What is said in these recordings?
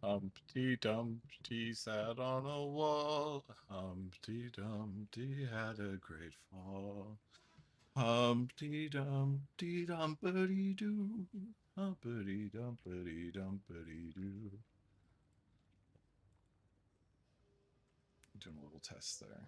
Humpty Dumpty sat on a wall. Humpty Dumpty had a great fall. Humpty Dumpty Dumpity Doo. Humpty Dumpty Dumpity Doo. Doing a little test there.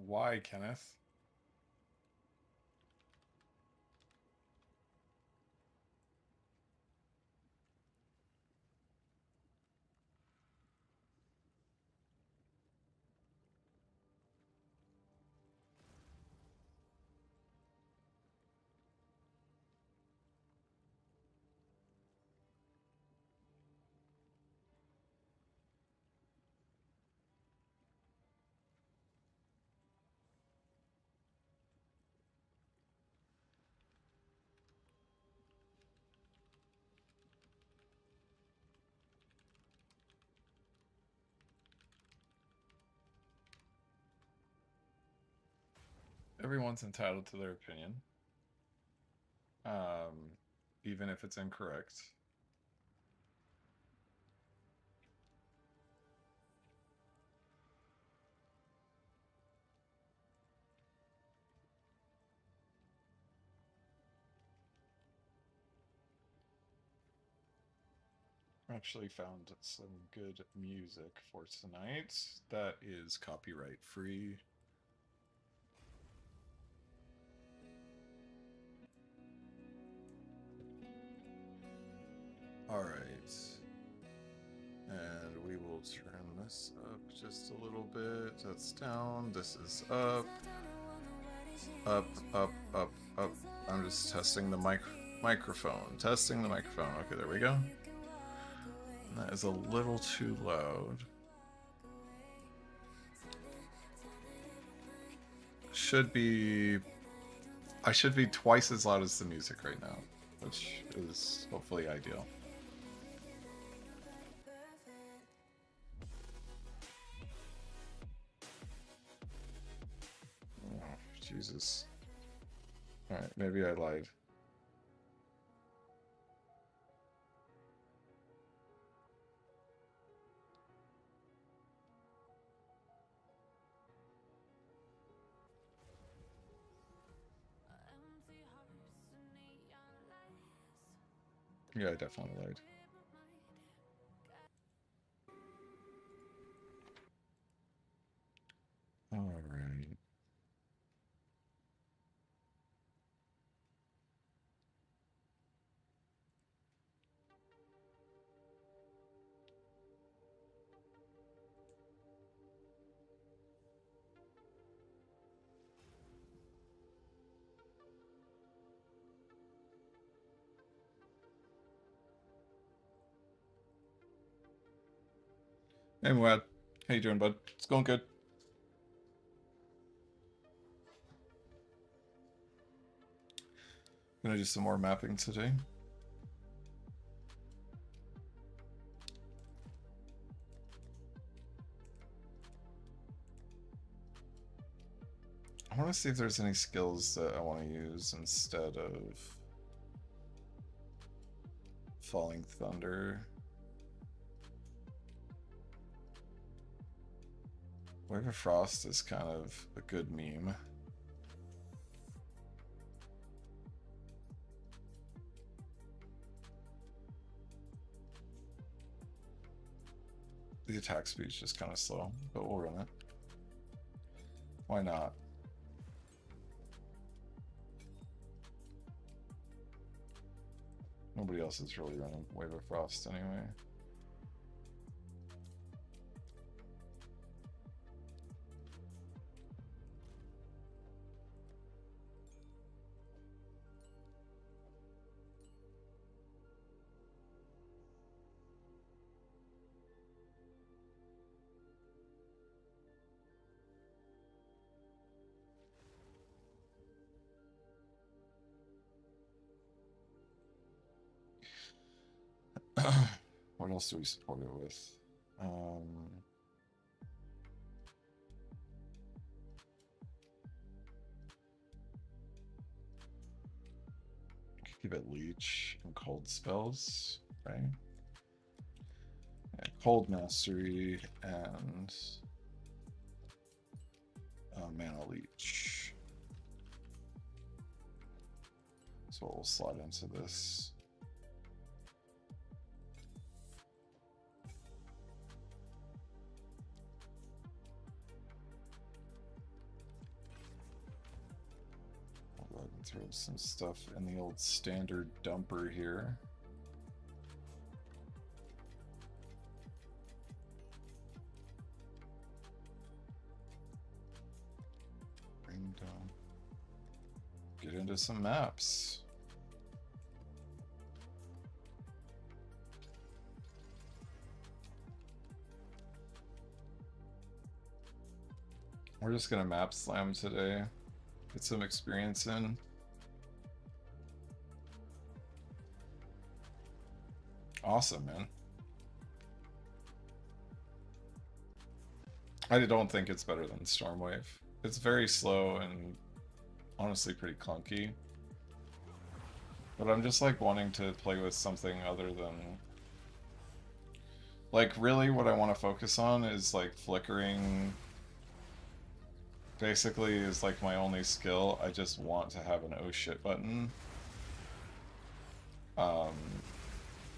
Why, Kenneth? Everyone's entitled to their opinion, um, even if it's incorrect. Actually found some good music for tonight that is copyright free. All right. And we will turn this up just a little bit. That's down. This is up. Up, up, up, up. I'm just testing the microphone. Testing the microphone. Okay, there we go. That is a little too loud. Should be... I should be twice as loud as the music right now, which is hopefully ideal. Oh, Jesus. Alright, maybe I lied. Yeah, I definitely lied. Alright. Hey, Muad. How you doing, bud? It's going good. Gonna do some more mapping today. I want to see if there's any skills that I want to use instead of Falling Thunder. Wave of Frost is kind of a good meme. The attack speed's just kind of slow, but we'll run it. Why not? Nobody else is really running Wave of Frost anyway. What else do we support it with? Give it Leech and Cold spells, right? Yeah, Cold Mastery and Mana Leech. So we'll slide into this. Throw some stuff in the old standard dumper here. And get into some maps. We're just gonna map slam today. Get some experience in. Awesome, man. I don't think it's better than Stormwave. It's very slow and honestly pretty clunky. But I'm just like wanting to play with something other than... Like really what I want to focus on is like flickering. Basically is like my only skill. I just want to have an oh shit button.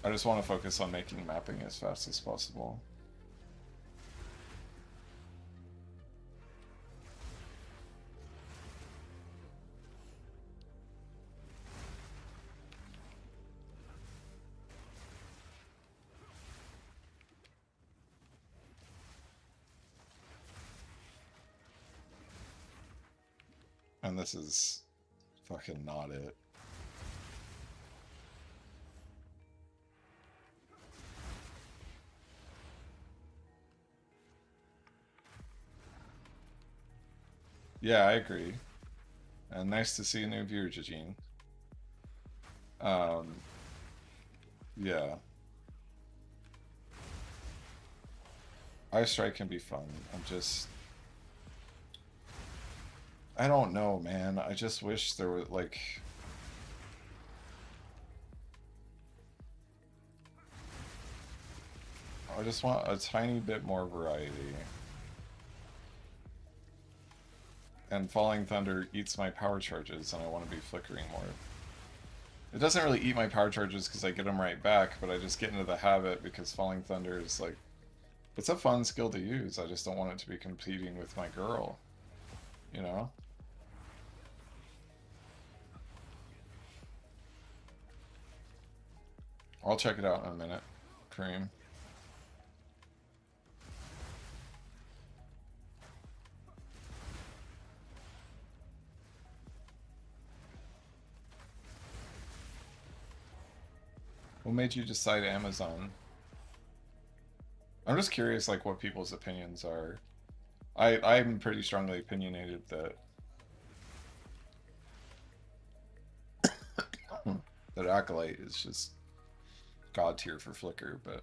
I just want to focus on making mapping as fast as possible. And this is fucking not it. Yeah, I agree. And nice to see a new viewer, Jajin. Yeah. Ice Strike can be fun. I don't know, man. I just wish there were, like... I just want a tiny bit more variety. And Falling Thunder eats my power charges, and I want to be flickering more. It doesn't really eat my power charges because I get them right back, but I just get into the habit because Falling Thunder is like... It's a fun skill to use, I just don't want it to be competing with my girl. You know? I'll check it out in a minute. Cream. What made you decide Amazon? I'm just curious, like, what people's opinions are. I'm pretty strongly opinionated that that Acolyte is just god tier for Flicker, but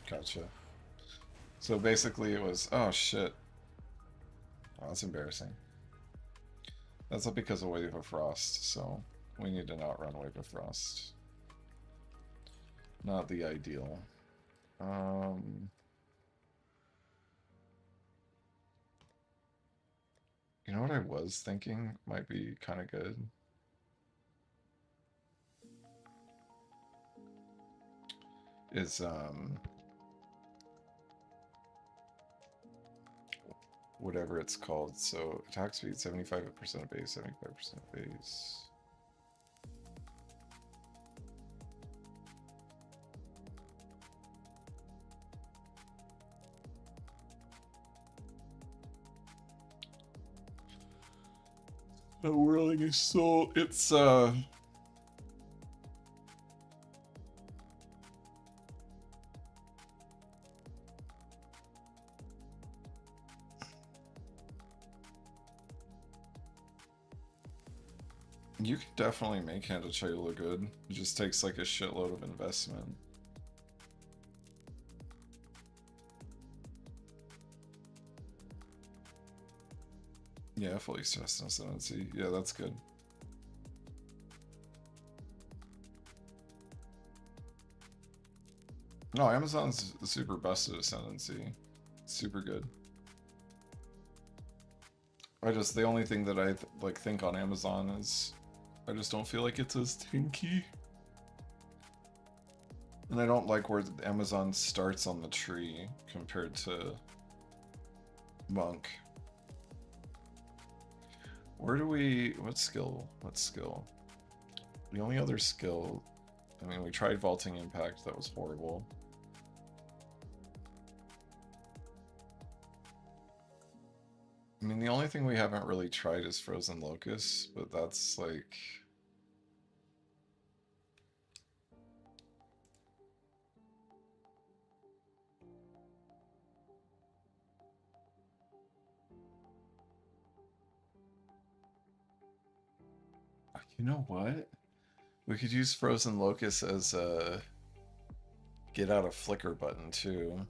gotcha. So basically it was, oh shit, Oh, that's embarrassing. That's not because of Wave of Frost, so we need to not run Wave of Frost. Not the ideal. You know what I was thinking might be kind of good? Is, whatever it's called. So attack speed 75% of base, 75% of base. The whirling is so it's you can definitely make Hand of Chayula good. It just takes like a shitload of investment. Yeah, fully stressed ascendancy. Yeah, that's good. No, Amazon's super busted ascendancy. Super good. The only thing that I like think on Amazon is I just don't feel like it's as tanky. And I don't like where Amazon starts on the tree compared to Monk. Where do we... What skill? What skill? The only other skill... I mean, we tried Vaulting Impact. That was horrible. I mean, the only thing we haven't really tried is Frozen Locust, but that's like... You know what? We could use Frozen Locust as a get out of flicker button too.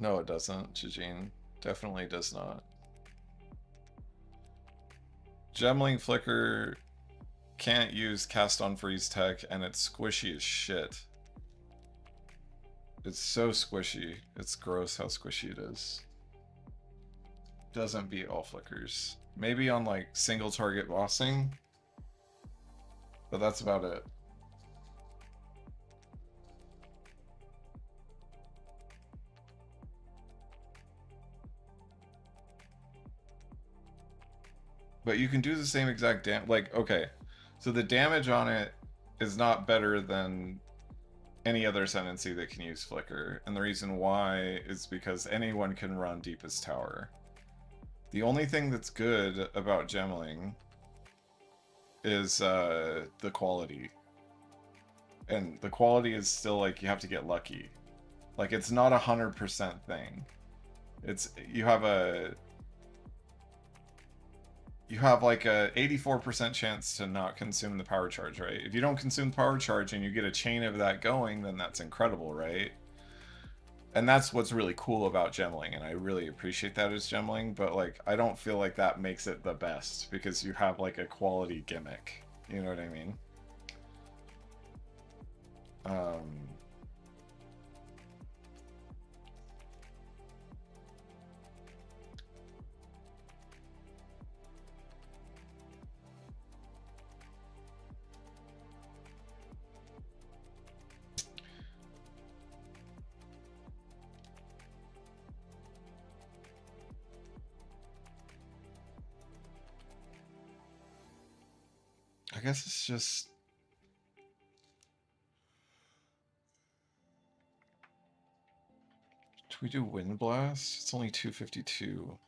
No, it doesn't, Chijin. Definitely does not. Gemling Flicker can't use Cast on Freeze tech, and it's squishy as shit. It's so squishy. It's gross how squishy it is. Doesn't beat all flickers. Maybe on like single target bossing, but that's about it. But you can do the same exact damage. Like, okay, so the damage on it is not better than any other ascendancy that can use Flicker. And the reason why is because anyone can run Deepest Tower. The only thing that's good about Gemling is the quality. And the quality is still like you have to get lucky. Like it's not 100% thing. It's you have like a 84% chance to not consume the power charge, right? If you don't consume power charge and you get a chain of that going, then that's incredible, right? And that's what's really cool about Gemling, and I really appreciate that as Gemling, but like I don't feel like that makes it the best because you have like a quality gimmick. You know what I mean? I guess it's just... Do we do Wind Blast? It's only 252.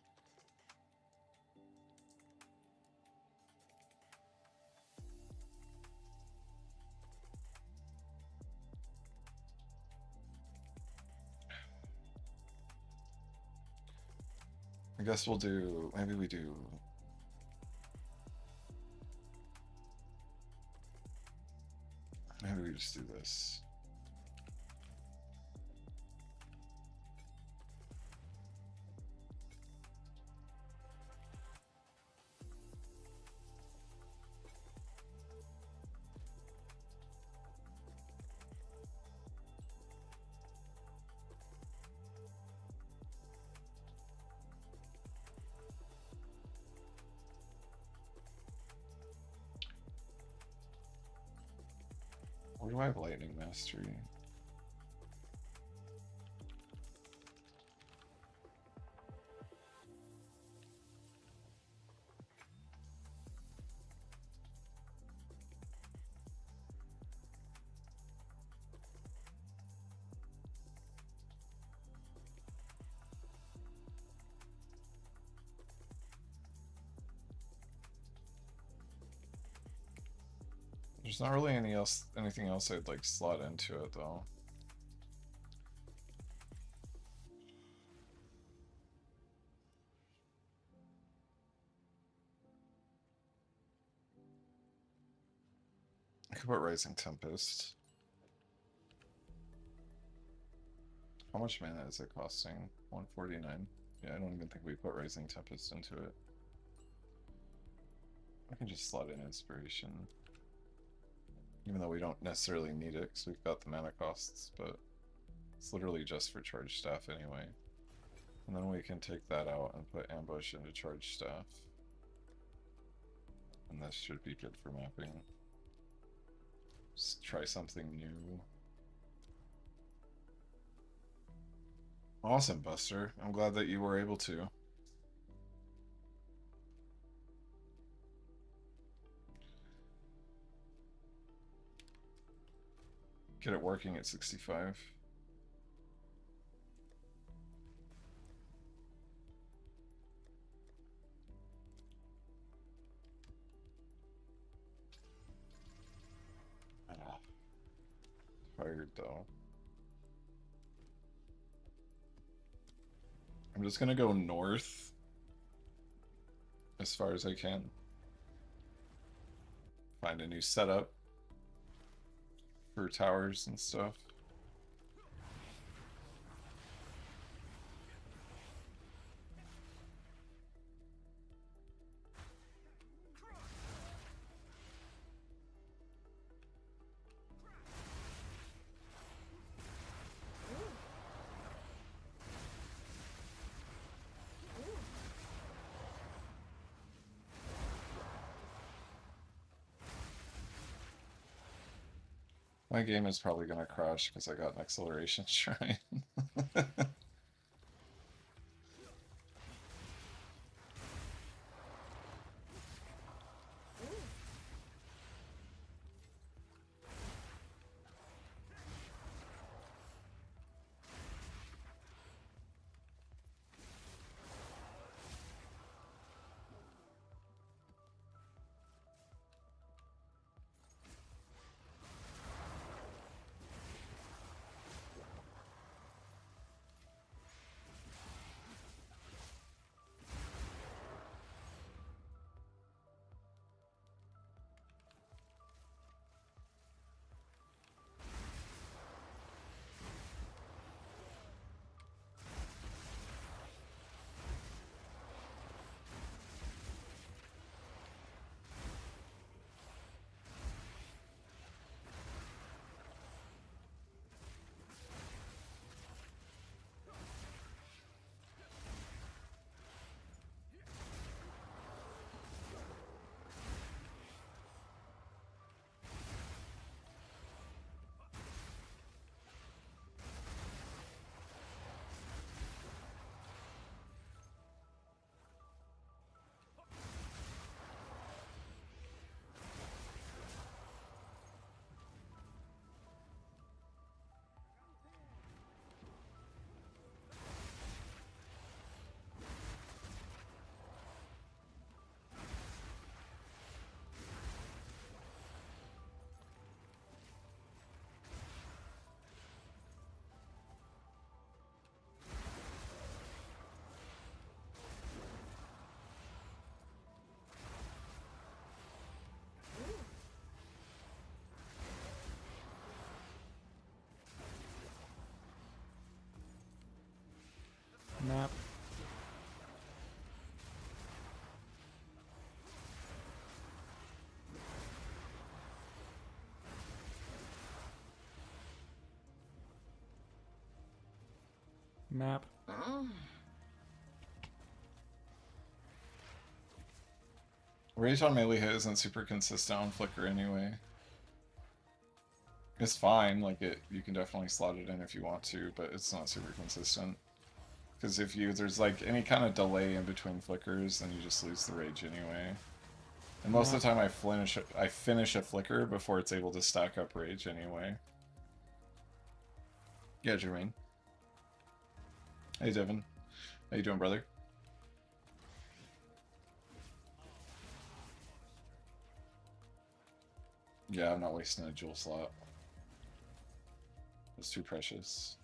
I guess we'll do... Maybe we do... Maybe we just do this. Where do I have lightning mastery? There's not really anything else I'd like slot into it though. I could put Rising Tempest. How much mana is it costing? 149. Yeah, I don't even think we put Rising Tempest into it. I can just slot in Inspiration. Even though we don't necessarily need it because we've got the mana costs, but it's literally just for Charge Staff anyway. And then we can take that out and put Ambush into Charge Staff. And this should be good for mapping. Just try something new. Awesome, Buster. I'm glad that you were able to. Get it working at 65. Tired though. I'm just gonna go north as far as I can. Find a new setup for towers and stuff. My game is probably going to crash because I got an acceleration shrine. Map. Map. Rage on melee hit isn't super consistent on Flicker anyway. It's fine, like you can definitely slot it in if you want to, but it's not super consistent. Because if there's like any kind of delay in between flickers, then you just lose the rage anyway. And most of the time I finish a flicker before it's able to stack up rage anyway. Yeah, Jermaine. Hey, Devin. How you doing, brother? Yeah, I'm not wasting a jewel slot. It's too precious.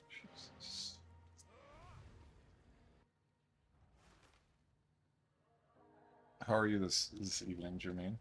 Jesus. How are you this evening, Jermaine?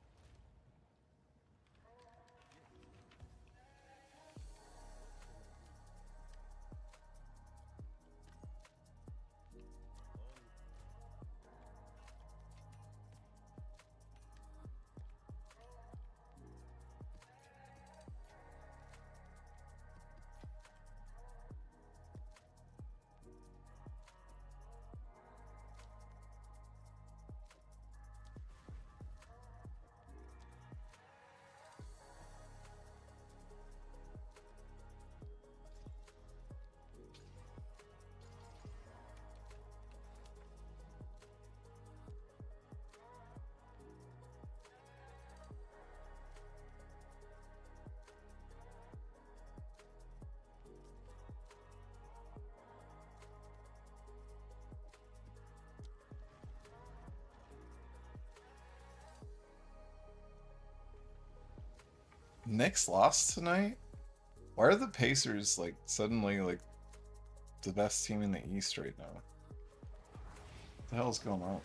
Knicks lost tonight? Why are the Pacers like suddenly like the best team in the East right now? What the hell's going on?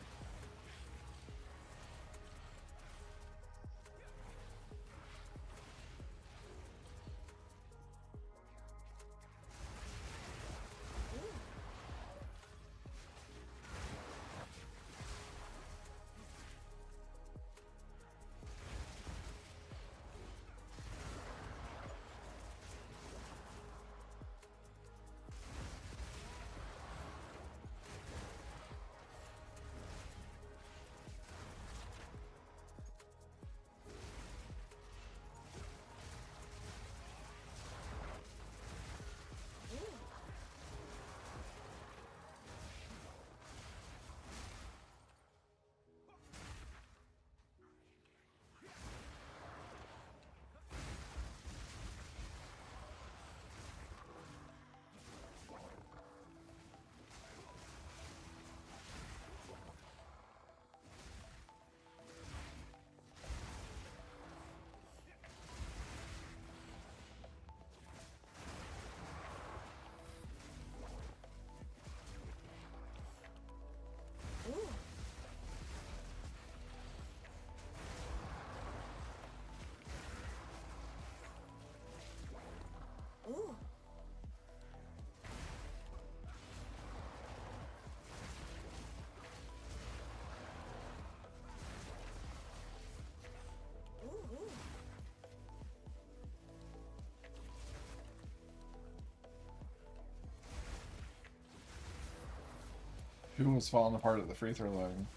Who was falling apart at the free throw line?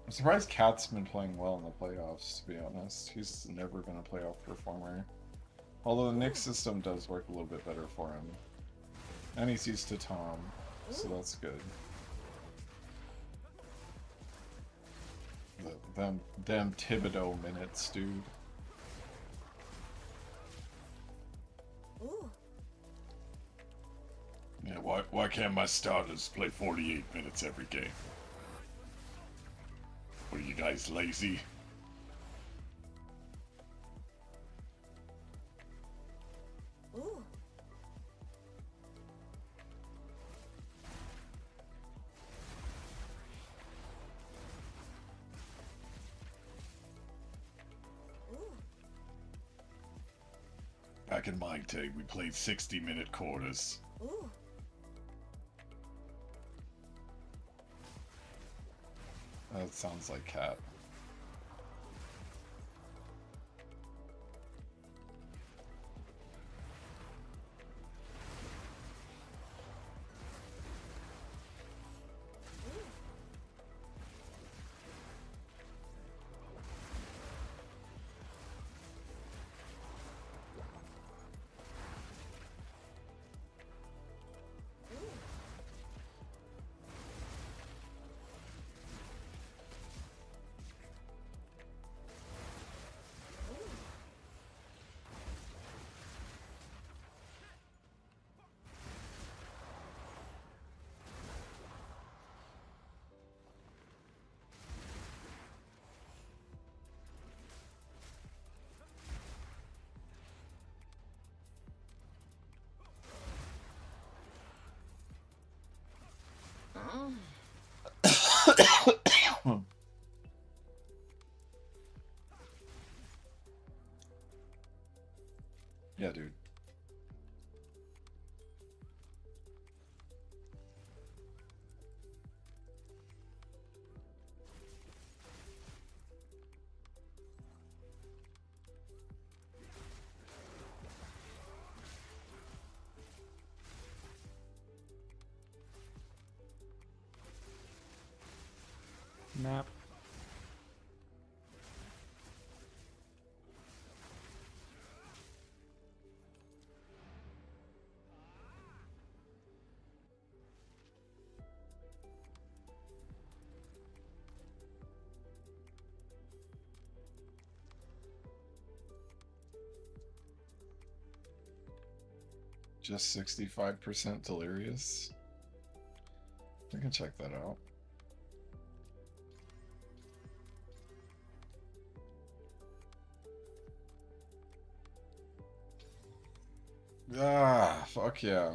I'm surprised Cat's been playing well in the playoffs, to be honest. He's never been a playoff performer. Although the Nick system does work a little bit better for him. And he's used to Tom, so that's good. Them Thibodeau minutes, dude. Ooh. Yeah, why can't my starters play 48 minutes every game? What are you guys, lazy? Ooh. Ooh. Back in my day, we played 60-minute quarters. Ooh. That sounds like Cat. Yeah, dude. Map. Just 65% delirious? I can check that out. Ah, fuck yeah.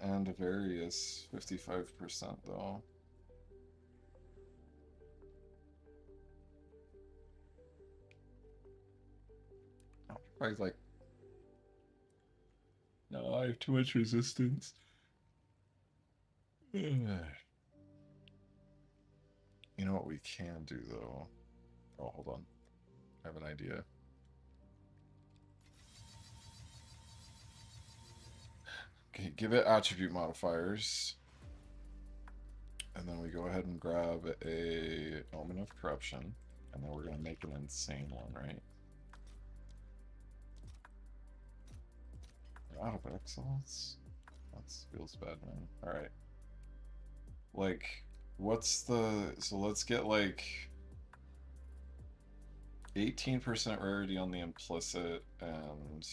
And various 55% though. Probably like, no, I have too much resistance. You know what we can do though? Oh, hold on. I have an idea. Okay, give it attribute modifiers. And then we go ahead and grab a Omen of Corruption. And then we're going to make an insane one, right? We're out of excellence? That feels bad, man. Alright. Like, what's the... So let's get, like... 18% rarity on the implicit and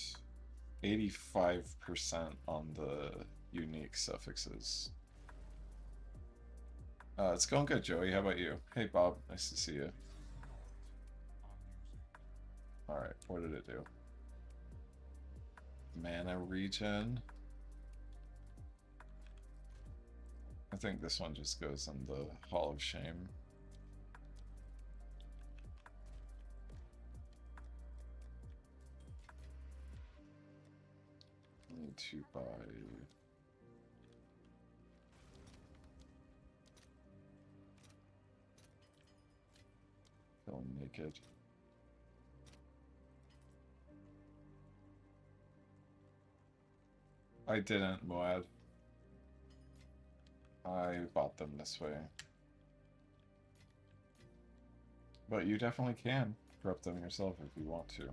85% on the unique suffixes. It's going good, Joey. How about you? Hey, Bob. Nice to see you. Alright, what did it do? Mana regen. I think this one just goes in the Hall of Shame. Need to buy... Feeling naked. I didn't, Moad. I bought them this way. But you definitely can corrupt them yourself if you want to.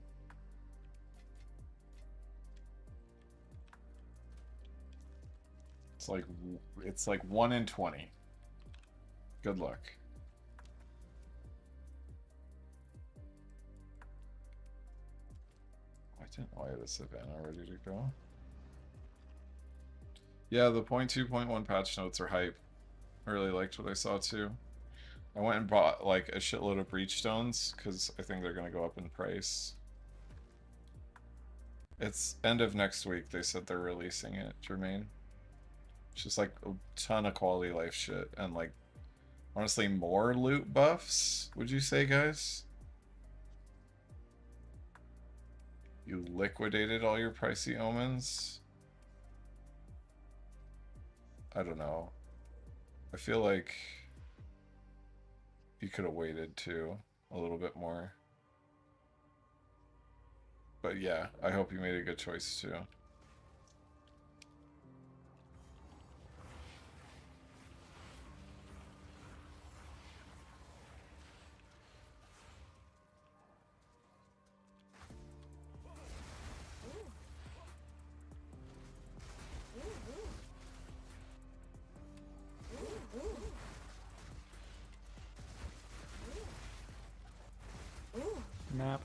It's like 1 in 20. Good luck. I didn't know I had a Savannah ready to go. Yeah, the 0.2.1 patch notes are hype. I really liked what I saw too. I went and bought like a shitload of breach stones because I think they're gonna go up in price. It's end of next week. They said they're releasing it, Jermaine. It's just like a ton of quality life shit and like honestly more loot buffs, would you say, guys? You liquidated all your pricey omens? I don't know. I feel like you could have waited too a little bit more. But yeah, I hope you made a good choice too. Map.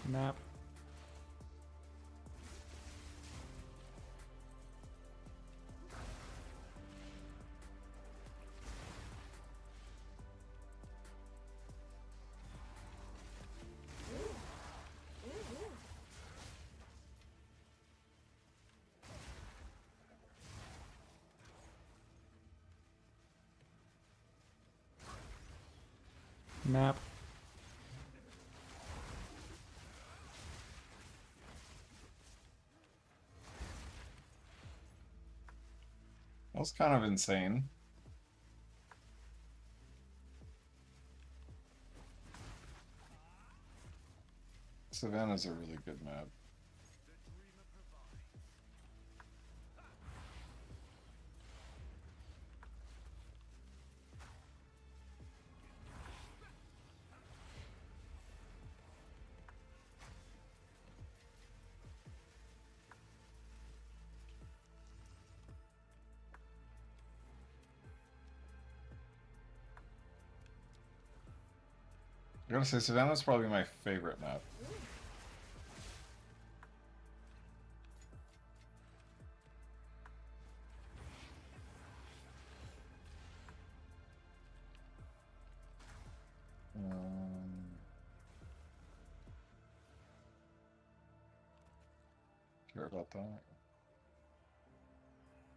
Map. Map. That was kind of insane. Savannah's a really good map. I gotta say, Savannah's probably my favorite map. Care about that?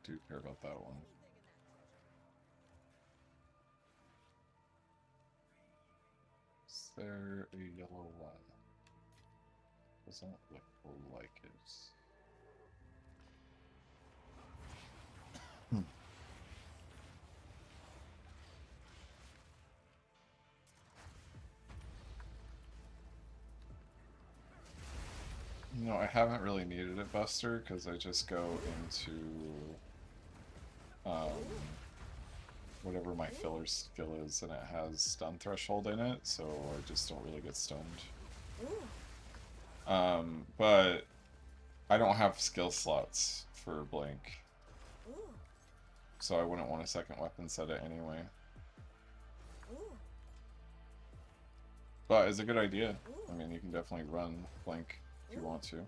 Do care about that one. Is there a yellow one? Doesn't look like it. No, I haven't really needed it, Buster, because I just go into um, whatever my filler skill is, and it has stun threshold in it, so I just don't really get stunned. Ooh. But I don't have skill slots for Blink, Ooh. so I wouldn't want a second weapon set it anyway. Ooh. But it's a good idea. Ooh. I mean, you can definitely run Blink if you want to.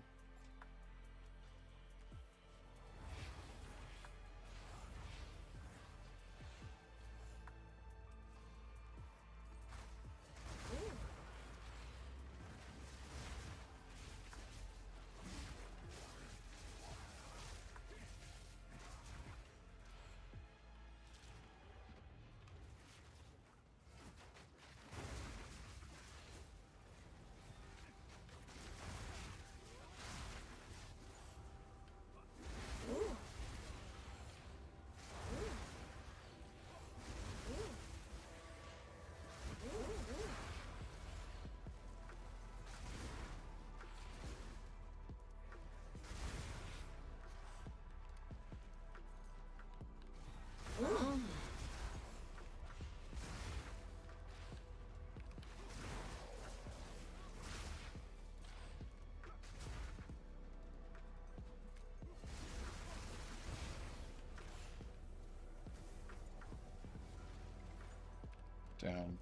Damn.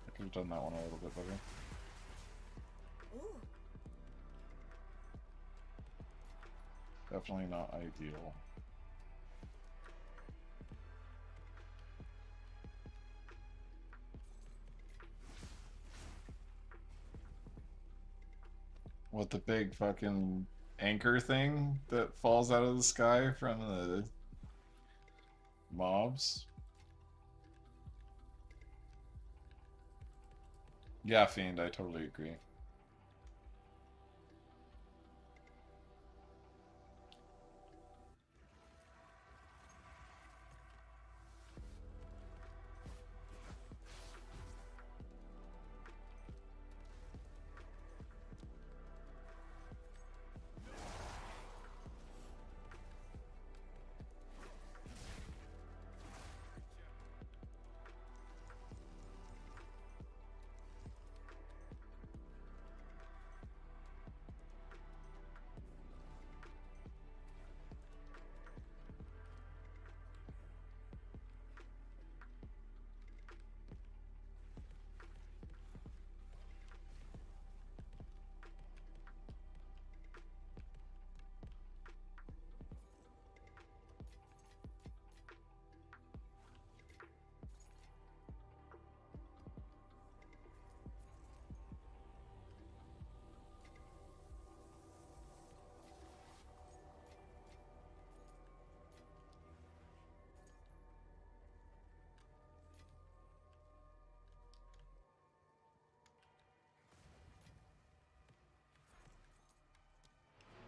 I could have done that one a little bit better. Ooh. Definitely not ideal. What, the big fucking anchor thing that falls out of the sky from the mobs? Yeah, Fiend, I totally agree.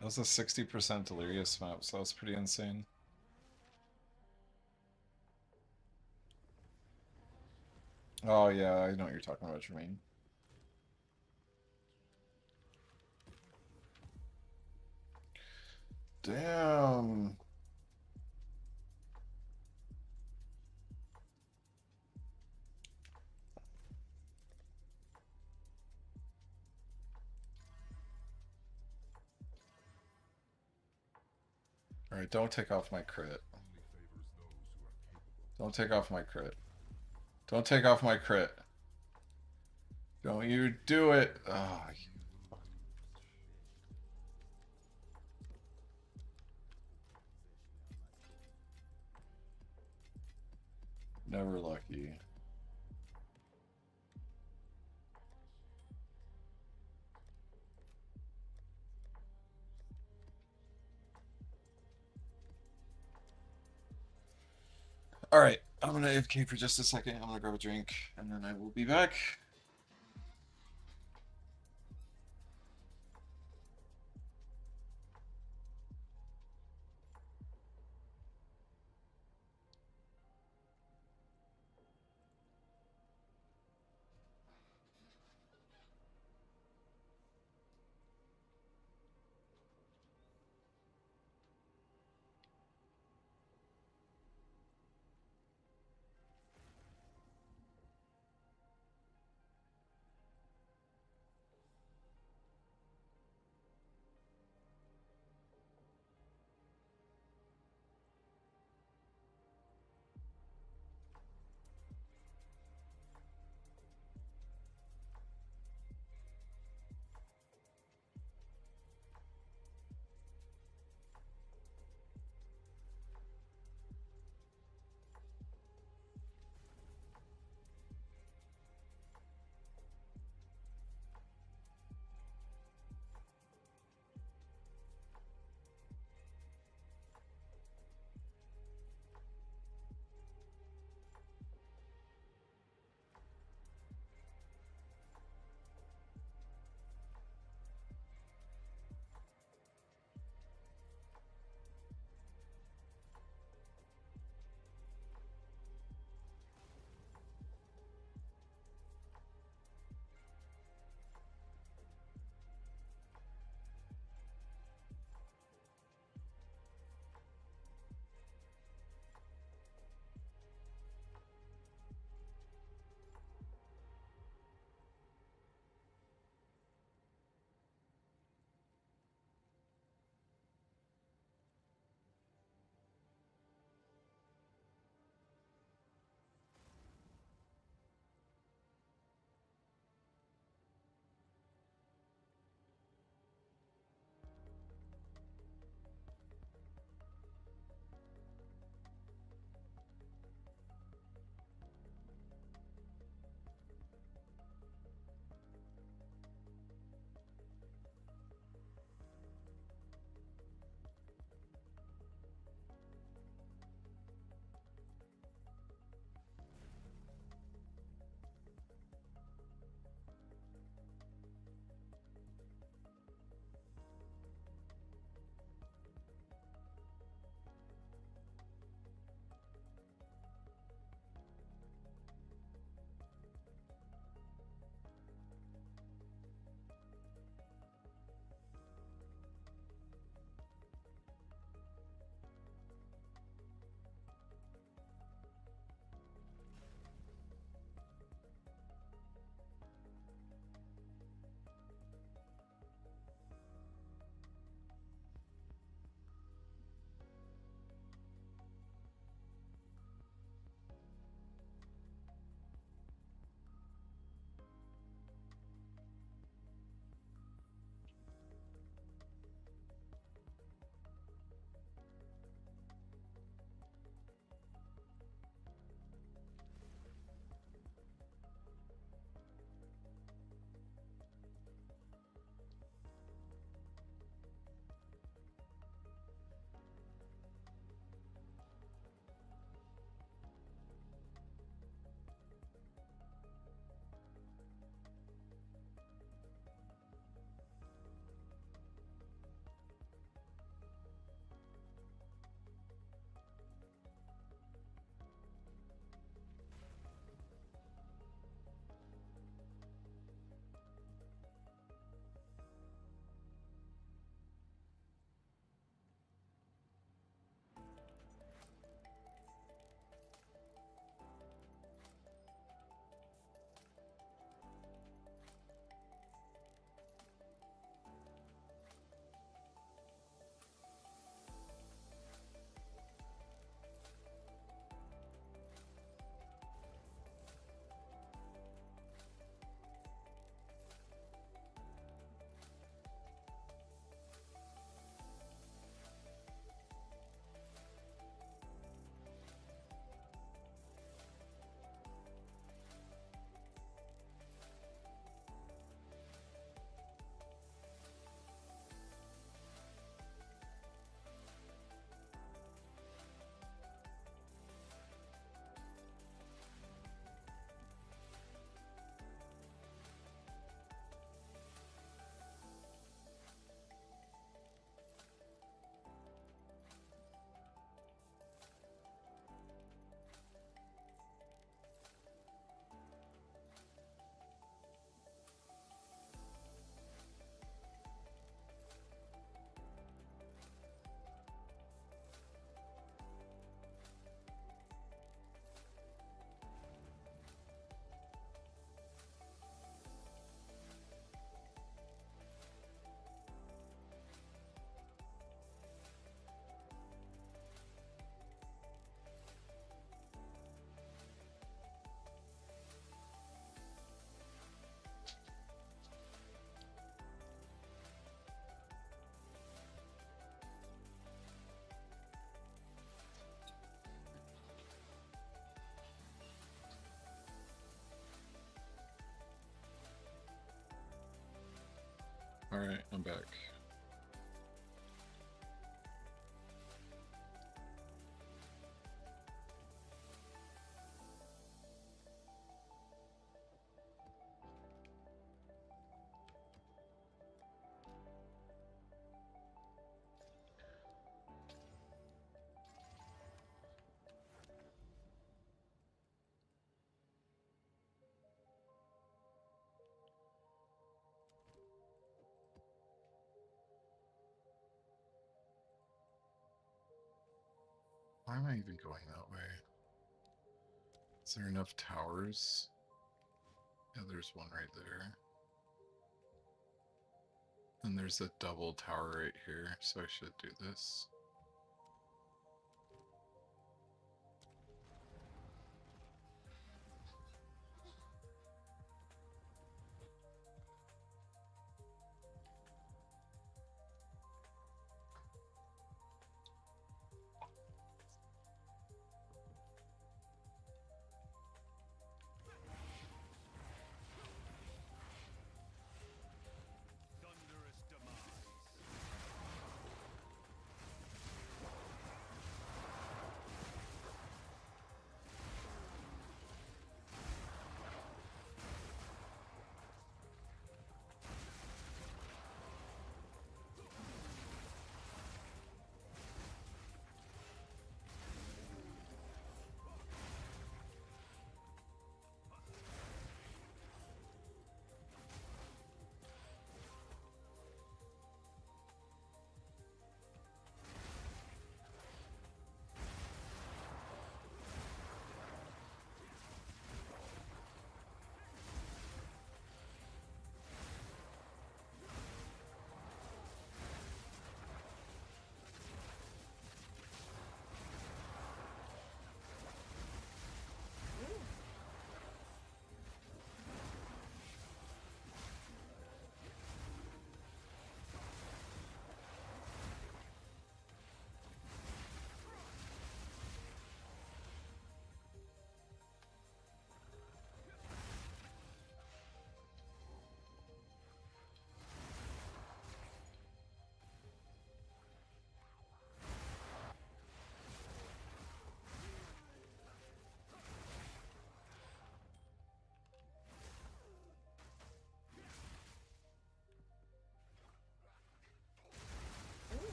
That was a 60% delirious map, so that's pretty insane. Oh yeah, I know what you're talking about, Jermaine. Damn. Alright, don't take off my crit. Don't take off my crit. Don't take off my crit. Don't you do it. Oh, never lucky. Alright, I'm gonna AFK for just a second. I'm gonna grab a drink, and then I will be back. Alright, I'm back. Why am I even going that way? Is there enough towers? Yeah, there's one right there. And there's a double tower right here, so I should do this.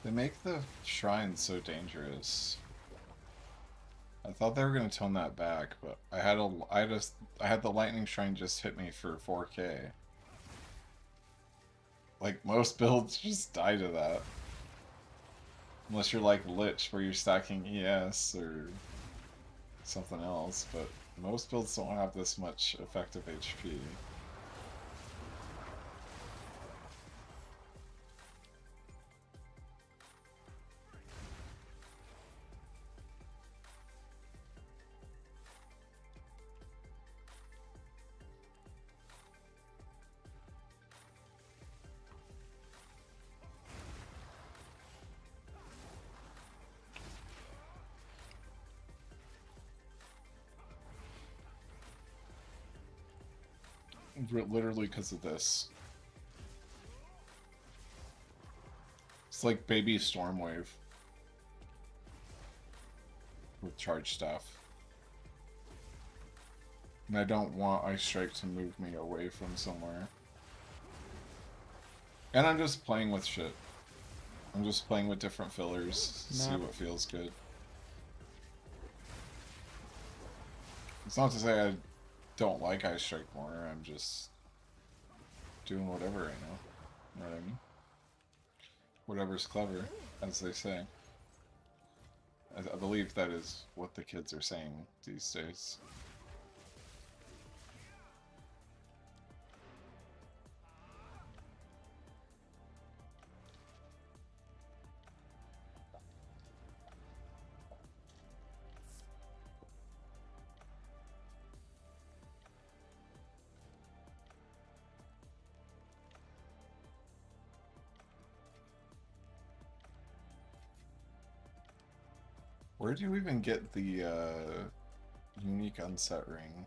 They make the shrine so dangerous. I thought they were gonna tone that back, but I had the lightning shrine just hit me for 4K. Like most builds just die to that. Unless you're like Lich where you're stacking ES or something else, but most builds don't have this much effective HP. Literally because of this. It's like baby Stormwave with charge staff. And I don't want Ice Strike to move me away from somewhere. And I'm just playing with shit. I'm just playing with different fillers, see what feels good. It's not to say don't like Ice Strike more. I'm just doing whatever right now. You know what I mean? Whatever's clever, as they say. I believe that is what the kids are saying these days. Where do you even get the unique unset ring?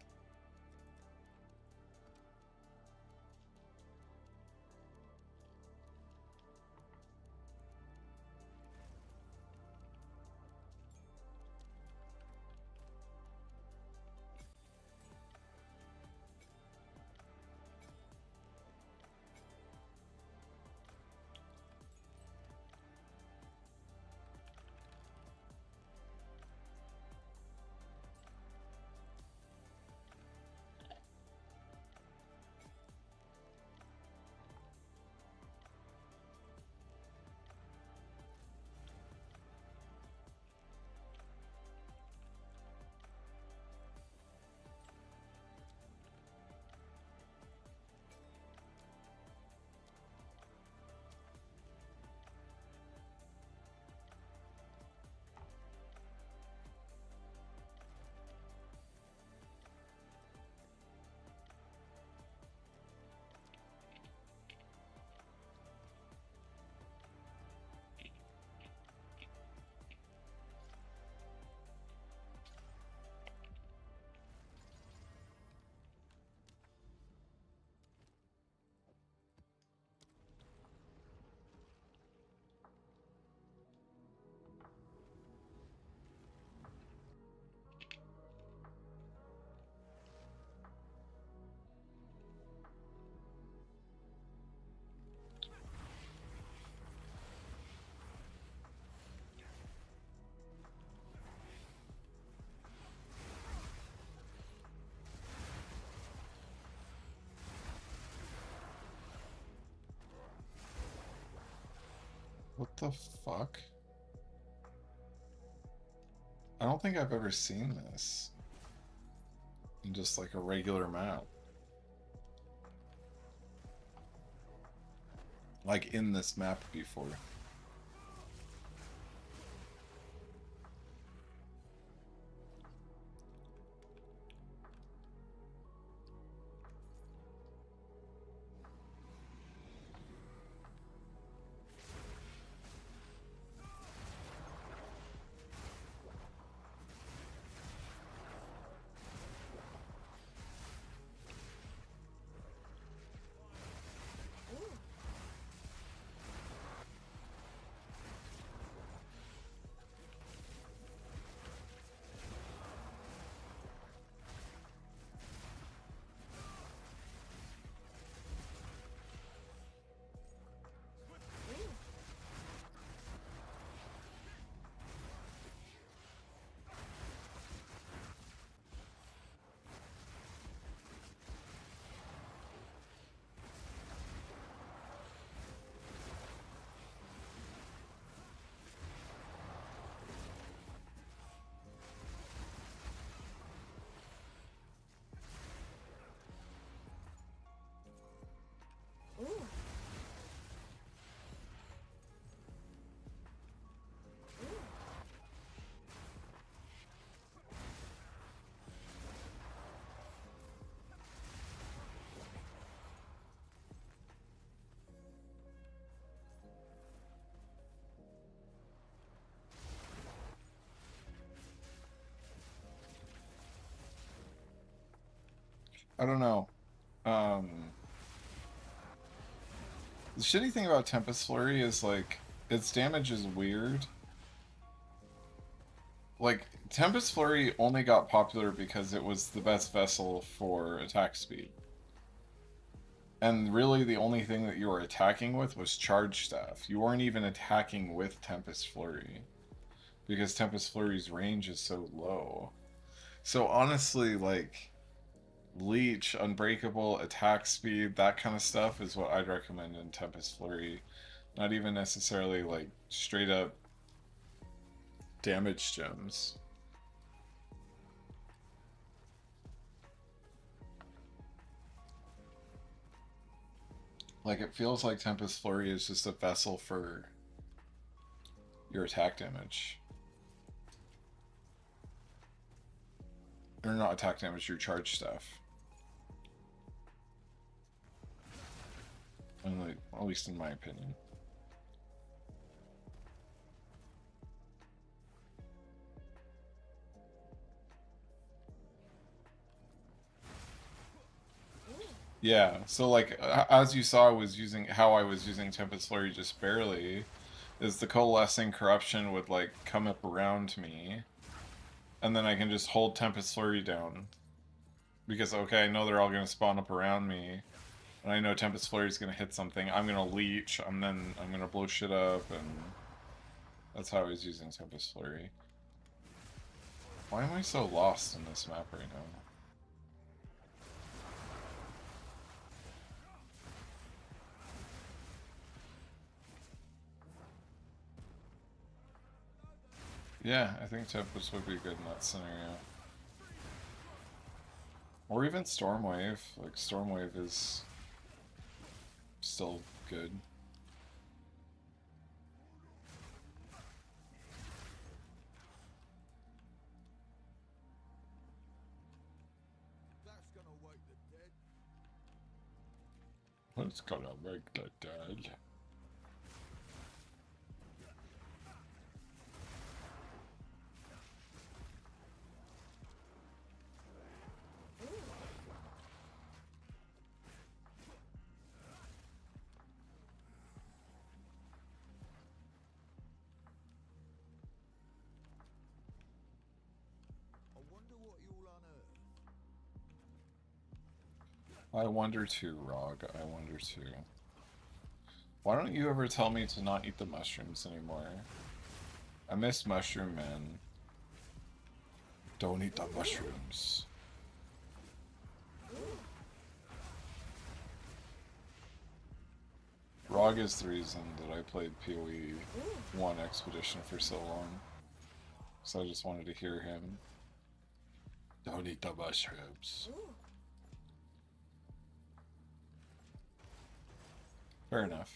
What the fuck? I don't think I've ever seen this in just like a regular map. Like in this map before. Ooh. Ooh. I don't know. Um, the shitty thing about Tempest Flurry is like its damage is weird. Like Tempest Flurry only got popular because it was the best vessel for attack speed. And really the only thing that you were attacking with was Charge Staff. You weren't even attacking with Tempest Flurry. Because Tempest Flurry's range is so low. So honestly, like, leech, unbreakable, attack speed, that kind of stuff is what I'd recommend in Tempest Flurry. Not even necessarily like straight up damage gems. Like, it feels like Tempest Flurry is just a vessel for your attack damage. Or not attack damage, your charge stuff. At least in my opinion. Yeah, so like, as you saw, I was using how I was using Tempest Flurry just barely, is the Coalescing Corruption would like come up around me, and then I can just hold Tempest Flurry down. Because, okay, I know they're all going to spawn up around me, and I know Tempest Flurry is going to hit something, I'm going to leech, and then I'm going to blow shit up, and that's how I was using Tempest Flurry. Why am I so lost in this map right now? Yeah, I think Tempest would be good in that scenario. Or even Stormwave. Like, Stormwave is still good. That's gonna wake the dead. I wonder too, Rog. I wonder too. Why don't you ever tell me to not eat the mushrooms anymore? I miss Mushroom Man. Don't eat the mushrooms. Rog is the reason that I played PoE 1 Expedition for so long. So I just wanted to hear him. Don't eat the mushrooms. Fair enough.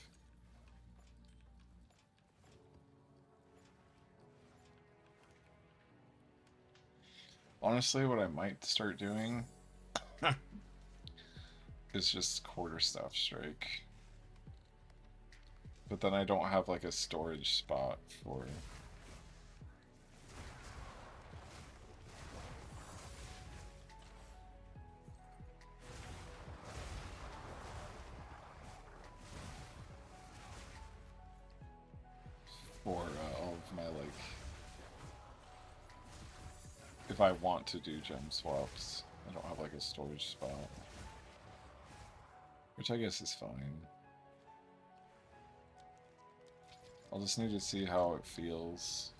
Honestly, what I might start doing is just quarterstaff strike. But then I don't have like a storage spot for... all of my, like, if I want to do gem swaps, I don't have like a storage spot, which I guess is fine. I'll just need to see how it feels.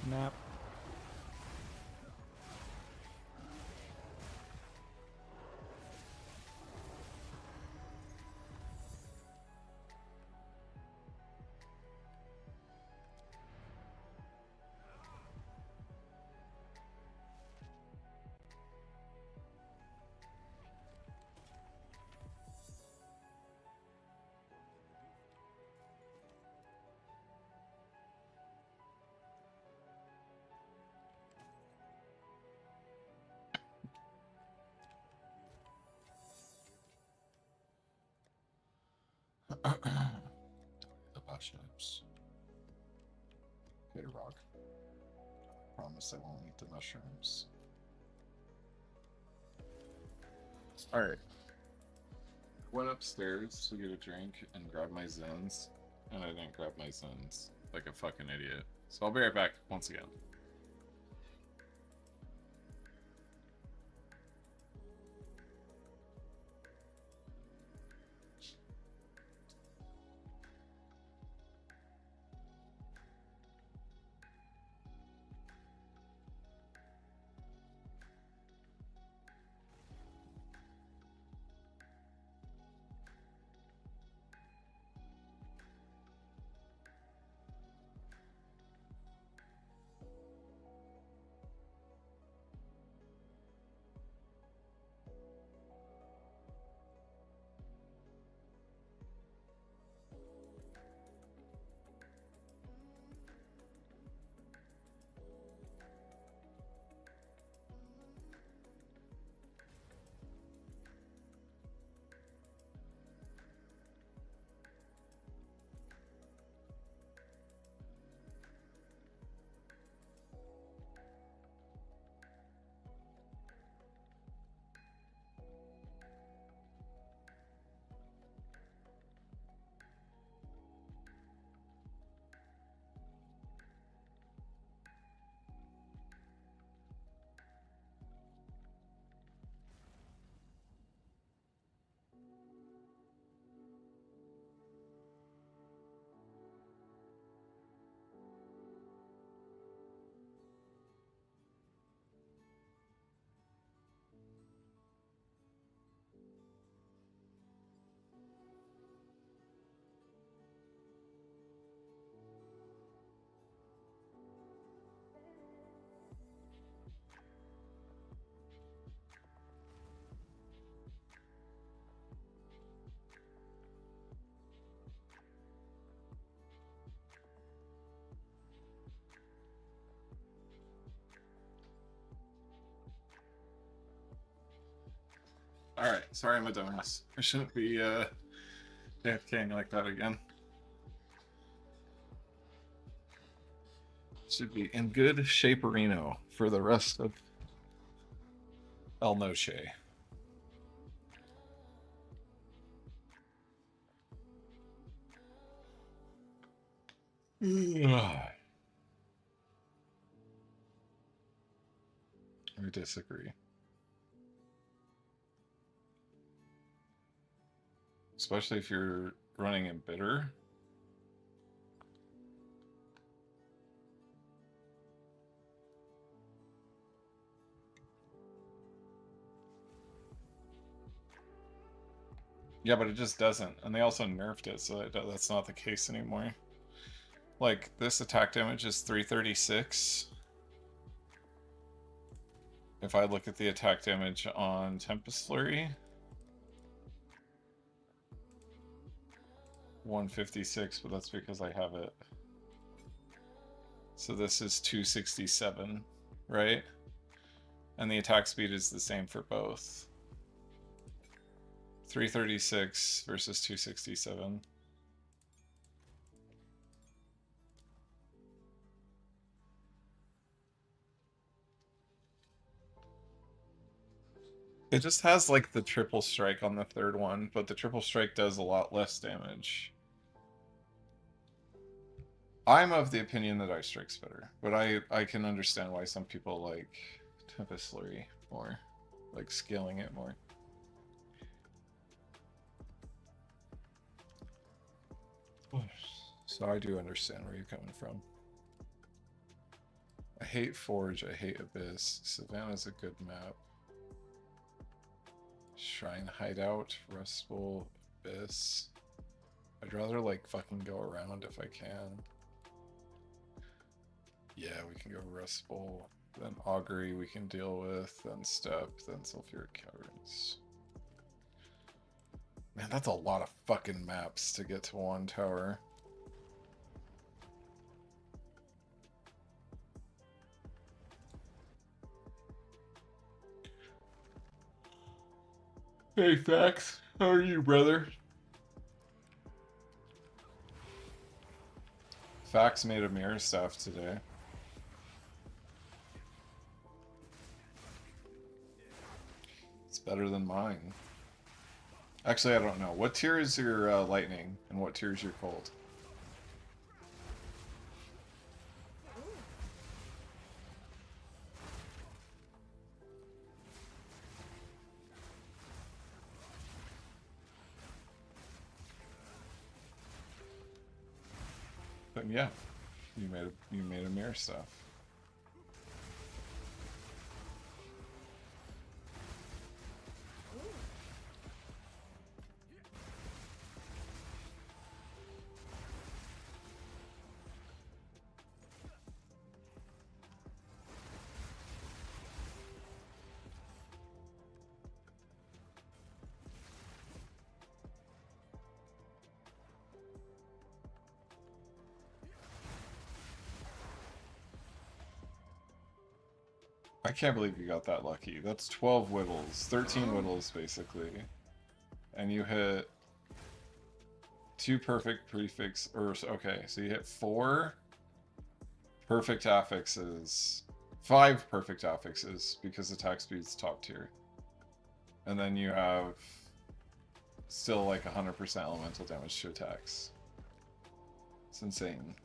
Nap. The mushrooms. Okay, Rock. Promise I won't eat the mushrooms. Alright. Went upstairs to get a drink and grab my Zens, and I didn't grab my Zens like a fucking idiot. So I'll be right back once again. Alright, sorry I'm a dumbass. I shouldn't be AFKing like that again. Should be in good shape-erino for the rest of El Noche. I disagree. Especially if you're running in bitter. Yeah, but it just doesn't. And they also nerfed it, so that's not the case anymore. Like, this attack damage is 336. If I look at the attack damage on Tempest Flurry, 156, but that's because I have it. So this is 267, right? And the attack speed is the same for both. 336 versus 267. It just has like the triple strike on the third one, but the triple strike does a lot less damage. I'm of the opinion that Ice Strike's better, but I can understand why some people like Tempest Flurry more, like scaling it more. So I do understand where you're coming from. I hate Forge, I hate Abyss. Savannah's a good map. Shrine Hideout, Rust Bowl, Abyss. I'd rather like fucking go around if I can. Yeah, we can go Rust Bowl, then Augury we can deal with, then Step, then Sulfuric Caverns. Man, that's a lot of fucking maps to get to one tower. Hey, Fax. How are you, brother? Fax made a mirror staff today. It's better than mine. Actually, I don't know. What tier is your lightning, and what tier is your cold? But yeah, you made a mirror stuff. I can't believe you got that lucky. That's 12 whittles, 13 whittles basically. And you hit 2 perfect prefix, or okay, so you hit 4 perfect affixes, 5 perfect affixes because attack speed's top tier. And then you have still like 100% elemental damage to attacks. It's insane.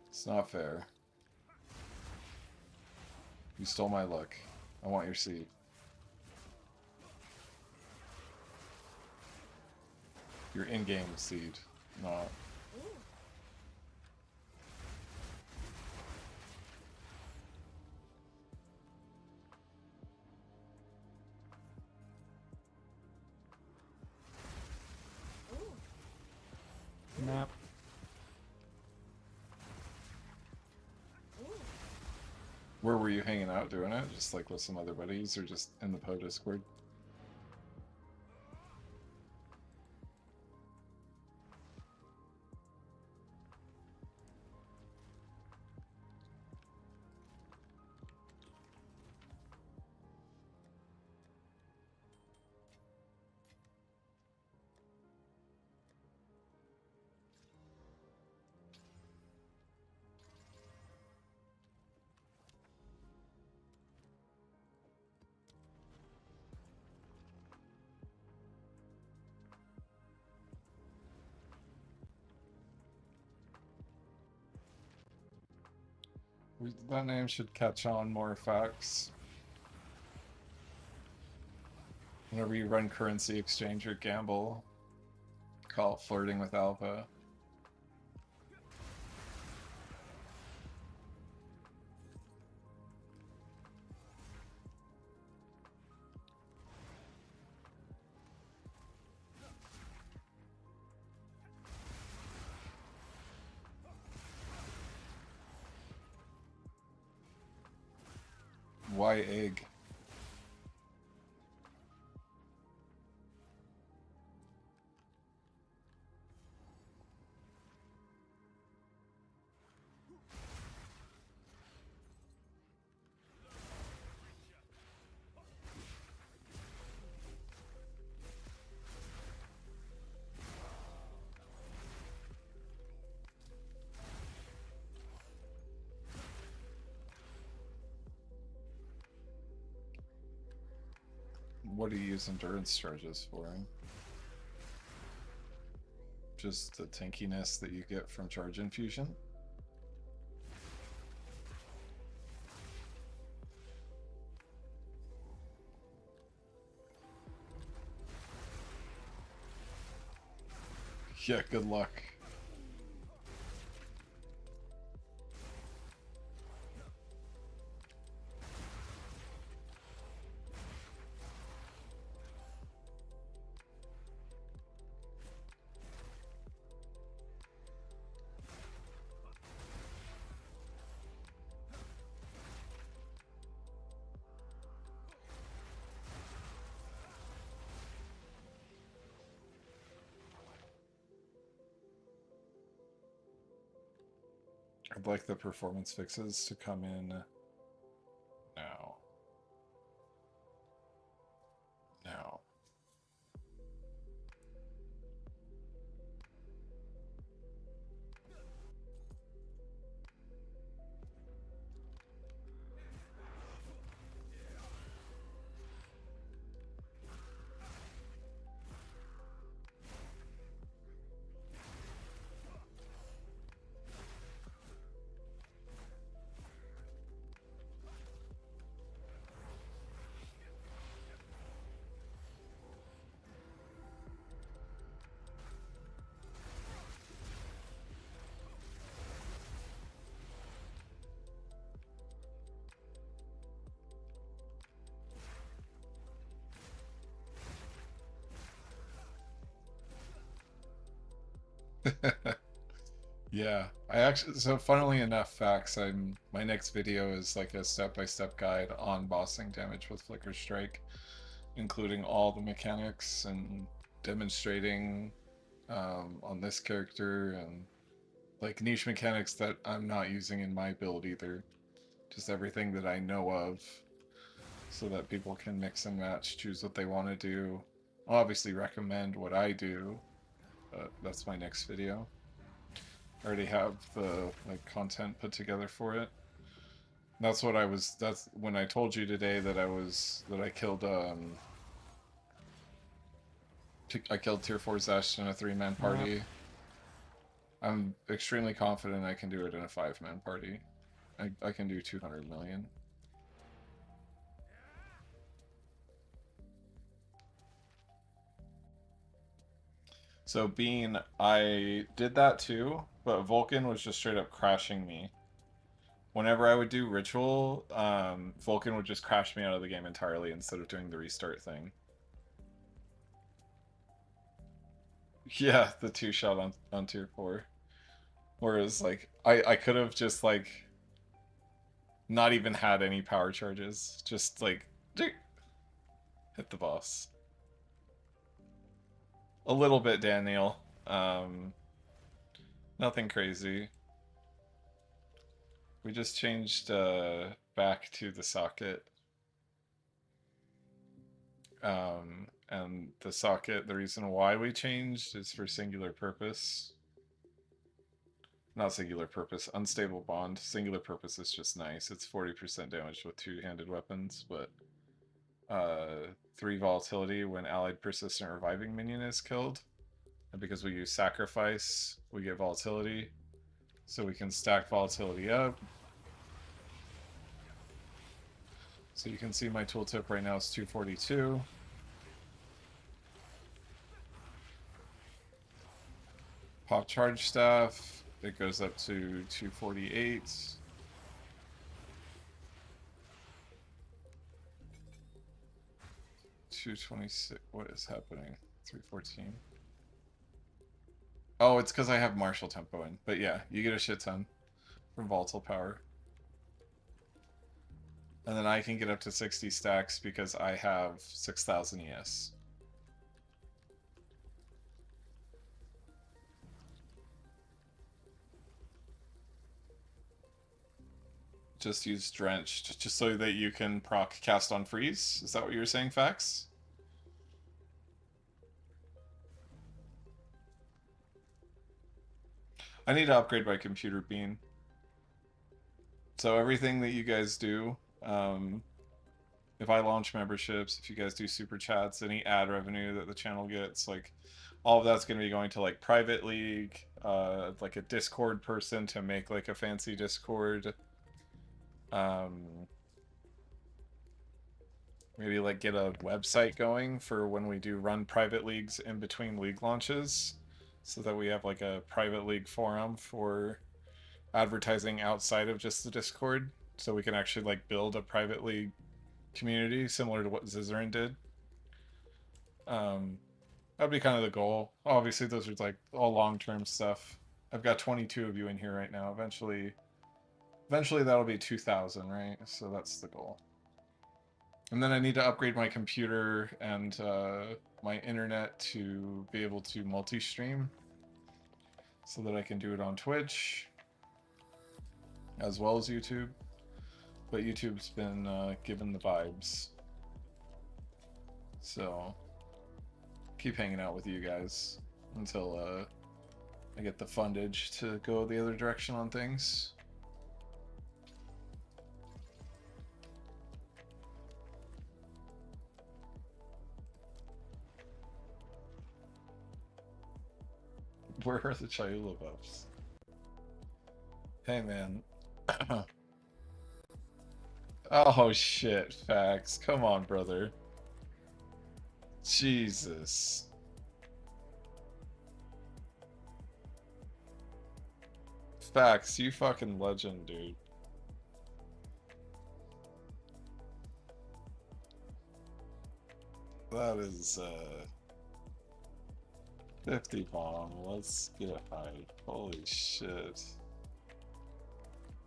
It's not fair. You stole my luck. I want your seed. Your in-game seed, not... Nap. Where were you hanging out doing it? Just like with some other buddies, or just in the PoE Discord? That name should catch on more facts. Whenever you run currency exchange or gamble, call it flirting with alpha. Why egg? What do you use endurance charges for? Just the tankiness that you get from charge infusion? Yeah, good luck. I'd like the performance fixes to come in now. Now. Yeah, I actually, so funnily enough, facts, my next video is like a step-by-step guide on bossing damage with Flicker Strike, including all the mechanics and demonstrating on this character and like niche mechanics that I'm not using in my build either. Just everything that I know of so that people can mix and match, choose what they want to do. I'll obviously recommend what I do, but that's my next video. I already have the like content put together for it. That's what that's when I told you today that I killed I killed tier 4 Zesh in a 3-man party. I'm extremely confident I can do it in a 5-man party. I can do 200 million. So Bean, I did that too, but Vulcan was just straight up crashing me. Whenever I would do ritual, Vulcan would just crash me out of the game entirely instead of doing the restart thing. Yeah, the 2-shot on tier 4. Whereas like I could have just like not even had any power charges, just like hit the boss. A little bit, Daniel. Nothing crazy. We just changed back to the socket. And the socket, the reason why we changed is for singular purpose. Not singular purpose, unstable bond. Singular purpose is just nice. It's 40% damage with 2-handed weapons, but 3 volatility when allied persistent reviving minion is killed. And because we use sacrifice, we get volatility. So we can stack volatility up. So you can see my tooltip right now is 242. Pop charge staff, it goes up to 248. 226, what is happening? 314. Oh, it's because I have martial tempo in. But yeah, you get a shit ton from volatile power. And then I can get up to 60 stacks because I have 6,000 ES. Just use Drenched, just so that you can proc cast on freeze. Is that what you were saying, Fax? I need to upgrade my computer, Bean. So everything that you guys do, if I launch memberships, if you guys do super chats, any ad revenue that the channel gets, like all of that's going to be going to like private league, like a Discord person to make like a fancy Discord. Maybe like get a website going for when we do run private leagues in between league launches, so that we have like a private league forum for advertising outside of just the Discord, so we can actually like build a private league community similar to what Zizarin did. That'd be kind of the goal. Obviously those are like all long-term stuff. I've got 22 of you in here right now. Eventually that'll be 2,000, right? So that's the goal. And then I need to upgrade my computer and my internet to be able to multi-stream so that I can do it on Twitch as well as YouTube. But YouTube's been given the vibes. So keep hanging out with you guys until I get the fundage to go the other direction on things. Where are the Chayula buffs? Hey man. Oh shit, Facts. Come on, brother. Jesus. Facts, you fucking legend, dude. That is 50 bomb. Let's get a hide. Holy shit.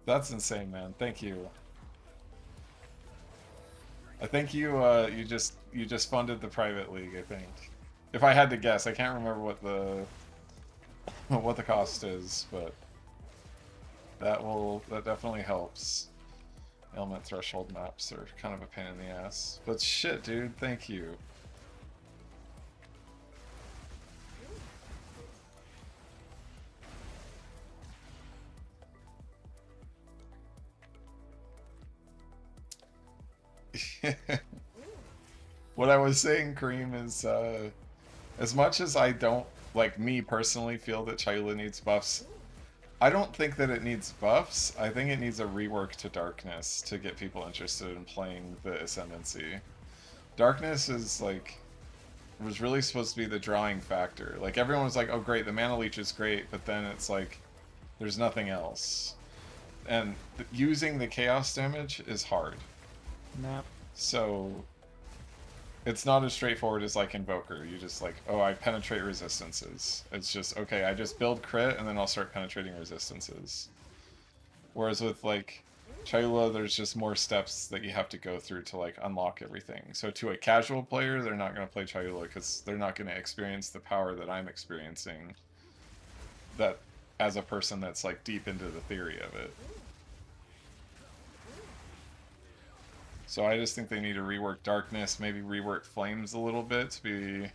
That's insane, man. Thank you. I think you just funded the private league, I think. If I had to guess, I can't remember what the what the cost is, but that definitely helps. Element threshold maps are kind of a pain in the ass. But shit, dude, thank you. What I was saying, Kareem, is as much as I don't, like, me personally feel that Chayula needs buffs, I don't think that it needs buffs. I think it needs a rework to Darkness to get people interested in playing the Ascendancy. Darkness is, like, was really supposed to be the drawing factor. Like, everyone was like, oh great, the Mana Leech is great, but then it's like, there's nothing else. And using the Chaos damage is hard. Map. So it's not as straightforward as like Invoker. You just like, oh, I penetrate resistances. It's just, okay, I just build crit and then I'll start penetrating resistances. Whereas with like Chayula, there's just more steps that you have to go through to like unlock everything. So to a casual player, they're not going to play Chayula because they're not going to experience the power that I'm experiencing. That as a person that's like deep into the theory of it. So I just think they need to rework Darkness, maybe rework Flames a little bit to be a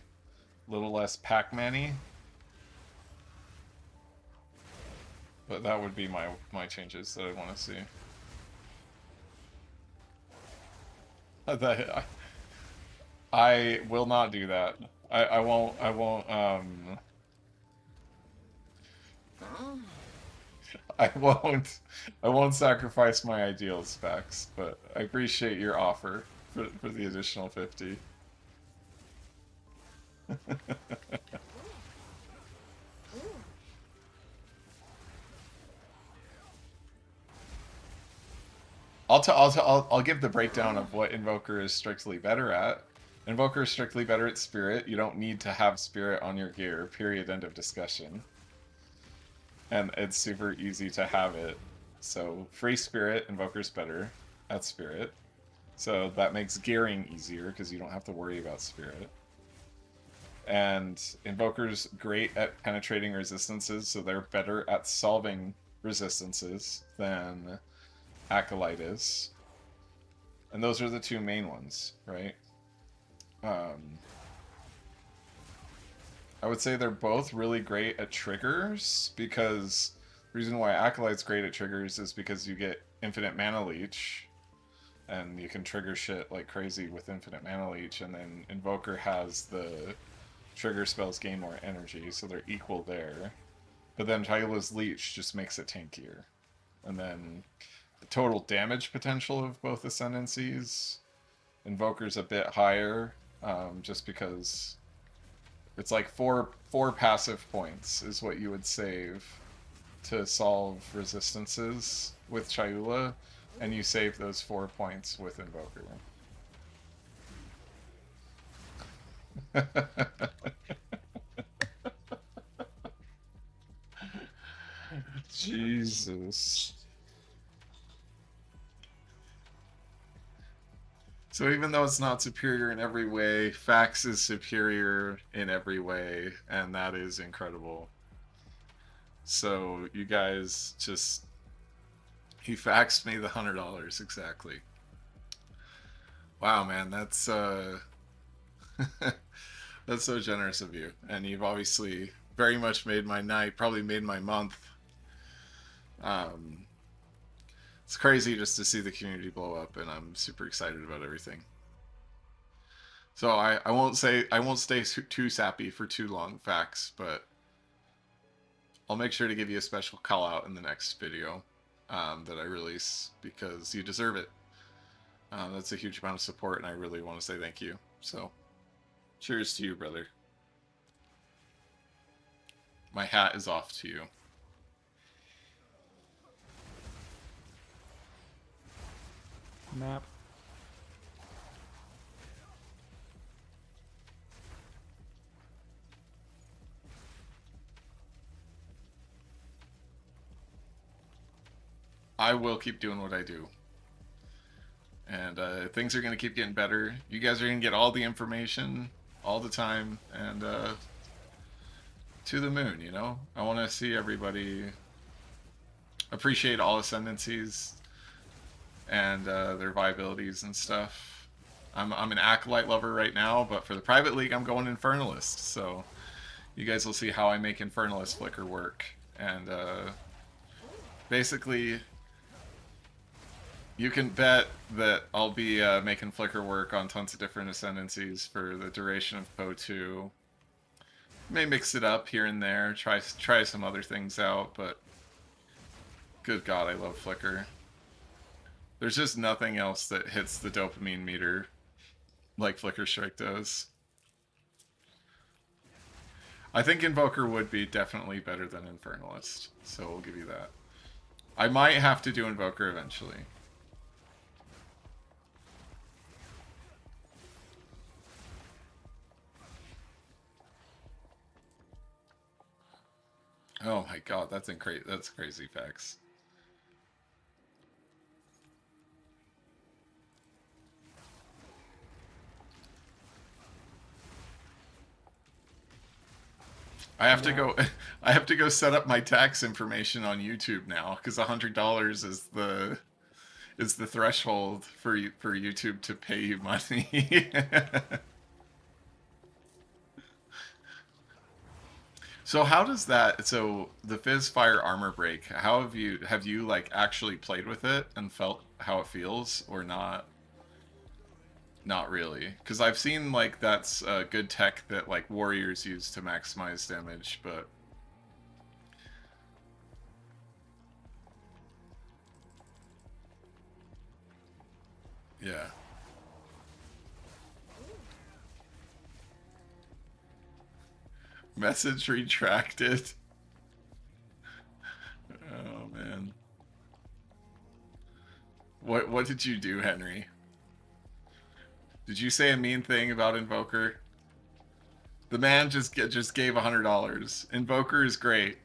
little less Pac-Man-y. But that would be my changes that I want to see. I will not do that. I won't sacrifice my ideals, Specs, but I appreciate your offer for the additional 50. I'll give the breakdown of what Invoker is strictly better at. Invoker is strictly better at Spirit. You don't need to have Spirit on your gear, period, end of discussion. And it's super easy to have it. So, free Spirit, Invoker's better at Spirit. So that makes gearing easier, because you don't have to worry about Spirit. And Invoker's great at penetrating resistances, so they're better at solving resistances than Acolyte is. And those are the two main ones, right? I would say they're both really great at triggers, because the reason why Acolyte's great at triggers is because you get infinite Mana Leech, and you can trigger shit like crazy with infinite Mana Leech, and then Invoker has the trigger spells gain more energy, so they're equal there. But then Chayula's Leech just makes it tankier. And then the total damage potential of both Ascendancies, Invoker's a bit higher, just because it's like four passive points is what you would save to solve resistances with Chayula, and you save those 4 points with Invoker. Jesus. So even though it's not superior in every way, Fax is superior in every way, and that is incredible. So you guys just... He faxed me the $100, exactly. Wow, man, that's that's so generous of you. And you've obviously very much made my night, probably made my month. It's crazy just to see the community blow up, and I'm super excited about everything. So I won't stay too sappy for too long, Fax, but I'll make sure to give you a special call out in the next video that I release, because you deserve it. That's a huge amount of support, and I really want to say thank you. So, cheers to you, brother. My hat is off to you. Map. I will keep doing what I do. And things are going to keep getting better. You guys are going to get all the information all the time. And to the moon, you know? I want to see everybody appreciate all ascendancies and their viabilities and stuff. I'm an Acolyte lover right now, but for the private league, I'm going Infernalist. So you guys will see how I make Infernalist Flicker work. And basically, you can bet that I'll be making Flicker work on tons of different ascendancies for the duration of PoE 2. May mix it up here and there, try some other things out, but good God, I love Flicker. There's just nothing else that hits the dopamine meter like Flicker Strike does. I think Invoker would be definitely better than Infernalist, so we'll give you that. I might have to do Invoker eventually. Oh my God, that's crazy facts. I have to go. I have to go set up my tax information on YouTube now because $100 is the threshold for YouTube to pay you money. So how does that? So the Fizz Fire Armor Break. How have you like actually played with it and felt how it feels or not? Not really, because I've seen like that's good tech that like warriors use to maximize damage, but yeah. Message retracted. Oh man. What did you do, Henry? Did you say a mean thing about Invoker? The man just gave $100. Invoker is great.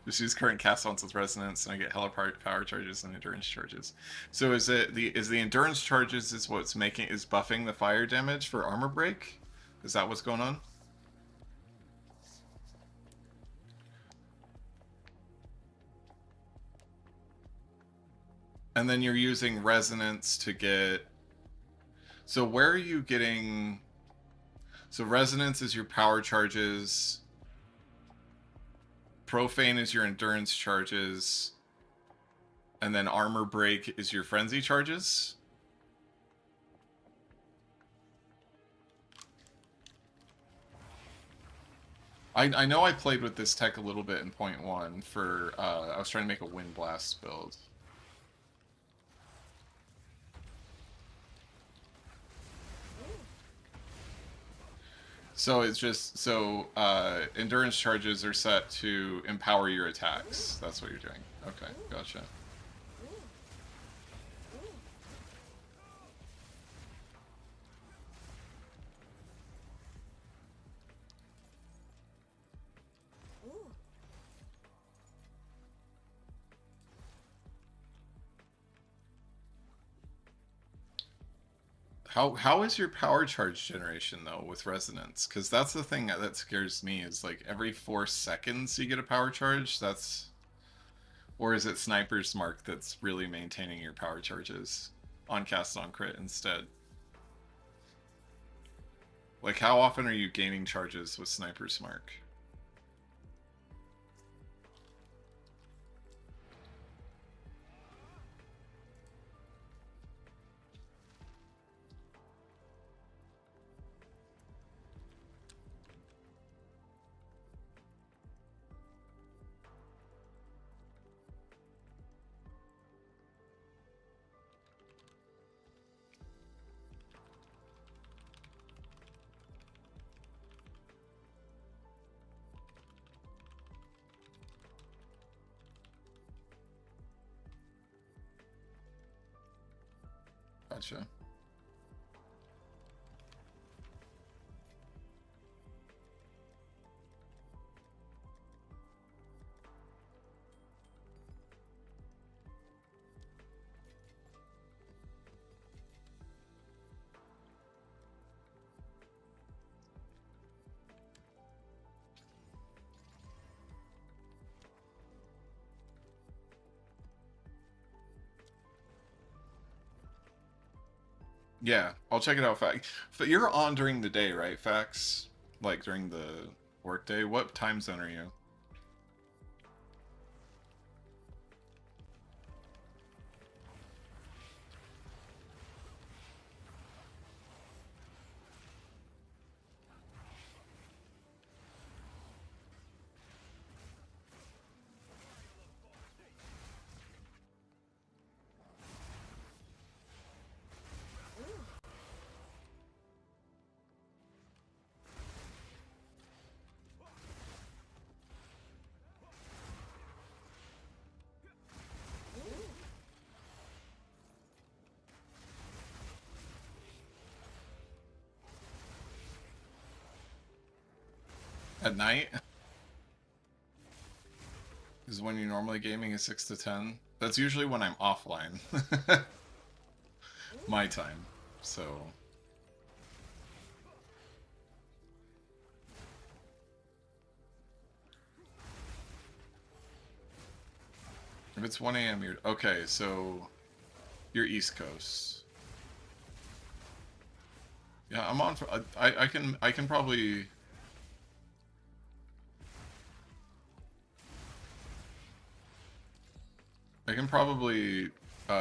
Just use current cast once with resonance, and I get hella power charges and endurance charges. So is the endurance charges is what's buffing the fire damage for armor break? Is that what's going on? And then you're using resonance to get. So where are you getting? So resonance is your power charges. Profane is your endurance charges. And then armor break is your frenzy charges. I know I played with this tech a little bit in point 1 for I was trying to make a wind blast build. So it's just, endurance charges are set to empower your attacks. That's what you're doing. Okay, gotcha. How is your power charge generation though with resonance? Because that's the thing that scares me is like every 4 seconds you get a power charge. Or is it Sniper's Mark that's really maintaining your power charges on cast on crit instead? Like how often are you gaining charges with Sniper's Mark? Gotcha. Yeah, I'll check it out. But you're on during the day, right? Fax, like during the workday. What time zone are you? At night? Is when you're normally gaming is 6 to 10. That's usually when I'm offline. My time. So if it's 1 a.m. you're okay, so you're East Coast. Yeah, I'm on for I can probably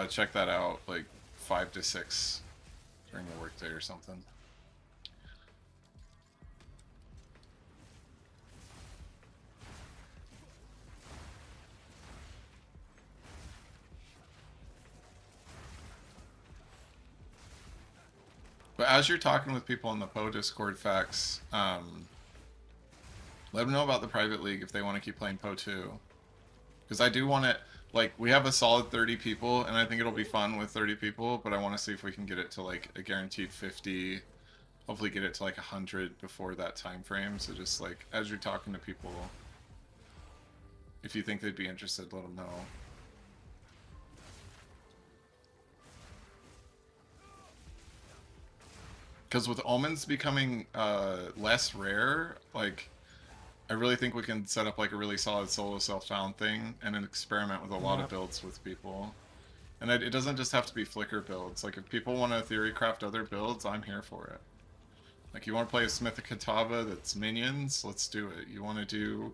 check that out like 5 to 6 during the workday or something. But as you're talking with people in the PoE Discord Fax, let them know about the private league if they want to keep playing PoE too. Because I do want it, like, we have a solid 30 people, and I think it'll be fun with 30 people, but I want to see if we can get it to, like, a guaranteed 50, hopefully get it to, like, 100 before that time frame. So just, like, as you're talking to people, if you think they'd be interested, let them know. Because with omens becoming less rare, like, I really think we can set up like a really solid solo self-found thing and then experiment with a lot of builds with people. And it doesn't just have to be flicker builds. Like if people want to theory craft other builds, I'm here for it. Like you want to play a Smith of Katava that's minions, let's do it. You want to do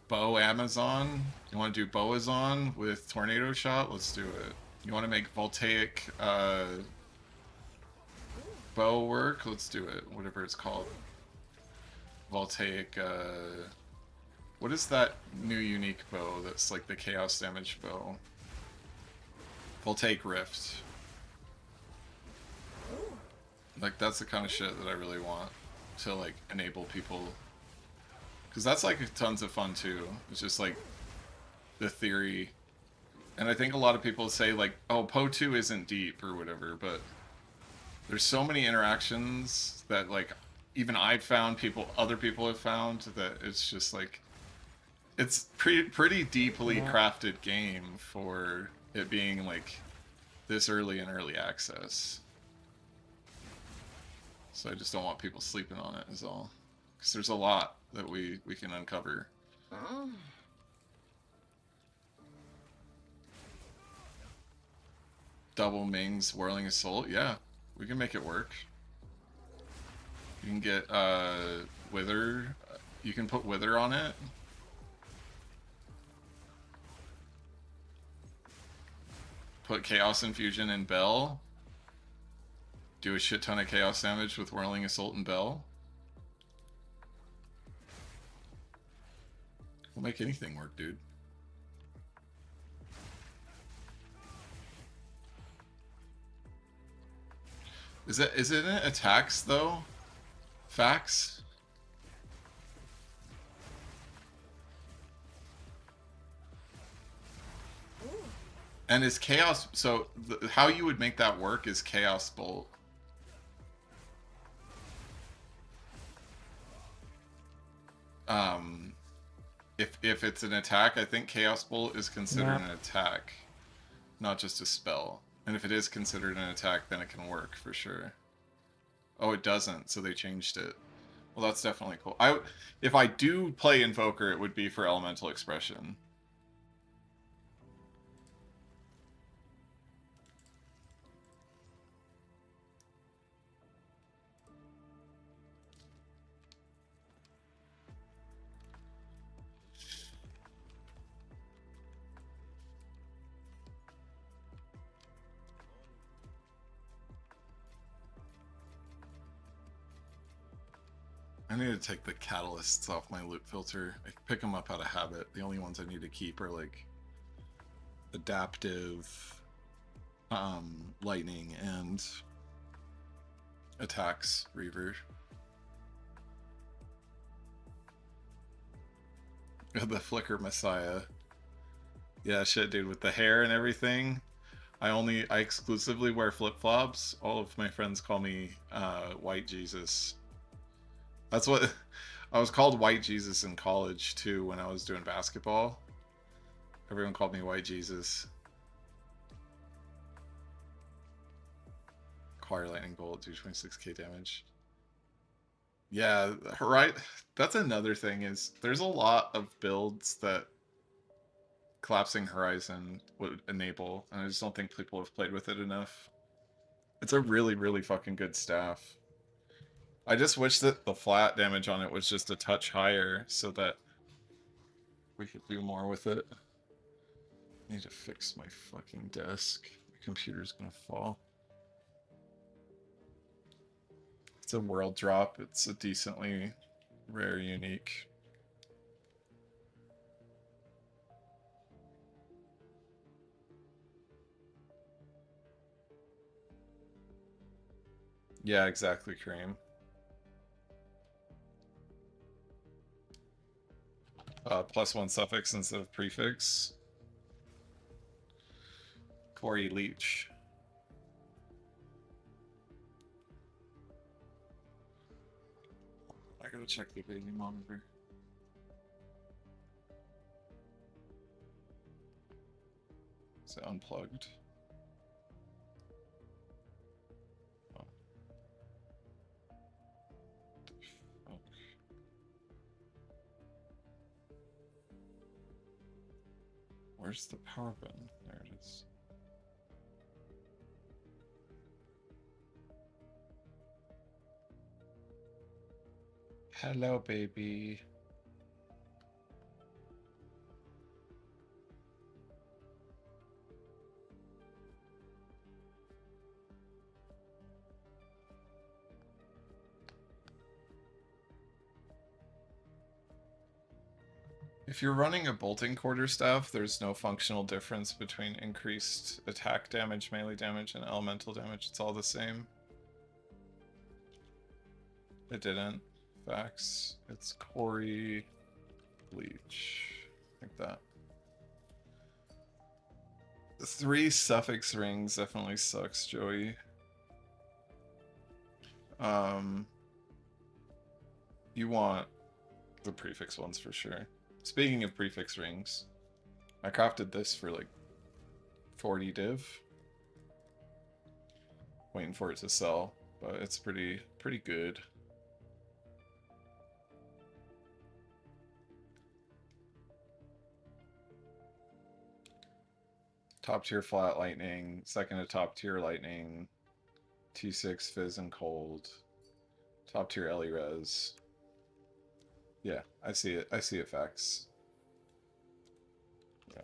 Bow Amazon, you want to do Boazon with Tornado Shot, let's do it. You want to make Voltaic bow work, let's do it. Whatever it's called. Voltaic, what is that new unique bow that's like the chaos damage bow? Voltaic Rift. Like that's the kind of shit that I really want to like enable people. Because that's like tons of fun too. It's just like the theory. And I think a lot of people say like, oh, PoE 2 isn't deep or whatever, but there's so many interactions that like even I've found, other people have found, that it's just like it's pretty deeply crafted game for it being like this early in early access. So I just don't want people sleeping on it is all, because there's a lot that we can uncover. Double Ming's Whirling Assault, yeah, we can make it work. You can get Wither. You can put Wither on it. Put Chaos Infusion in Bell. Do a shit ton of chaos damage with Whirling Assault and Bell. We'll make anything work, dude. Is it in attacks though? Facts? And is Chaos... So, how you would make that work is Chaos Bolt. If it's an attack, I think Chaos Bolt is considered an attack, not just a spell. And if it is considered an attack, then it can work for sure. Oh, it doesn't, so they changed it. Well, that's definitely cool. If I do play Invoker, it would be for Elemental Expression. I need to take the catalysts off my loot filter. I pick them up out of habit. The only ones I need to keep are like adaptive, lightning, and attacks reaver. The flicker messiah. Yeah, shit, dude, with the hair and everything. I exclusively wear flip-flops. All of my friends call me White Jesus. That's what I was called, White Jesus, in college too when I was doing basketball. Everyone called me White Jesus. Acquire lightning bolt, do 26k damage. Yeah, right. That's another thing, is there's a lot of builds that Collapsing Horizon would enable, and I just don't think people have played with it enough. It's a really, really fucking good staff. I just wish that the flat damage on it was just a touch higher so that we could do more with it. I need to fix my fucking desk. My computer's gonna fall. It's a world drop. It's a decently rare unique. Yeah, exactly, Kareem. +1 suffix instead of prefix. Corey Leech. I gotta check the baby monitor. Is it unplugged? Oh. Fuck. Where's the power button? There it is. Hello, baby. If you're running a bolting quarterstaff, there's no functional difference between increased attack damage, melee damage, and elemental damage. It's all the same. It didn't. Facts. It's Corey Leech. Like that. The 3 suffix rings definitely sucks, Joey. You want the prefix ones for sure. Speaking of prefix rings, I crafted this for like 40 div. Waiting for it to sell, but it's pretty good. Top tier flat lightning, second to top tier lightning, T6 fizz and cold, top tier Ellie res. Yeah, I see it. I see effects. Yeah.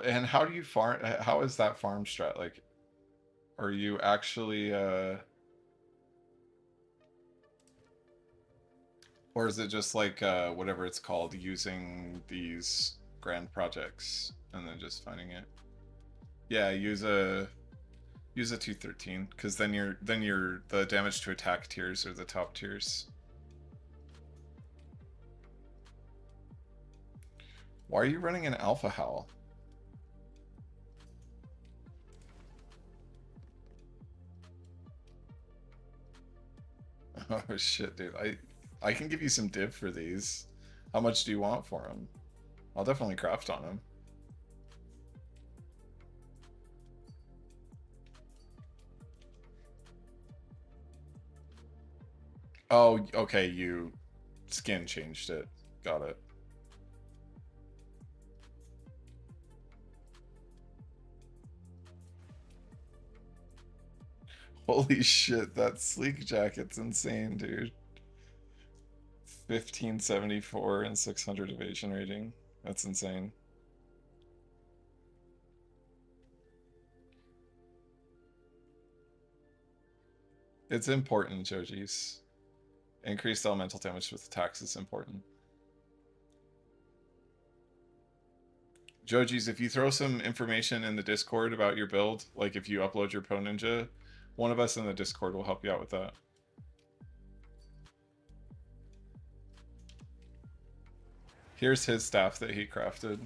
And how do you farm? How is that farm strat? Like, are you actually, or is it just like whatever it's called, using these grand projects and then just finding it? Yeah, use a 213, because then the damage to attack tiers are the top tiers. Why are you running an Alpha Howl? Oh shit, dude. I can give you some div for these. How much do you want for them? I'll definitely craft on them. Oh, okay, you skin changed it. Got it. Holy shit, that sleek jacket's insane, dude. 1574 and 600 evasion rating. That's insane. It's important, Joji's. Increased elemental damage with attacks is important. Joji's, if you throw some information in the Discord about your build, like if you upload your PoE Ninja, one of us in the Discord will help you out with that. Here's his staff that he crafted.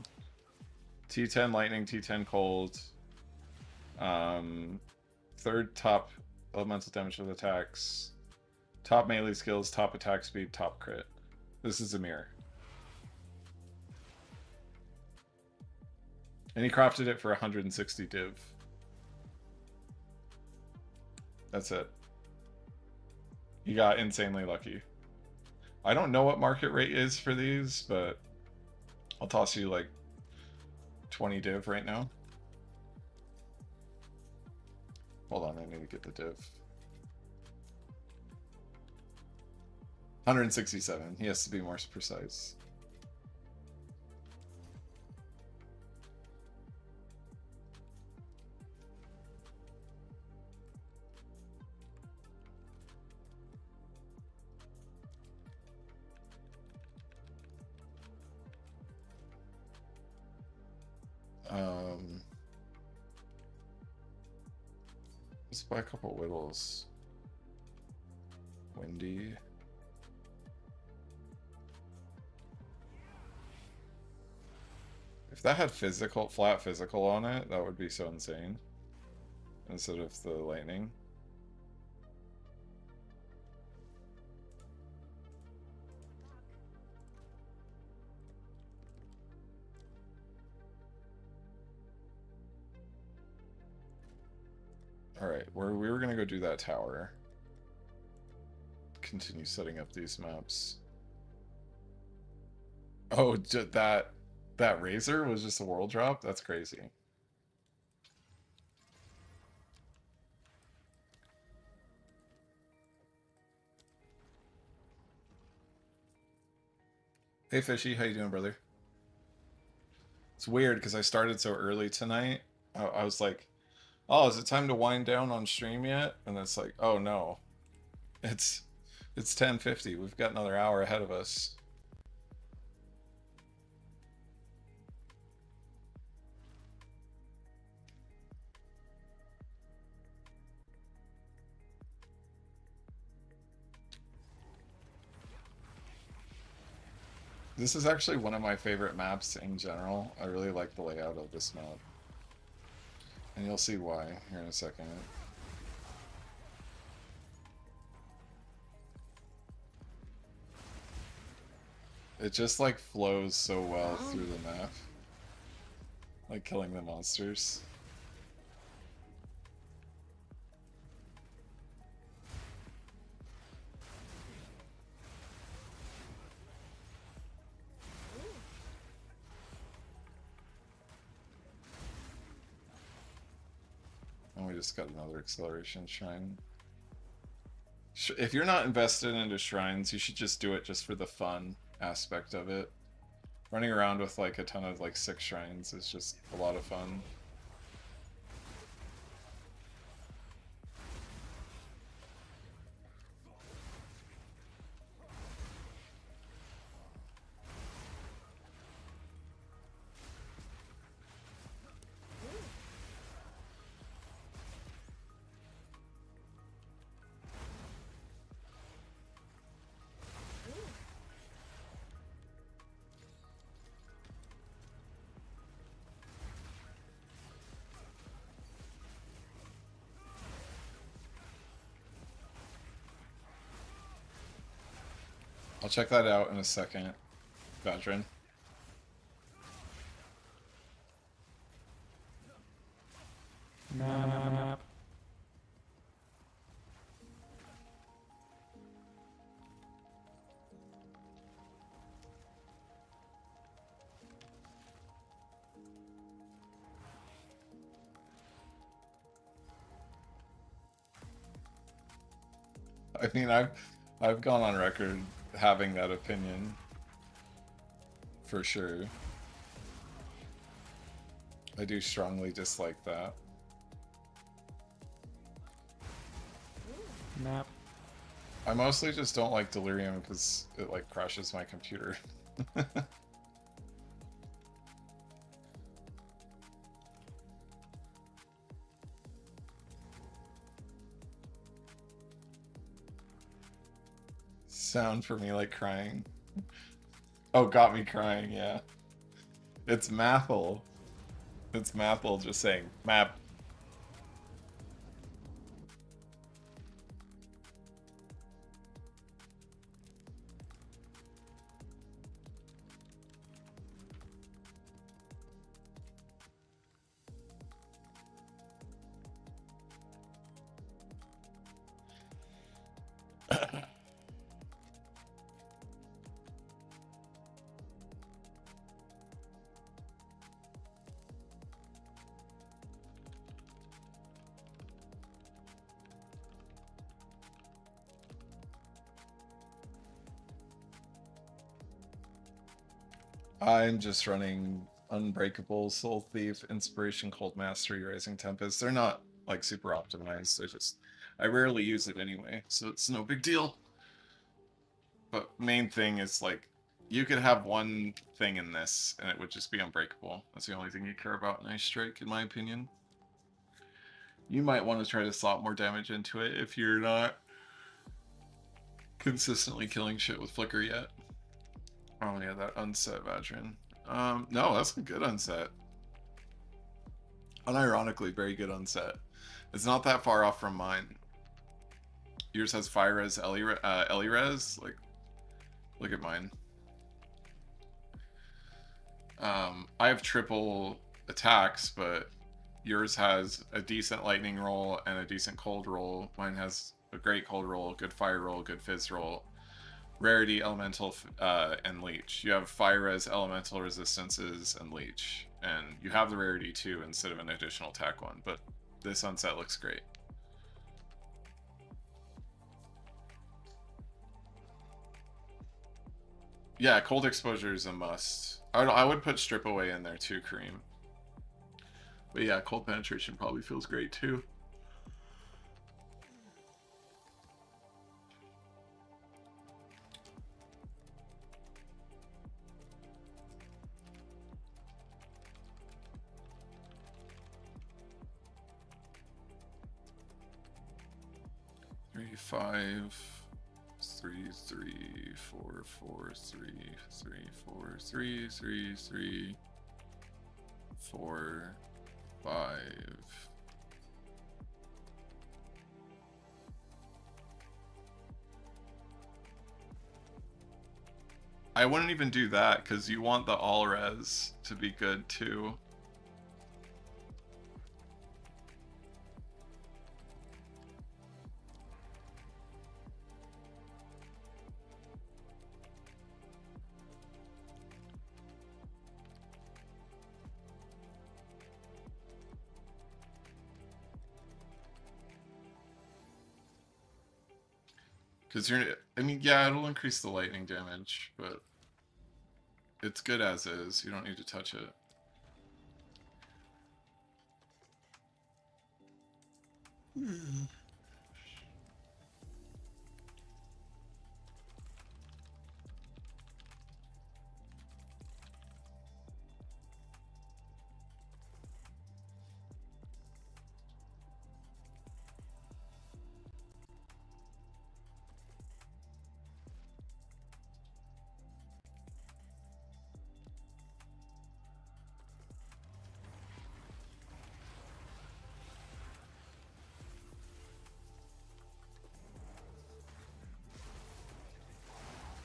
T10 lightning, T10 cold. Third top elemental damage with attacks. Top melee skills, top attack speed, top crit. This is a mirror. And he crafted it for 160 div. That's it. He got insanely lucky. I don't know what market rate is for these, but I'll toss you like 20 div right now. Hold on, I need to get the div. 167. He has to be more precise. Let's buy a couple whittles. Windy. If that had physical, flat physical on it, that would be so insane. Instead of the lightning. Alright, we were gonna go do that tower. Continue setting up these maps. Oh, that razor was just a world drop? That's crazy. Hey Fishy, how you doing, brother? It's weird because I started so early tonight. I was like, oh, is it time to wind down on stream yet? And it's like, oh no. It's 10:50. We've got another hour ahead of us. This is actually one of my favorite maps in general. I really like the layout of this map. And you'll see why here in a second. It just like flows so well through the map. Like killing the monsters. And we just got another acceleration shrine. If you're not invested into shrines, you should just do it just for the fun aspect of it. Running around with like a ton of like 6 shrines is just a lot of fun. I'll check that out in a second, Veteran. Map. I mean, I've gone on record having that opinion, for sure. I do strongly dislike that. Map. I mostly just don't like delirium because it like crashes my computer. Sound for me like crying. Oh, got me crying, yeah. It's Mathel. It's Mathel just saying, map. I'm just running Unbreakable, Soul Thief, Inspiration, Cold Mastery, Rising Tempest. They're not like super optimized. They're just, I rarely use it anyway, so it's no big deal. But main thing is like, you could have one thing in this and it would just be Unbreakable. That's the only thing you care about in Ice Strike, in my opinion. You might want to try to slot more damage into it if you're not consistently killing shit with Flicker yet. Oh yeah, that unset Vadrin. No, that's a good unset. Unironically, very good unset. It's not that far off from mine. Yours has Fire Res, Ellie Res. Like, look at mine. I have triple attacks, but yours has a decent lightning roll and a decent cold roll. Mine has a great cold roll, good fire roll, good fizz roll. Rarity, elemental, and leech. You have fire res, elemental resistances, and leech. And you have the rarity too instead of an additional attack one, but this sunset looks great. Yeah, cold exposure is a must. I would put strip away in there too, Kareem. But yeah, cold penetration probably feels great too. Three, 5, 3, 3, 4, 4, 3, 3, 4, 3, 3, 3, 4, 5. I wouldn't even do that because you want the all res to be good too. Because I mean, yeah, it'll increase the lightning damage, but it's good as is. You don't need to touch it.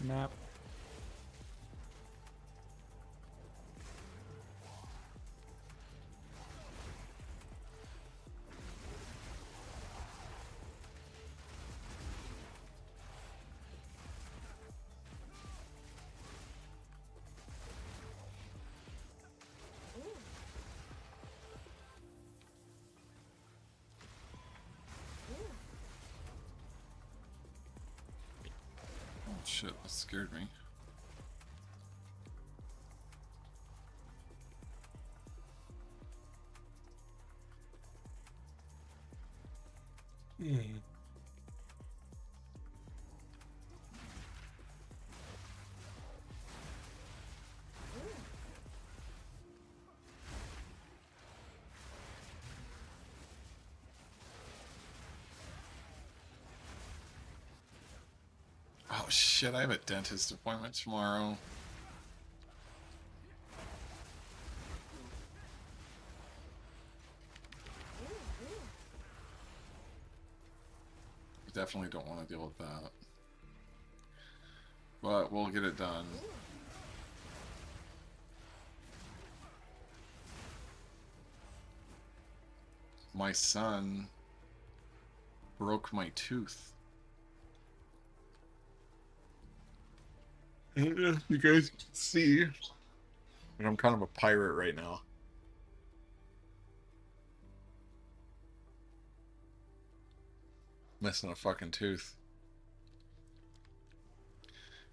Map. Oh shit, that scared me. shit, I have a dentist appointment tomorrow. I definitely don't want to deal with that. But we'll get it done. My son broke my tooth. I don't know if you guys can see, but I'm kind of a pirate right now. Missing a fucking tooth.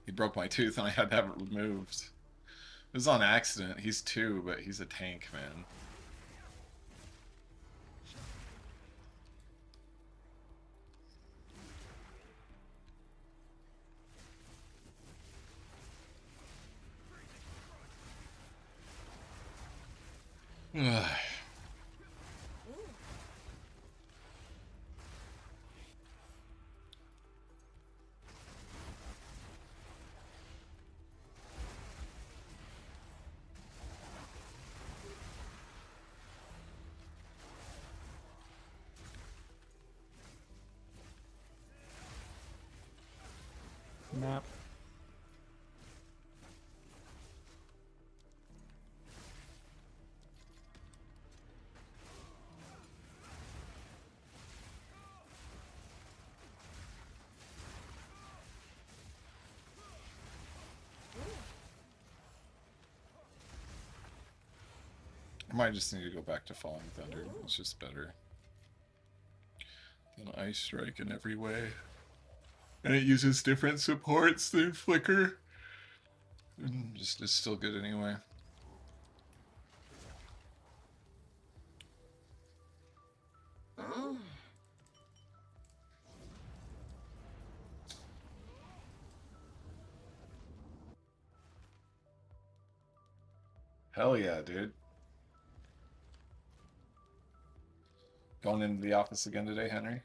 He broke my tooth and I had to have it removed. It was on accident. He's 2, but he's a tank, man. Ugh. Map. I might just need to go back to Falling Thunder. It's just better than Ice Strike in every way. And it uses different supports than Flicker. Just it's still good anyway. Hell yeah, dude. Going into the office again today, Henry?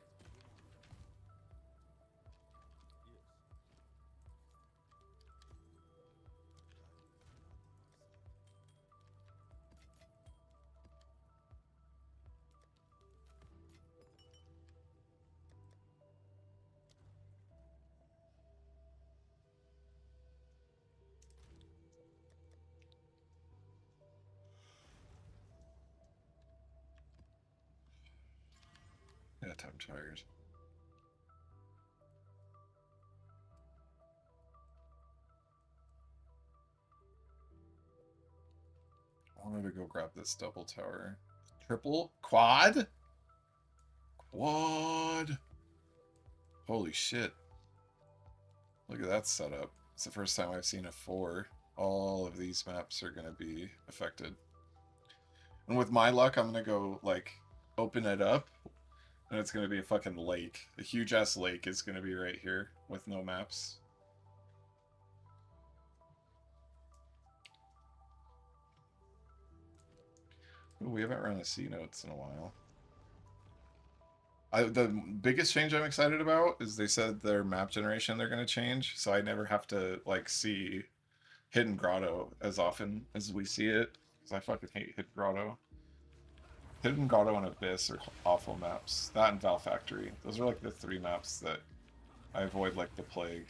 Yeah, I'm tired. I wanted to go grab this double tower. Triple? Quad? Quad! Holy shit. Look at that setup. It's the first time I've seen a 4. All of these maps are going to be affected. And with my luck, I'm going to go, like, open it up. And it's going to be a fucking lake. A huge-ass lake is going to be right here with no maps. Ooh, we haven't run a C notes in a while. The biggest change I'm excited about is they said their map generation they're going to change, so I never have to, like, see Hidden Grotto as often as we see it, because I fucking hate Hidden Grotto. Hidden Grotto and Abyss are awful maps. That and Val Factory. Those are, like, the 3 maps that I avoid like the plague.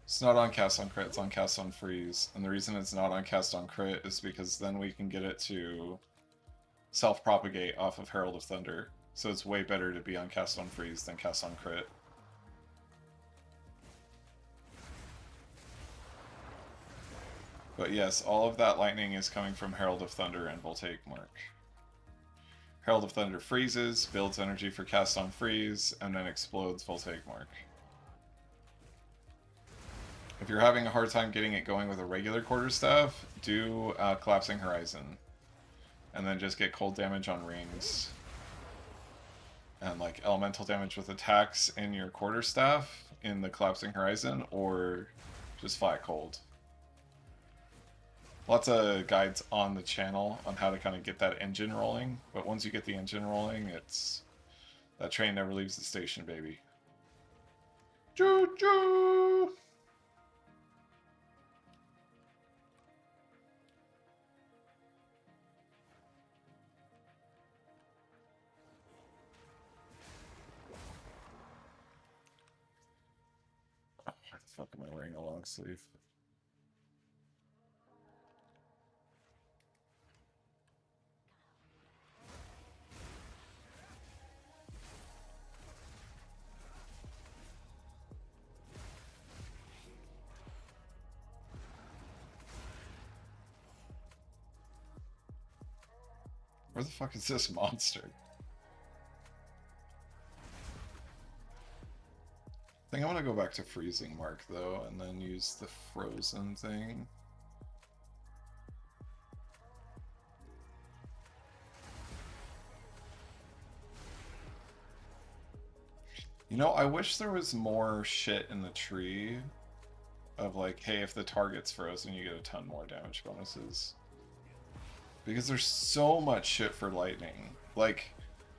It's not on cast on crit, it's on cast on freeze. And the reason it's not on cast on crit is because then we can get it to self-propagate off of Herald of Thunder. So it's way better to be on cast on freeze than cast on crit. But yes, all of that lightning is coming from Herald of Thunder and Voltaic Mark. Herald of Thunder freezes, builds energy for cast on freeze, and then explodes Voltaic Mark. If you're having a hard time getting it going with a regular quarterstaff, do Collapsing Horizon. And then just get cold damage on rings. And like elemental damage with attacks in your quarterstaff in the Collapsing Horizon, or just flat cold. Lots of guides on the channel on how to kind of get that engine rolling, but once you get the engine rolling, it's... that train never leaves the station, baby. Choo-choo! Why the fuck am I wearing a long sleeve? Where the fuck is this monster? I think I'm gonna go back to freezing mark though, and then use the frozen thing. You know, I wish there was more shit in the tree of like, hey, if the target's frozen, you get a ton more damage bonuses. Because there's so much shit for lightning. Like,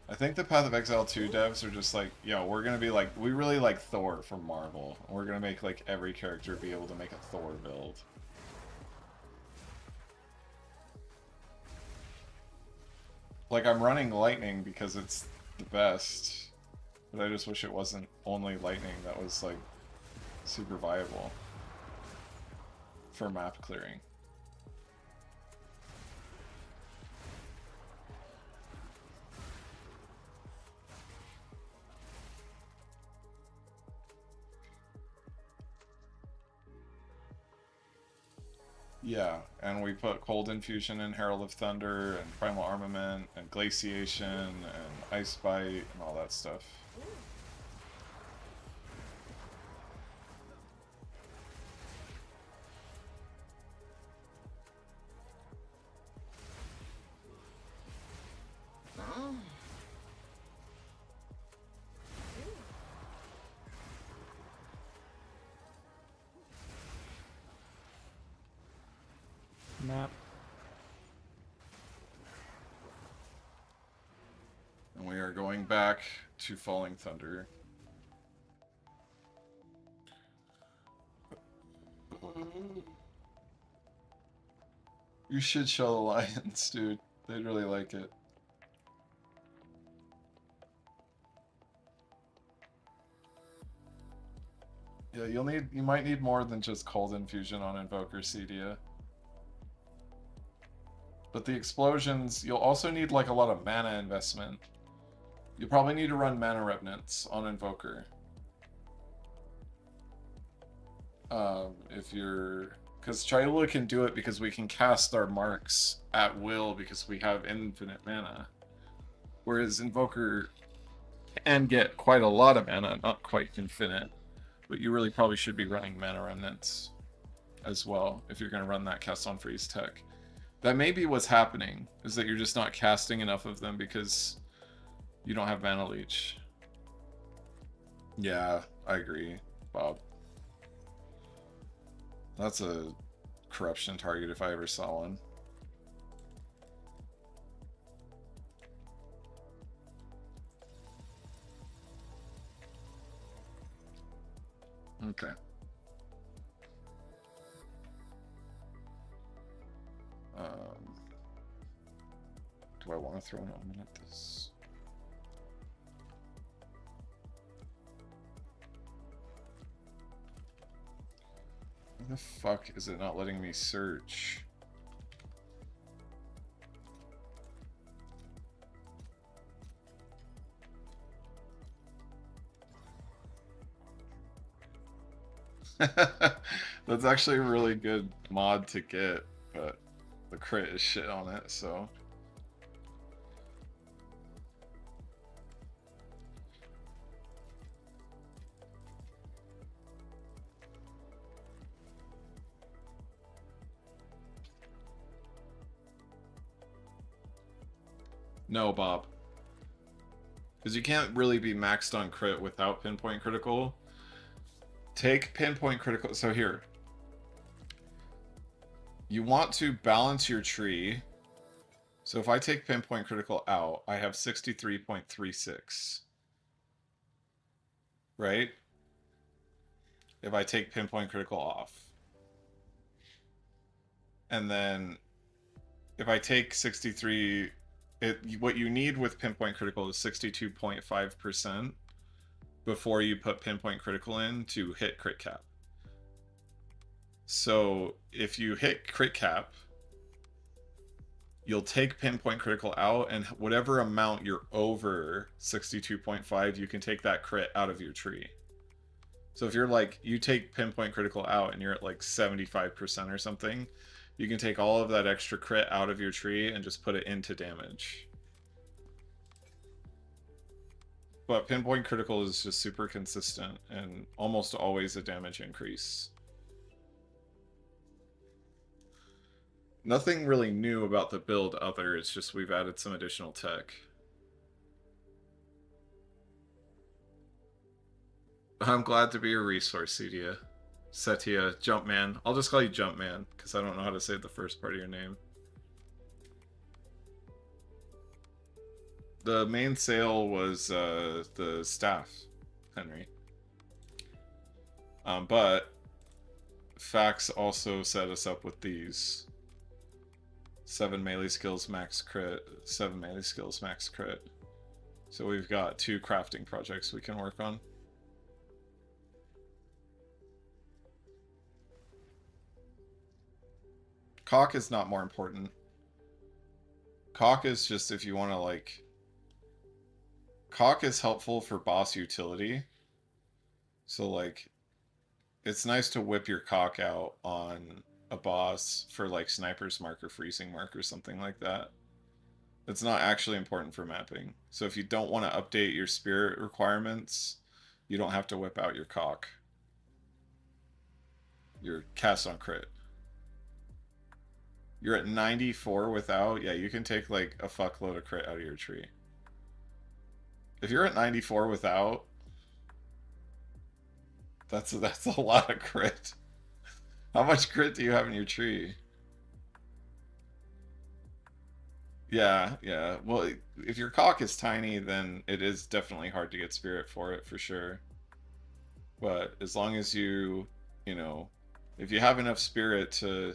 I think the Path of Exile 2 devs are just like, yo, we're gonna be like, we really like Thor from Marvel. We're gonna make like every character be able to make a Thor build. Like, I'm running lightning because it's the best. But I just wish it wasn't only lightning that was like super viable for map clearing. Yeah, and we put Cold Infusion in Herald of Thunder, and Primal Armament, and Glaciation, and Ice Bite, and all that stuff. Map. And we are going back to Falling Thunder. You should show the lions, dude. They'd really like it. Yeah, you might need more than just Cold Infusion on Invoker Cedia. But the explosions, you'll also need like a lot of mana investment. You'll probably need to run Mana Revenants on Invoker. If you're... Because Chayula can do it because we can cast our marks at will because we have infinite mana. Whereas Invoker can get quite a lot of mana, not quite infinite. But you really probably should be running Mana Remnants as well if you're going to run that cast on freeze tech. That may be what's happening, is that you're just not casting enough of them because you don't have Mana Leech. Yeah, I agree, Bob. That's a corruption target if I ever saw one. Okay. Do I want to throw an omen at this? Why the fuck is it not letting me search? That's actually a really good mod to get, but the crit is shit on it, so. No, Bob. Because you can't really be maxed on crit without pinpoint critical. Take pinpoint critical. So here. You want to balance your tree. So if I take pinpoint critical out, I have 63.36. Right? If I take pinpoint critical off. And then if I take 63, what you need with pinpoint critical is 62.5% before you put pinpoint critical in to hit crit cap. So if you hit crit cap, you'll take pinpoint critical out, and whatever amount you're over 62.5, you can take that crit out of your tree. So if you're like, you take pinpoint critical out and you're at like 75% or something, you can take all of that extra crit out of your tree and just put it into damage. But pinpoint critical is just super consistent and almost always a damage increase. Nothing really new about the build other, it's just we've added some additional tech. I'm glad to be a resource, Setia. Jumpman. I'll just call you Jumpman, because I don't know how to say the first part of your name. The main sale was the staff, Henry. But Fax also set us up with these. 7 melee skills max crit, 7 melee skills max crit. So we've got 2 crafting projects we can work on. Cock is not more important. Cock is just if you want to like... Cock is helpful for boss utility. So like, it's nice to whip your cock out on a boss for like Sniper's Mark or Freezing Mark or something like that. It's not actually important for mapping. So if you don't want to update your spirit requirements, you don't have to whip out your cock. Your cast on crit. You're at 94 without, yeah, you can take like a fuckload of crit out of your tree. If you're at 94 without, that's a lot of crit. How much crit do you have in your tree? Yeah. Well, if your cock is tiny, then it is definitely hard to get spirit for it, for sure. But as long as you know, if you have enough spirit to,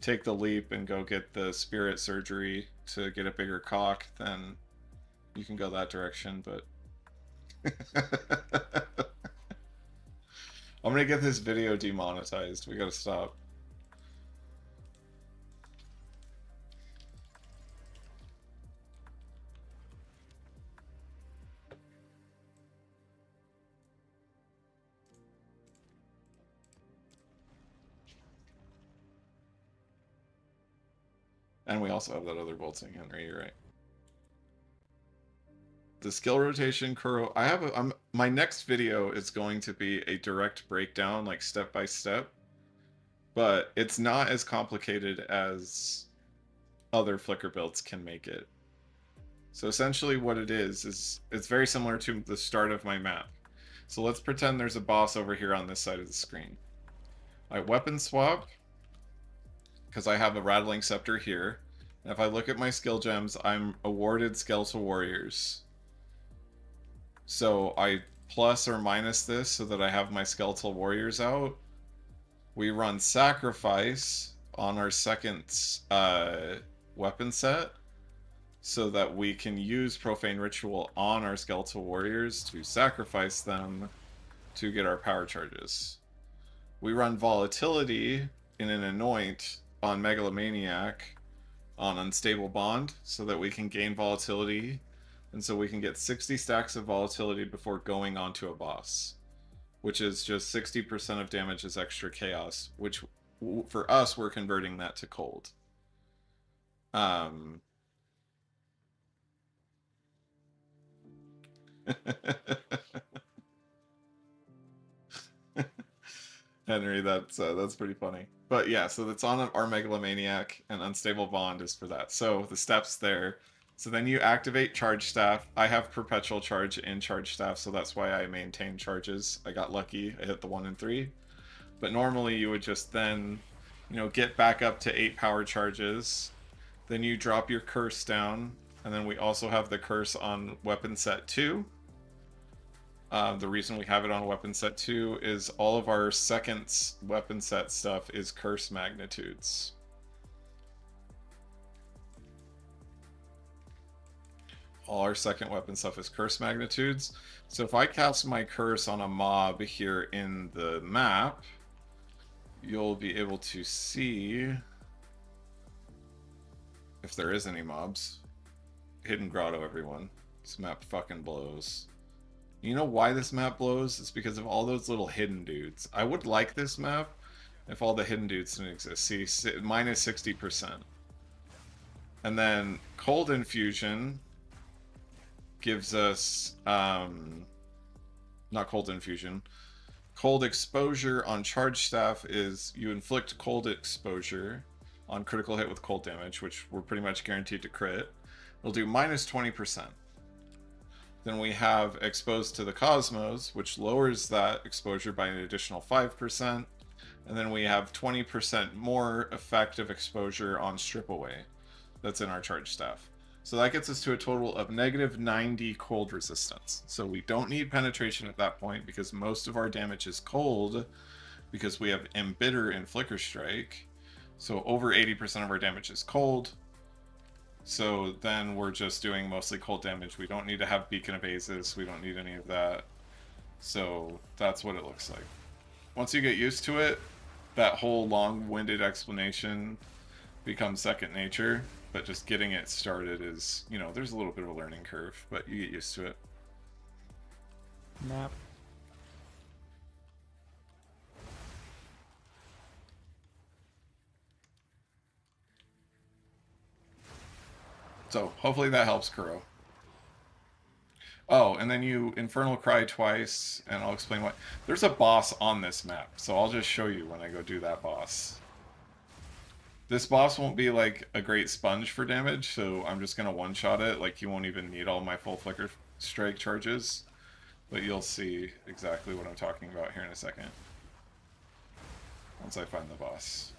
take the leap and go get the spirit surgery to get a bigger cock, then you can go that direction, but... I'm gonna get this video demonetized. We gotta stop. And we also have that other bolting, Henry, you're right. The skill rotation, Kuro. My next video is going to be a direct breakdown, like step by step. But it's not as complicated as other Flicker builds can make it. So essentially what it is it's very similar to the start of my map. So let's pretend there's a boss over here on this side of the screen. I weapon swap, because I have a Rattling Scepter here. And if I look at my skill gems, I'm awarded Skeletal Warriors. So I plus or minus this so that I have my Skeletal Warriors out. We run Sacrifice on our second weapon set so that we can use Profane Ritual on our Skeletal Warriors to sacrifice them to get our power charges. We run Volatility in an Anoint on Megalomaniac on Unstable Bond so that we can gain Volatility, and so we can get 60 stacks of Volatility before going on to a boss. which is just 60% of damage is extra chaos, which for us, we're converting that to cold. Henry, that's pretty funny. But yeah, so that's on our Megalomaniac, and Unstable Bond is for that. So the steps there. So then you activate Charge Staff. I have Perpetual Charge in Charge Staff, so that's why I maintain charges. I got lucky. I hit the 1 and 3. But normally you would just then, get back up to 8 power charges. Then you drop your curse down, and then we also have the curse on weapon set 2. The reason we have it on weapon set 2 is all of our second weapon set stuff is curse magnitudes. All our second weapon stuff is curse magnitudes. So if I cast my curse on a mob here in the map, you'll be able to see if there is any mobs. Hidden Grotto, everyone. This map fucking blows. You know why this map blows? It's because of all those little hidden dudes. I would like this map if all the hidden dudes didn't exist. See, minus 60%. And then Cold Infusion gives us, not Cold Infusion, Cold Exposure on Charge Staff is you inflict cold exposure on critical hit with cold damage, which we're pretty much guaranteed to crit. It'll do minus 20%. Then we have Exposed to the Cosmos, which lowers that exposure by an additional 5%. And then we have 20% more effective exposure on Strip Away. That's in our Charge Staff. So that gets us to a total of negative 90 cold resistance. So we don't need penetration at that point because most of our damage is cold because we have Embitter and Flicker Strike. So over 80% of our damage is cold. So then we're just doing mostly cold damage. We don't need to have Beacon of Aces. We don't need any of that. So that's what it looks like. Once you get used to it, that whole long-winded explanation becomes second nature. But just getting it started is, there's a little bit of a learning curve, but you get used to it. Map. So hopefully that helps, Kuro. Oh, and then you Infernal Cry twice, and I'll explain why. There's a boss on this map, so I'll just show you when I go do that boss. This boss won't be like a great sponge for damage, so I'm just gonna one-shot it. Like, you won't even need all my full Flicker Strike charges. But you'll see exactly what I'm talking about here in a second. Once I find the boss.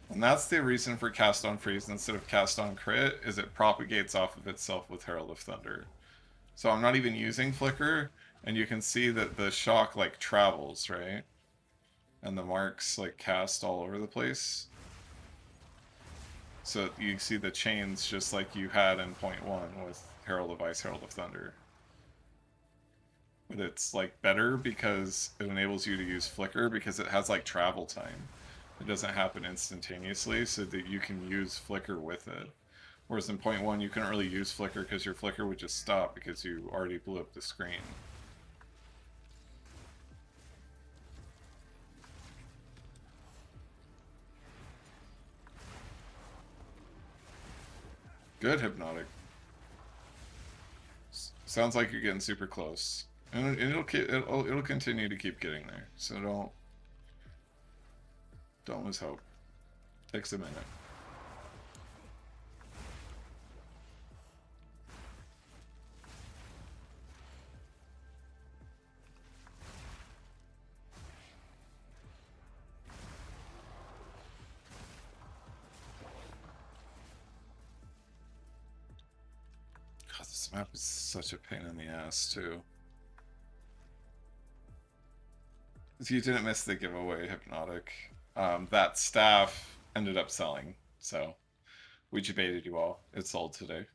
And that's the reason for Cast on Freeze instead of Cast on Crit, is it propagates off of itself with Herald of Thunder. So I'm not even using Flicker, and you can see that the shock, like, travels, right? And the marks, like, cast all over the place. So you see the chains just like you had in point 1 with Herald of Ice, Herald of Thunder. But it's, like, better because it enables you to use Flicker because it has, like, travel time. It doesn't happen instantaneously, so that you can use Flicker with it. Whereas in point 1, you couldn't really use Flicker because your Flicker would just stop because you already blew up the screen. Good, Hypnotic. Sounds like you're getting super close. And it'll continue to keep getting there, so don't lose hope. Takes a minute. God, this This map is such a pain in the ass, too. You didn't miss the giveaway, Hypnotic. That staff ended up selling, so we debated you all. It sold today.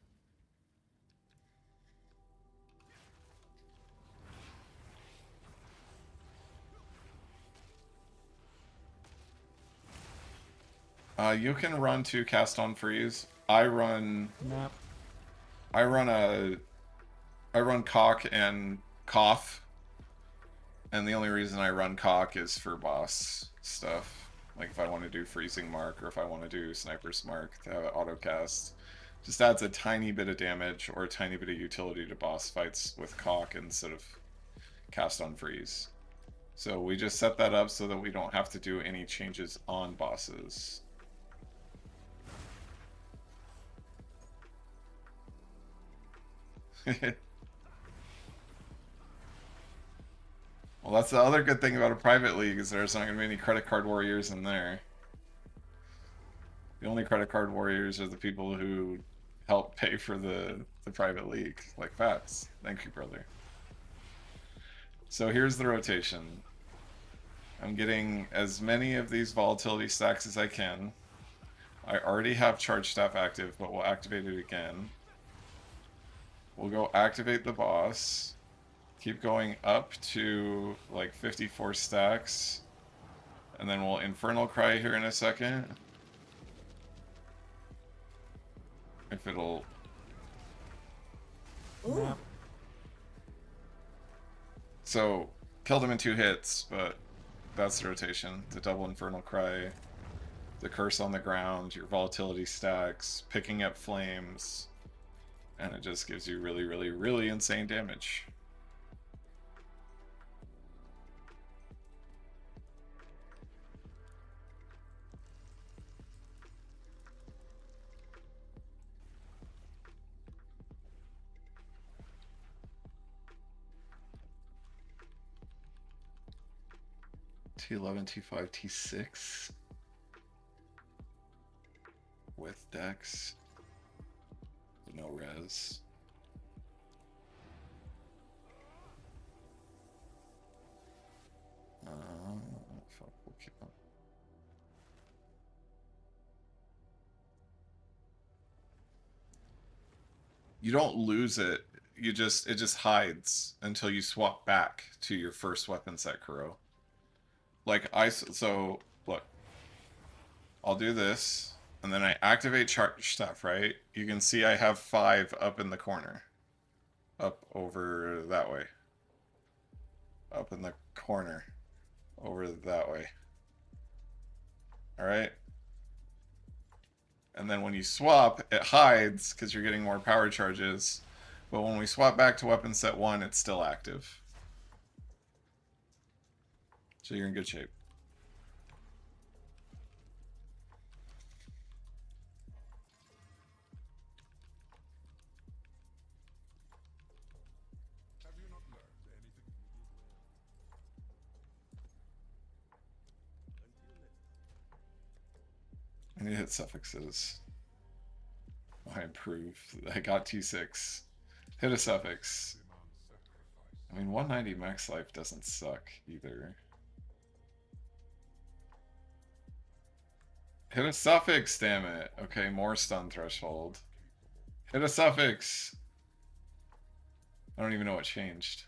You can run to cast on freeze. I run Map. I run cock and cough. And the only reason I run cock is for boss stuff. Like if I want to do freezing mark or if I want to do sniper's mark to have it auto cast. Just adds a tiny bit of damage or a tiny bit of utility to boss fights with cock instead of cast on freeze. So we just set that up so that we don't have to do any changes on bosses. Well, that's the other good thing about a private league is there's not going to be any credit card warriors in there. The only credit card warriors are the people who help pay for the private league, like Fats. Thank you, brother. So here's the rotation. I'm getting as many of these volatility stacks as I can. I already have charge staff active, but we'll activate it again. We'll go activate the boss. Keep going up to like 54 stacks. And then we'll Infernal Cry here in a second. If it'll... Ooh. Map. So, killed him in 2 hits, but that's the rotation. The double Infernal Cry, the Curse on the ground, your volatility stacks, picking up flames, and it just gives you really, really, really insane damage. T11, T5, T6 with Dex, no res. Fuck, we'll keep up. You don't lose it. It just hides until you swap back to your first weapon set, Kuro. Like so look, I'll do this, and then I activate charge stuff, right? You can see I have 5 up in the corner. Up over that way. Up in the corner. Over that way. Alright? And then when you swap, it hides because you're getting more power charges. But when we swap back to weapon set 1, it's still active. So you're in good shape. Have you not learned anything? I need to hit suffixes. I improved. I got T6. Hit a suffix. I mean, 190 max life doesn't suck either. Hit a suffix, damn it. Okay, more stun threshold. Hit a suffix. I don't even know what changed.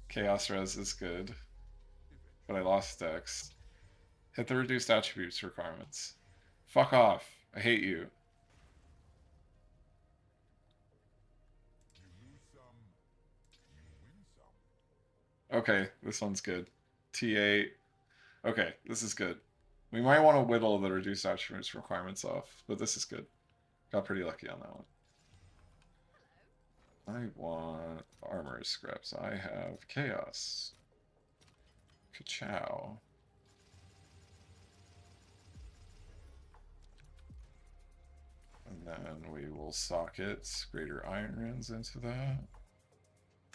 Chaos res is good. But I lost dex. Hit the reduced attributes requirements. Fuck off. I hate you. Okay, this one's good. T8. Okay, this is good. We might want to whittle the reduced attributes requirements off, but this is good. Got pretty lucky on that one. I want armor scraps. I have chaos. Ka-chow. And then we will socket greater iron runes into that.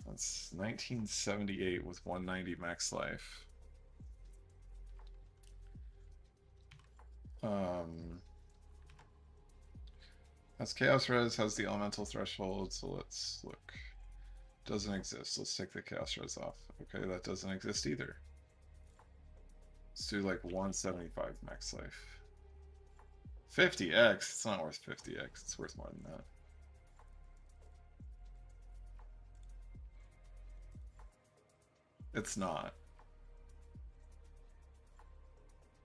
That's 1978 with 190 max life. Has Chaos Res, has the elemental threshold, so let's look. Doesn't exist. Let's take the Chaos Res off. Okay, that doesn't exist either. Let's do like 175 max life. 50x? It's not worth 50x. It's worth more than that. It's not.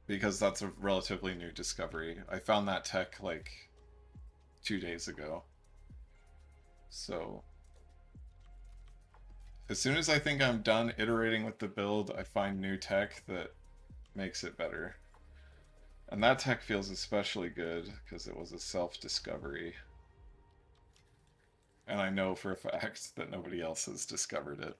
Because that's a relatively new discovery. I found that tech like 2 days ago. So as soon as I think I'm done iterating with the build, I find new tech that makes it better. And that tech feels especially good because it was a self-discovery. And I know for a fact that nobody else has discovered it.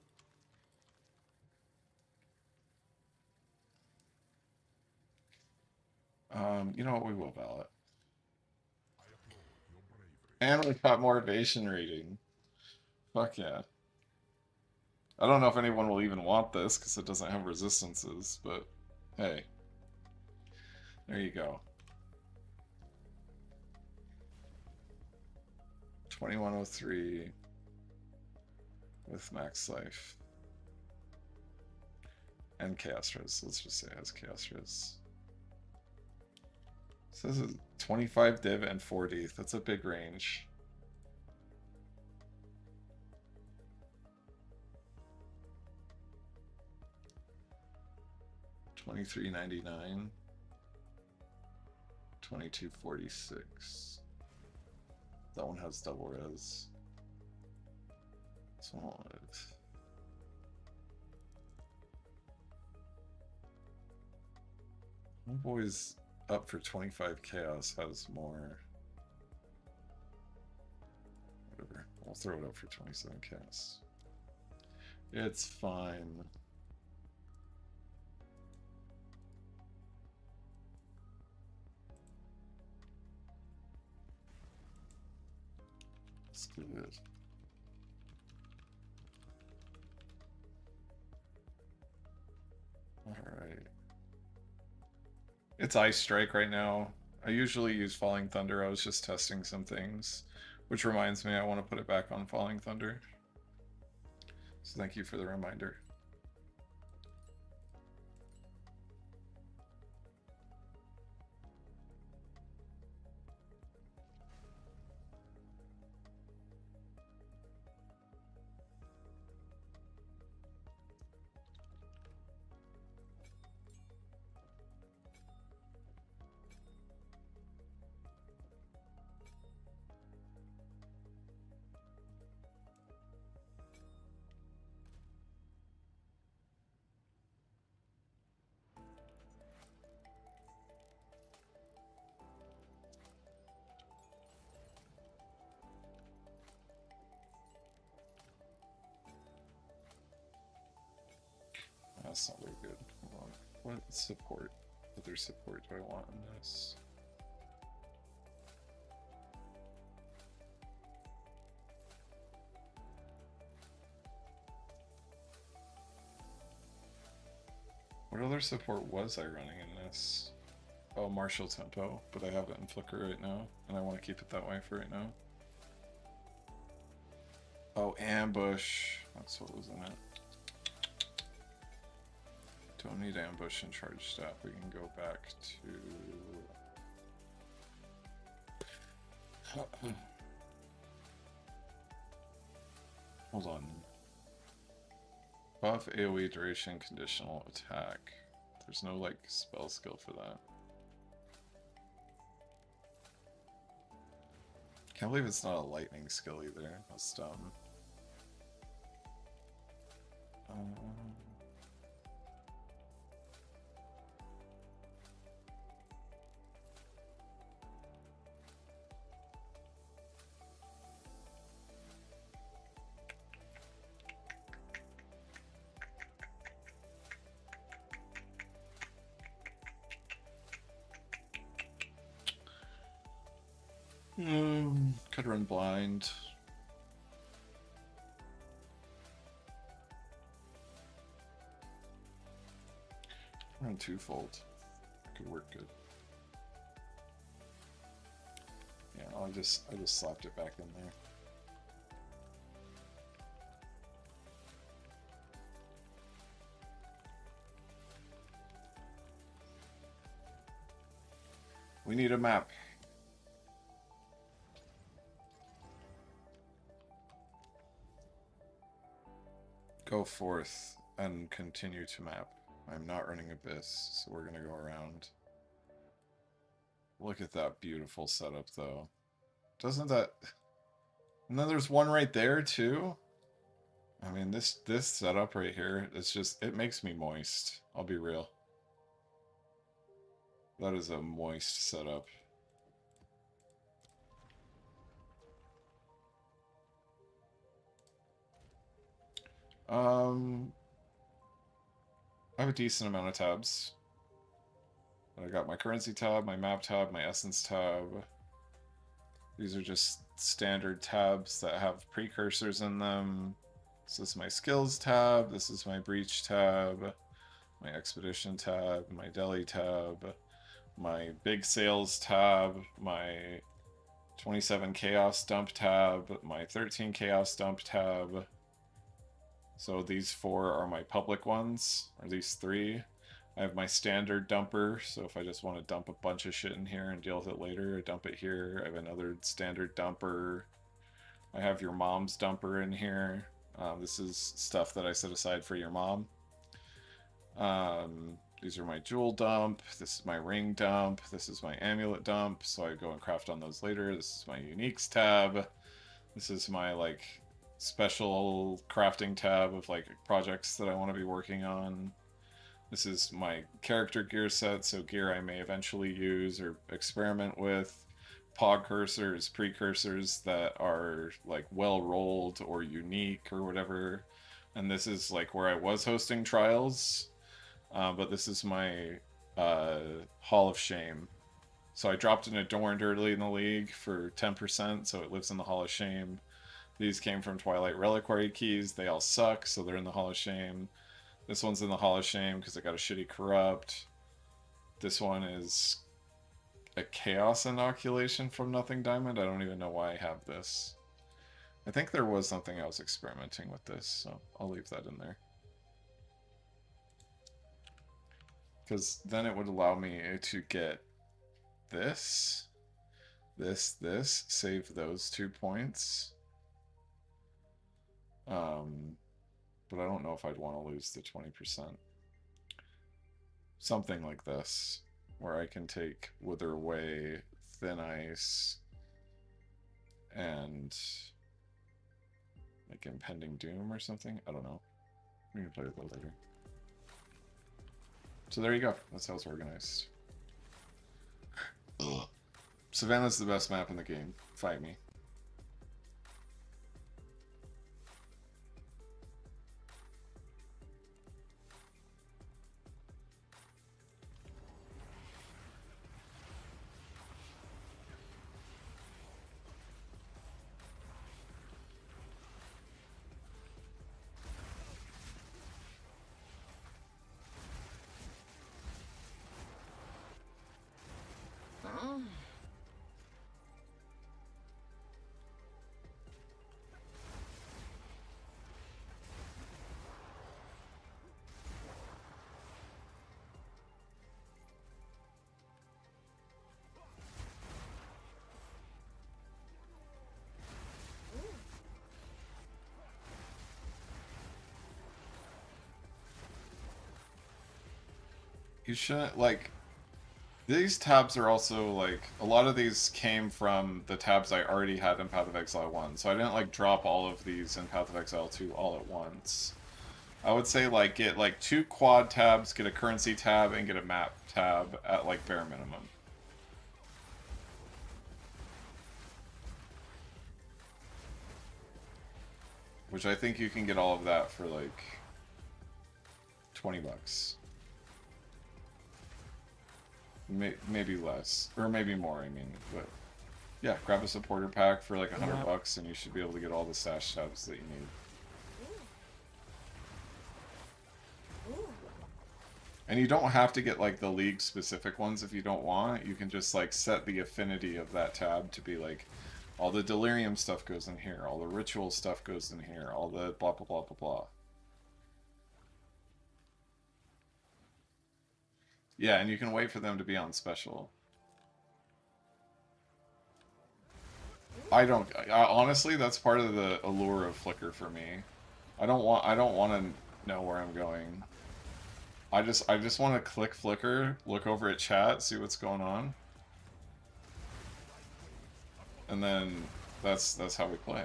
You know what, we will ballot. I applaud your bravery. And we got more evasion rating. Fuck yeah. I don't know if anyone will even want this because it doesn't have resistances, but hey. There you go. 2103 with max life. And Chaos Res. Let's just say it has Chaos Res. So this is 25 div and 40. That's a big range. $23.99. 2246. That one has double res. This one is. Homeboy's up for 25 chaos has more. Whatever. We'll throw it up for 27 chaos. It's fine. It's good. Alright. It's Ice Strike right now. I usually use Falling Thunder. I was just testing some things. Which reminds me, I want to put it back on Falling Thunder. So thank you for the reminder. That's not very good. Hold on. What support? Other support do I want in this? What other support was I running in this? Oh, Martial Tempo, but I have it in Flicker right now, and I want to keep it that way for right now. Oh, Ambush. That's what was in it. Don't need Ambush and Charge Staff. We can go back to... Hold on. Buff AoE duration conditional attack. There's no like spell skill for that. Can't believe it's not a lightning skill either. That's dumb. Could run blind. Run twofold. Could work good. Yeah. Oh, I just slapped it back in there. We need a map. Go forth and continue to map. I'm not running Abyss, so we're gonna go around. Look at that beautiful setup, though. Doesn't that... And then there's one right there, too? I mean, this setup right here, it's just... It makes me moist. I'll be real. That is a moist setup. I have a decent amount of tabs. I got my currency tab, my map tab, my essence tab. These are just standard tabs that have precursors in them. This is my skills tab, this is my breach tab, my expedition tab, my deli tab, my big sales tab, my 27 chaos dump tab, my 13 chaos dump tab. So these 4 are my public ones, or these 3. I have my standard dumper, so if I just want to dump a bunch of shit in here and deal with it later, I dump it here. I have another standard dumper. I have your mom's dumper in here. This is stuff that I set aside for your mom. These are my jewel dump. This is my ring dump. This is my amulet dump, so I go and craft on those later. This is my uniques tab. This is my, like, special crafting tab of, like, projects that I want to be working on. This is my character gear set, so gear I may eventually use or experiment with. PoE cursors, precursors that are, like, well rolled or unique or whatever. And this is, like, where I was hosting trials. But this is my Hall of Shame. So I dropped an Adorned early in the league for 10%, so it lives in the Hall of Shame. These came from Twilight Reliquary keys. They all suck, so they're in the Hall of Shame. This one's in the Hall of Shame because I got a shitty corrupt. This one is a Chaos Inoculation from Nothing Diamond. I don't even know why I have this. I think there was something I was experimenting with this, so I'll leave that in there. Because then it would allow me to get this, save those 2 points. But I don't know if I'd want to lose the 20%. Something like this, where I can take Wither Away, Thin Ice, and like Impending Doom or something. I don't know. We can play with that later. So there you go. That's how it's organized. Ugh. Savannah's the best map in the game. Fight me. You shouldn't, like, these tabs are also, like, a lot of these came from the tabs I already had in Path of Exile 1, so I didn't, like, drop all of these in Path of Exile 2 all at once. I would say, like, get, like, 2 quad tabs, get a currency tab, and get a map tab at, like, bare minimum. Which I think you can get all of that for, like, 20 bucks. Maybe less, or maybe more, I mean, but yeah, grab a supporter pack for like 100 bucks and you should be able to get all the stash tabs that you need. And you don't have to get like the league specific ones if you don't want. You can just like set the affinity of that tab to be like all the delirium stuff goes in here, all the ritual stuff goes in here, all the blah blah blah blah blah. Yeah, and you can wait for them to be on special. Honestly, that's part of the allure of Flickr for me. I don't want to know where I'm going. I just want to click Flickr, look over at chat, see what's going on. And then that's how we play.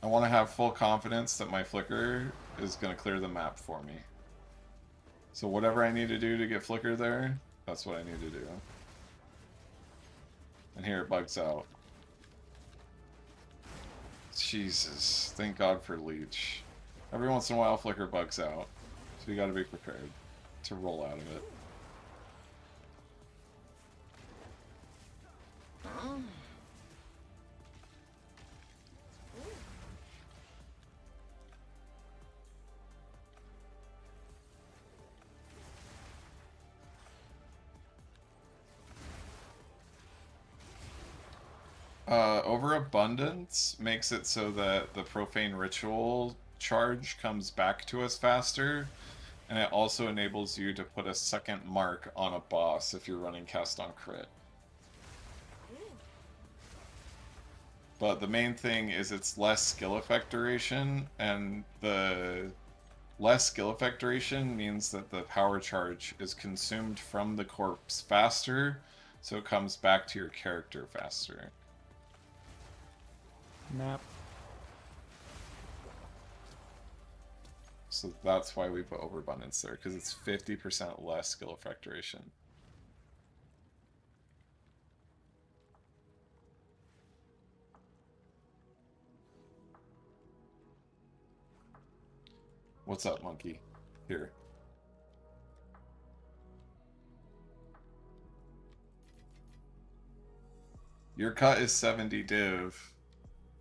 I want to have full confidence that my Flickr is going to clear the map for me. So whatever I need to do to get Flickr there, that's what I need to do. And here it bugs out. Jesus, thank God for Leech. Every once in a while Flickr bugs out, so you gotta be prepared to roll out of it. Overabundance makes it so that the profane ritual charge comes back to us faster, and it also enables you to put a second mark on a boss if you're running cast on crit. But the main thing is it's less skill effect duration, and the less skill effect duration means that the power charge is consumed from the corpse faster, so it comes back to your character faster. Map. So that's why we put overabundance there, because it's 50% less skill effect duration. What's up, monkey? Here. Your cut is 70 div.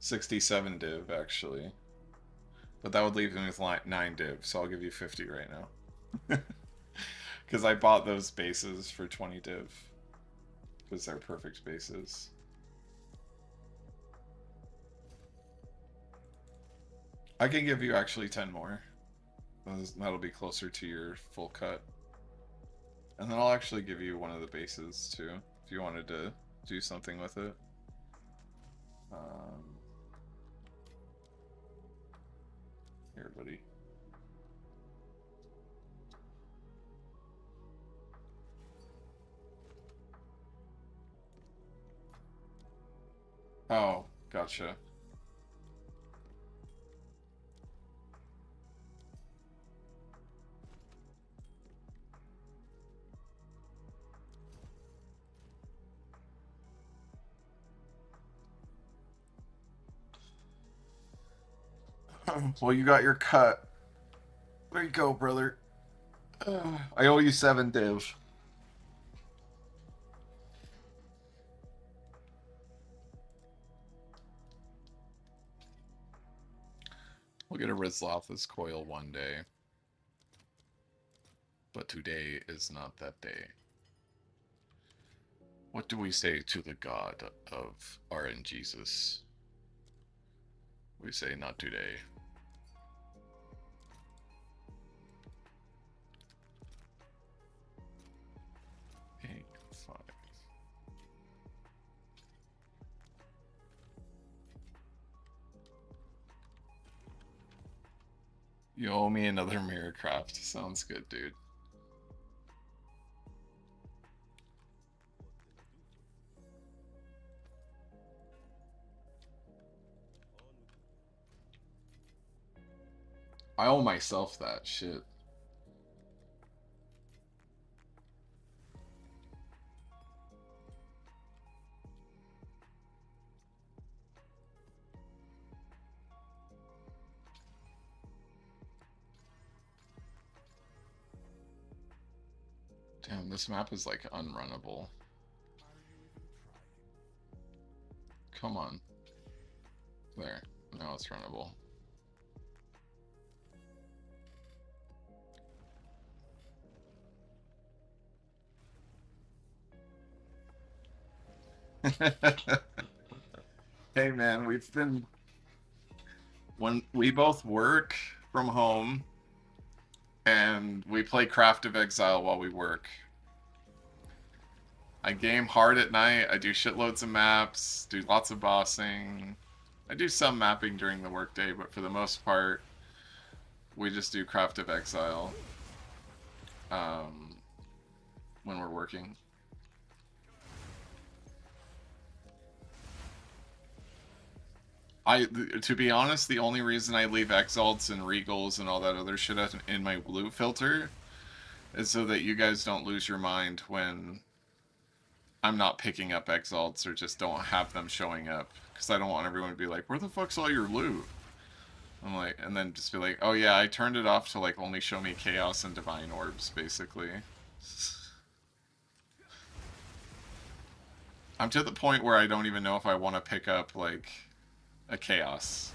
67 div, actually. But that would leave me with 9 div, so I'll give you 50 right now. Because I bought those bases for 20 div. Because they're perfect bases. I can give you actually 10 more. That'll be closer to your full cut. And then I'll actually give you one of the bases too, if you wanted to do something with it. Here, buddy. Oh, gotcha. Well, you got your cut. There you go, brother. I owe you 7 div. We'll get a Rizloth's coil one day. But today is not that day. What do we say to the God of RNGesus? We say not today. You owe me another Mirrorcraft. Sounds good, dude. I owe myself that shit. Damn, this map is like unrunnable. Come on. There. Now it's runnable. Hey man, when we both work from home and we play Craft of Exile while we work. I game hard at night, I do shitloads of maps, do lots of bossing. I do some mapping during the workday, but for the most part, we just do Craft of Exile when we're working. To be honest, the only reason I leave Exalts and Regals and all that other shit in my blue filter is so that you guys don't lose your mind when I'm not picking up Exalts or just don't have them showing up. Because I don't want everyone to be like, where the fuck's all your loot? I'm like, and then just be like, oh yeah, I turned it off to like only show me Chaos and Divine Orbs, basically. I'm to the point where I don't even know if I want to pick up like a Chaos.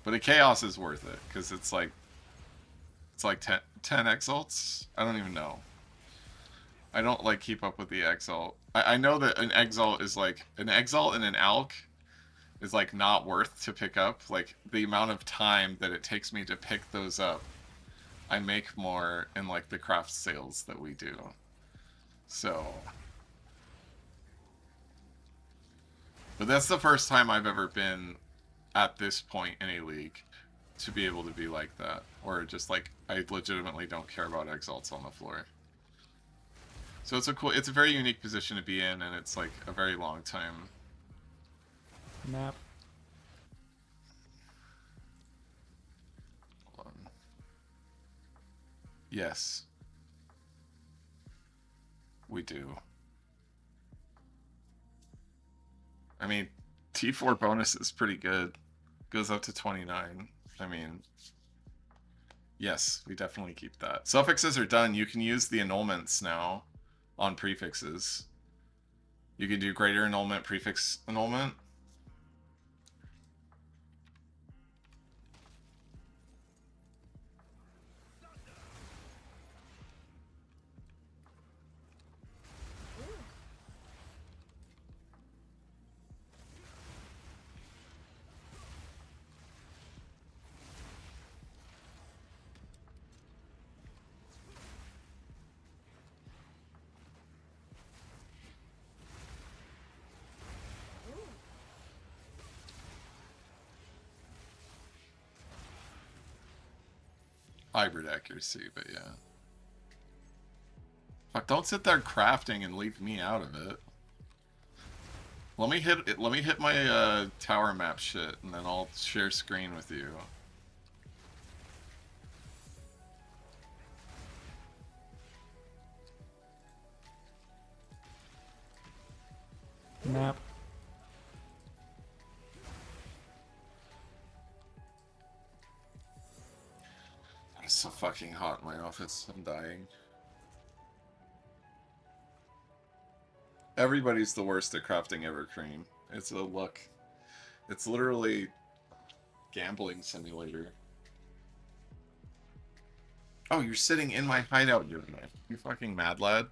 But a Chaos is worth it, because it's like 10 Exalts? I don't even know. I don't like keep up with the Exalt. I know that an Exalt is like, an Exalt and an Alch is like not worth to pick up. Like the amount of time that it takes me to pick those up, I make more in like the craft sales that we do. So... But that's the first time I've ever been at this point in a league to be able to be like that. Or just like, I legitimately don't care about Exalts on the floor. So it's a very unique position to be in, and it's like a very long time. Map. Hold on. Yes. We do. I mean, T4 bonus is pretty good. Goes up to 29. I mean, yes, we definitely keep that. Suffixes are done. You can use the annulments now on prefixes. You can do greater annulment, prefix annulment. Hybrid accuracy, but yeah. Fuck, don't sit there crafting and leave me out of it. Let me hit my tower map shit, and then I'll share screen with you. Map. It's so fucking hot in my office. I'm dying. Everybody's the worst at crafting Evercream. It's a luck. It's literally gambling simulator. Oh, you're sitting in my hideout unit. You fucking mad lad.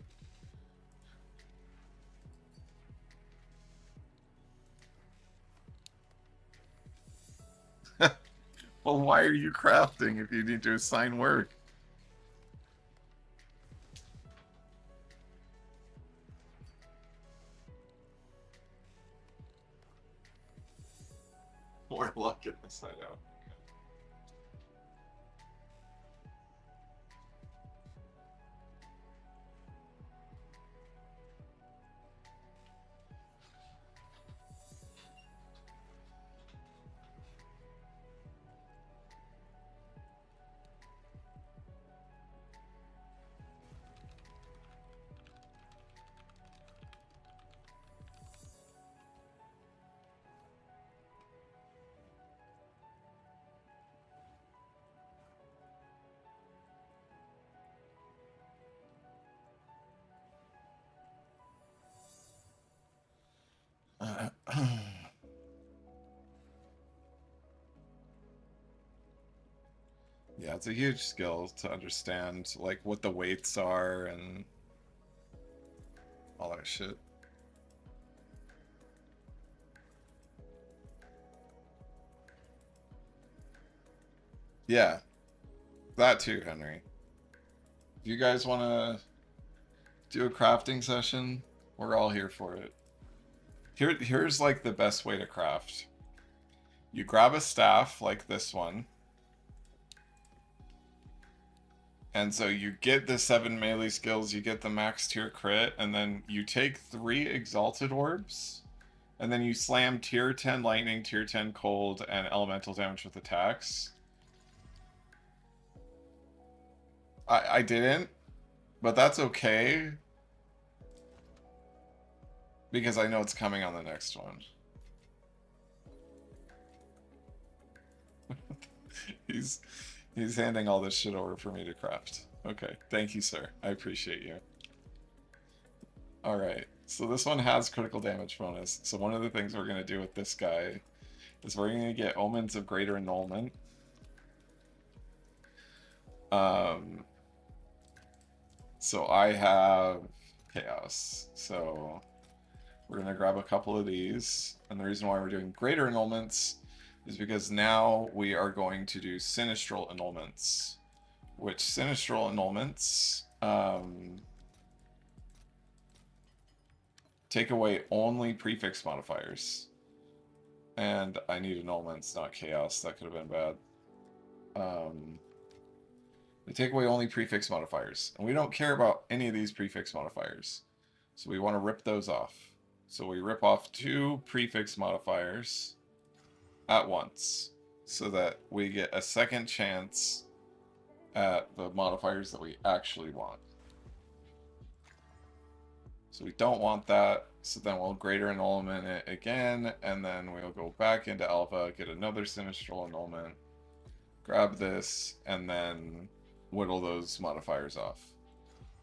Well, why are you crafting if you need to assign work? More luck in this hideout. Yeah, it's a huge skill to understand like what the weights are and all that shit. Yeah, that too, Henry. If you guys want to do a crafting session, we're all here for it. Here's like the best way to craft. You grab a staff like this one. And so you get the 7 melee skills, you get the max tier crit, and then you take 3 exalted orbs, and then you slam tier 10 lightning, tier 10 cold, and elemental damage with attacks. I didn't, but that's okay. Because I know it's coming on the next one. He's handing all this shit over for me to craft. Okay, thank you, sir. I appreciate you. Alright, so this one has critical damage bonus. So one of the things we're going to do with this guy is we're going to get Omens of Greater Annulment. So I have Chaos. So we're going to grab a couple of these. And the reason why we're doing Greater Annulments is because now we are going to do Sinistral Annulments. Which Sinistral Annulments take away only prefix modifiers. And I need Annulments, not Chaos. That could have been bad. They take away only prefix modifiers. And we don't care about any of these prefix modifiers. So we want to rip those off. So we rip off 2 prefix modifiers at once. So that we get a second chance at the modifiers that we actually want. So we don't want that. So then we'll greater annulment it again. And then we'll go back into alpha, get another sinistral annulment. Grab this, and then whittle those modifiers off.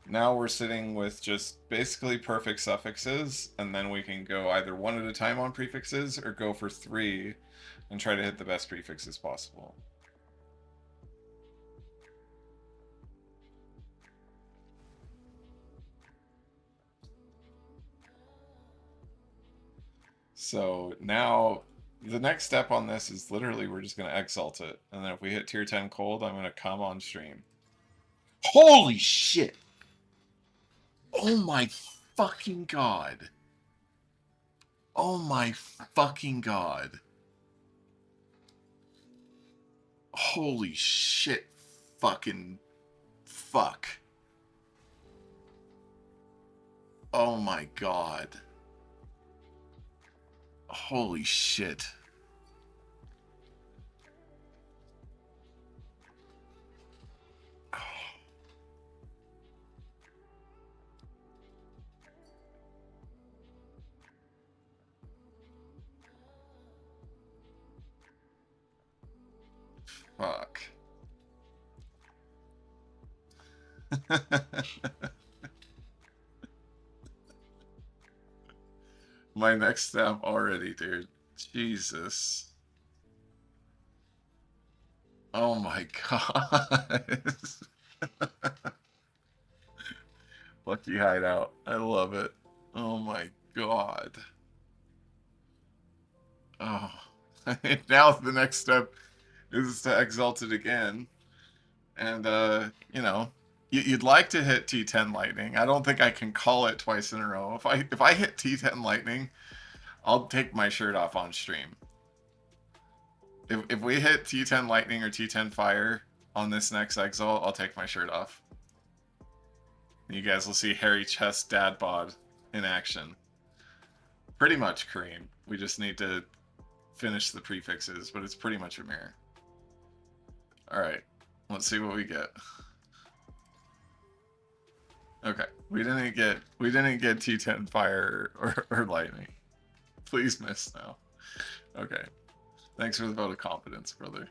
Now we're sitting with just basically perfect suffixes, and then we can go either one at a time on prefixes or go for 3 and try to hit the best prefixes possible. So now the next step on this is literally we're just going to exalt it. And then if we hit tier 10 cold, I'm going to come on stream. Holy shit! Oh my fucking god. Oh my fucking god. Holy shit. Fucking fuck. Oh my god. Holy shit. Fuck. My next step already, dude. Jesus. Oh my god. Lucky hideout. I love it. Oh my god. Oh. Now the next step is to exalt it again. And, you know, you'd like to hit T10 lightning. I don't think I can call it twice in a row. If I hit T10 lightning, I'll take my shirt off on stream. If we hit T10 lightning or T10 fire on this next exalt, I'll take my shirt off. You guys will see hairy chest dad bod in action. Pretty much Kareem. We just need to finish the prefixes, but it's pretty much a mirror. Alright, let's see what we get. Okay, we didn't get T10 fire or lightning. Please miss now. Okay. Thanks for the vote of confidence, brother.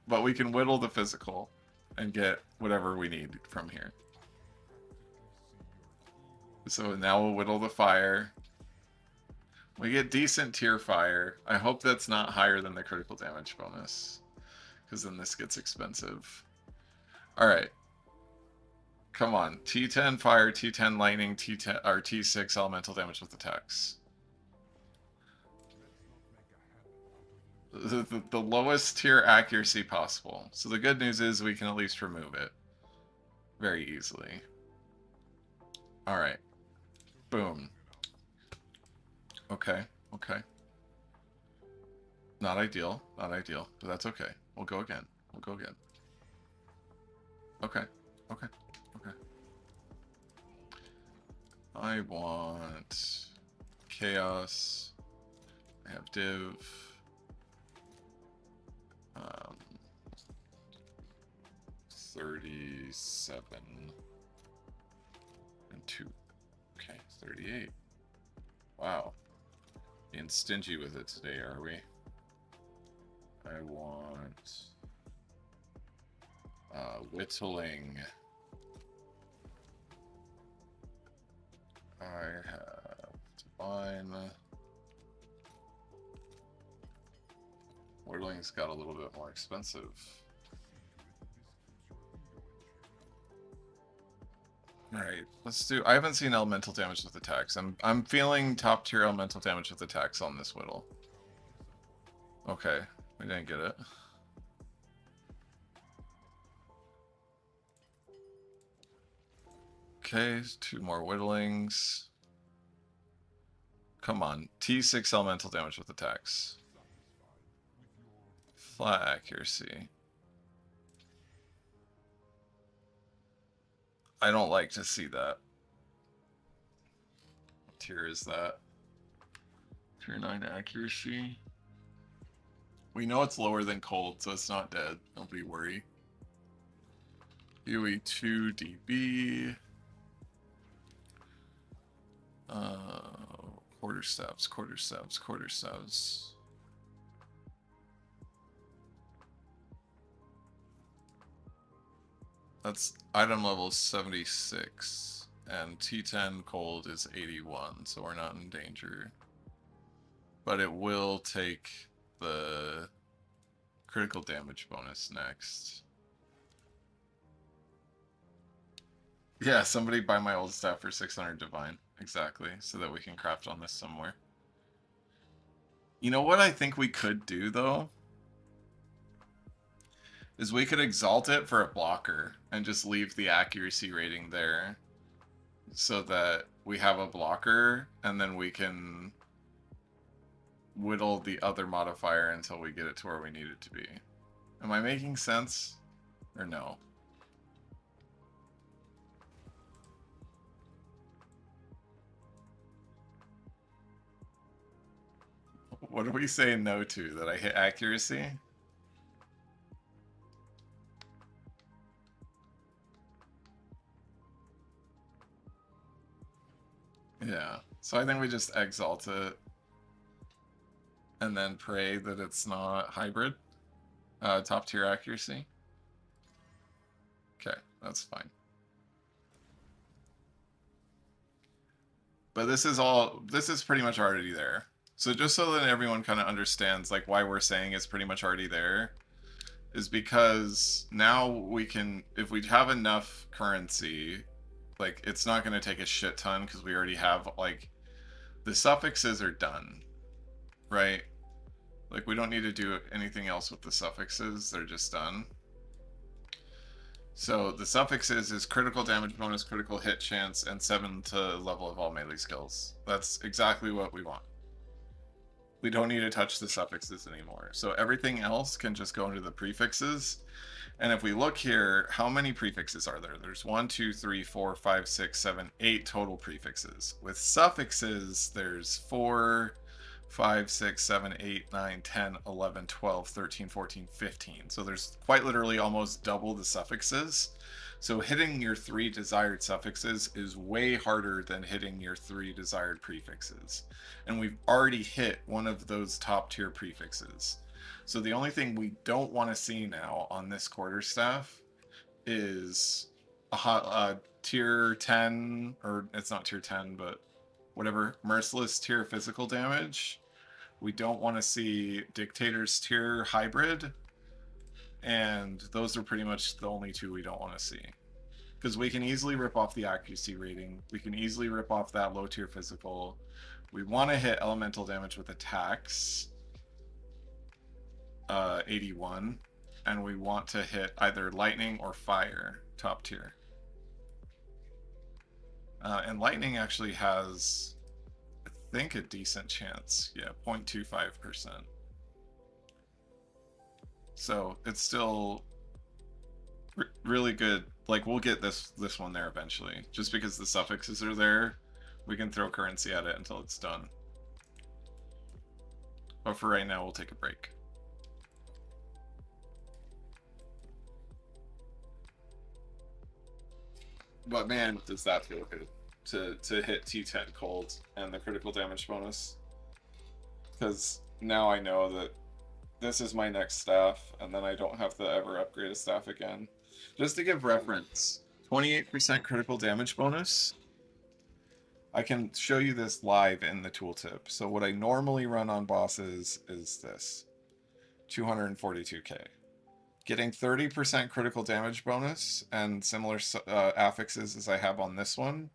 But we can whittle the physical and get whatever we need from here. So now we'll whittle the fire. We get decent tier fire. I hope that's not higher than the critical damage bonus. because then this gets expensive. Alright. Come on. T10 fire, T10 lightning, T10 or T6 elemental damage with attacks. The lowest tier accuracy possible. So the good news is we can at least remove it very easily. Alright. Boom. Okay, okay. Not ideal, not ideal, but that's okay. We'll go again. We'll go again. Okay, okay, okay. I want chaos. I have div. 37 and 2. Okay, 38. Wow. Being stingy with it today, are we? I want whittling. I have divine. Whittling's got a little bit more expensive. Alright, let's do... I haven't seen elemental damage with attacks. I'm feeling top tier elemental damage with attacks on this Whittle. Okay, we didn't get it. Okay, 2 more Whittlings. Come on, T6 elemental damage with attacks. Flat accuracy. I don't like to see that. What tier is that? Tier 9 accuracy. We know it's lower than cold, so it's not dead. Nobody worry. PoE 2 DB. Quarterstaves, quarterstaves, quarterstaves. That's item level 76, and T10 cold is 81, so we're not in danger. But it will take the critical damage bonus next. Yeah, somebody buy my old staff for 600 divine. Exactly, so that we can craft on this somewhere. You know what I think we could do, though? Is we could exalt it for a blocker and just leave the accuracy rating there so that we have a blocker and then we can whittle the other modifier until we get it to where we need it to be. Am I making sense or no? What are we saying no to? That I hit accuracy? Yeah, so I think we just exalt it and then pray that it's not hybrid. Top tier accuracy. Okay, that's fine. But this is pretty much already there. So just so that everyone kind of understands like why we're saying it's pretty much already there, is because now we can, if we have enough currency, like it's not going to take a shit ton because we already have like the suffixes are done, right? Like we don't need to do anything else with the suffixes, they're just done. So the suffixes is critical damage bonus, critical hit chance, and 7 to level of all melee skills. That's exactly what we want. We don't need to touch the suffixes anymore. So everything else can just go into the prefixes. And if we look here, how many prefixes are there? There's 1, 2, 3, 4, 5, 6, 7, 8 total prefixes. With suffixes, there's 4, 5, 6, 7, 8, 9, 10, 11, 12, 13, 14, 15. So there's quite literally almost double the suffixes. So hitting your 3 desired suffixes is way harder than hitting your 3 desired prefixes. And we've already hit one of those top tier prefixes. So the only thing we don't want to see now on this quarterstaff is a tier 10, or it's not tier 10, but whatever, merciless tier physical damage. We don't want to see dictator's tier hybrid. And those are pretty much the only two we don't want to see. Because we can easily rip off the accuracy rating. We can easily rip off that low tier physical. We want to hit elemental damage with attacks. 81. And we want to hit either lightning or fire, top tier. And lightning actually has, I think, a decent chance. Yeah, 0.25%. So it's still really good. Like, we'll get this one there eventually. Just because the suffixes are there, we can throw currency at it until it's done. But for right now, we'll take a break. But man, does that feel good to hit T10 cold and the critical damage bonus. Because now I know that this is my next staff, and then I don't have to ever upgrade a staff again. Just to give reference, 28% critical damage bonus. I can show you this live in the tooltip. So what I normally run on bosses is this. 242k. Getting 30% critical damage bonus and similar affixes as I have on this one.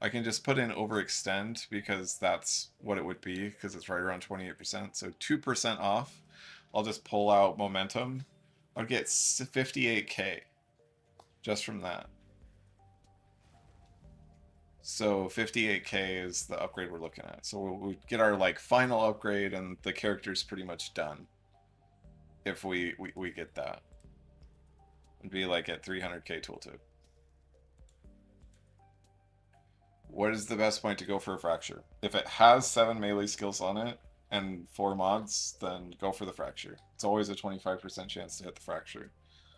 I can just put in overextend because that's what it would be, because it's right around 28%. So 2% off. I'll just pull out momentum. I'll get 58k just from that. So 58k is the upgrade we're looking at. So we'll get our like final upgrade, and the character's pretty much done if we get that. It'd be like at 300k tooltip. What is the best point to go for a fracture? If it has 7 melee skills on it and 4 mods, then go for the fracture. It's always a 25% chance to hit the fracture.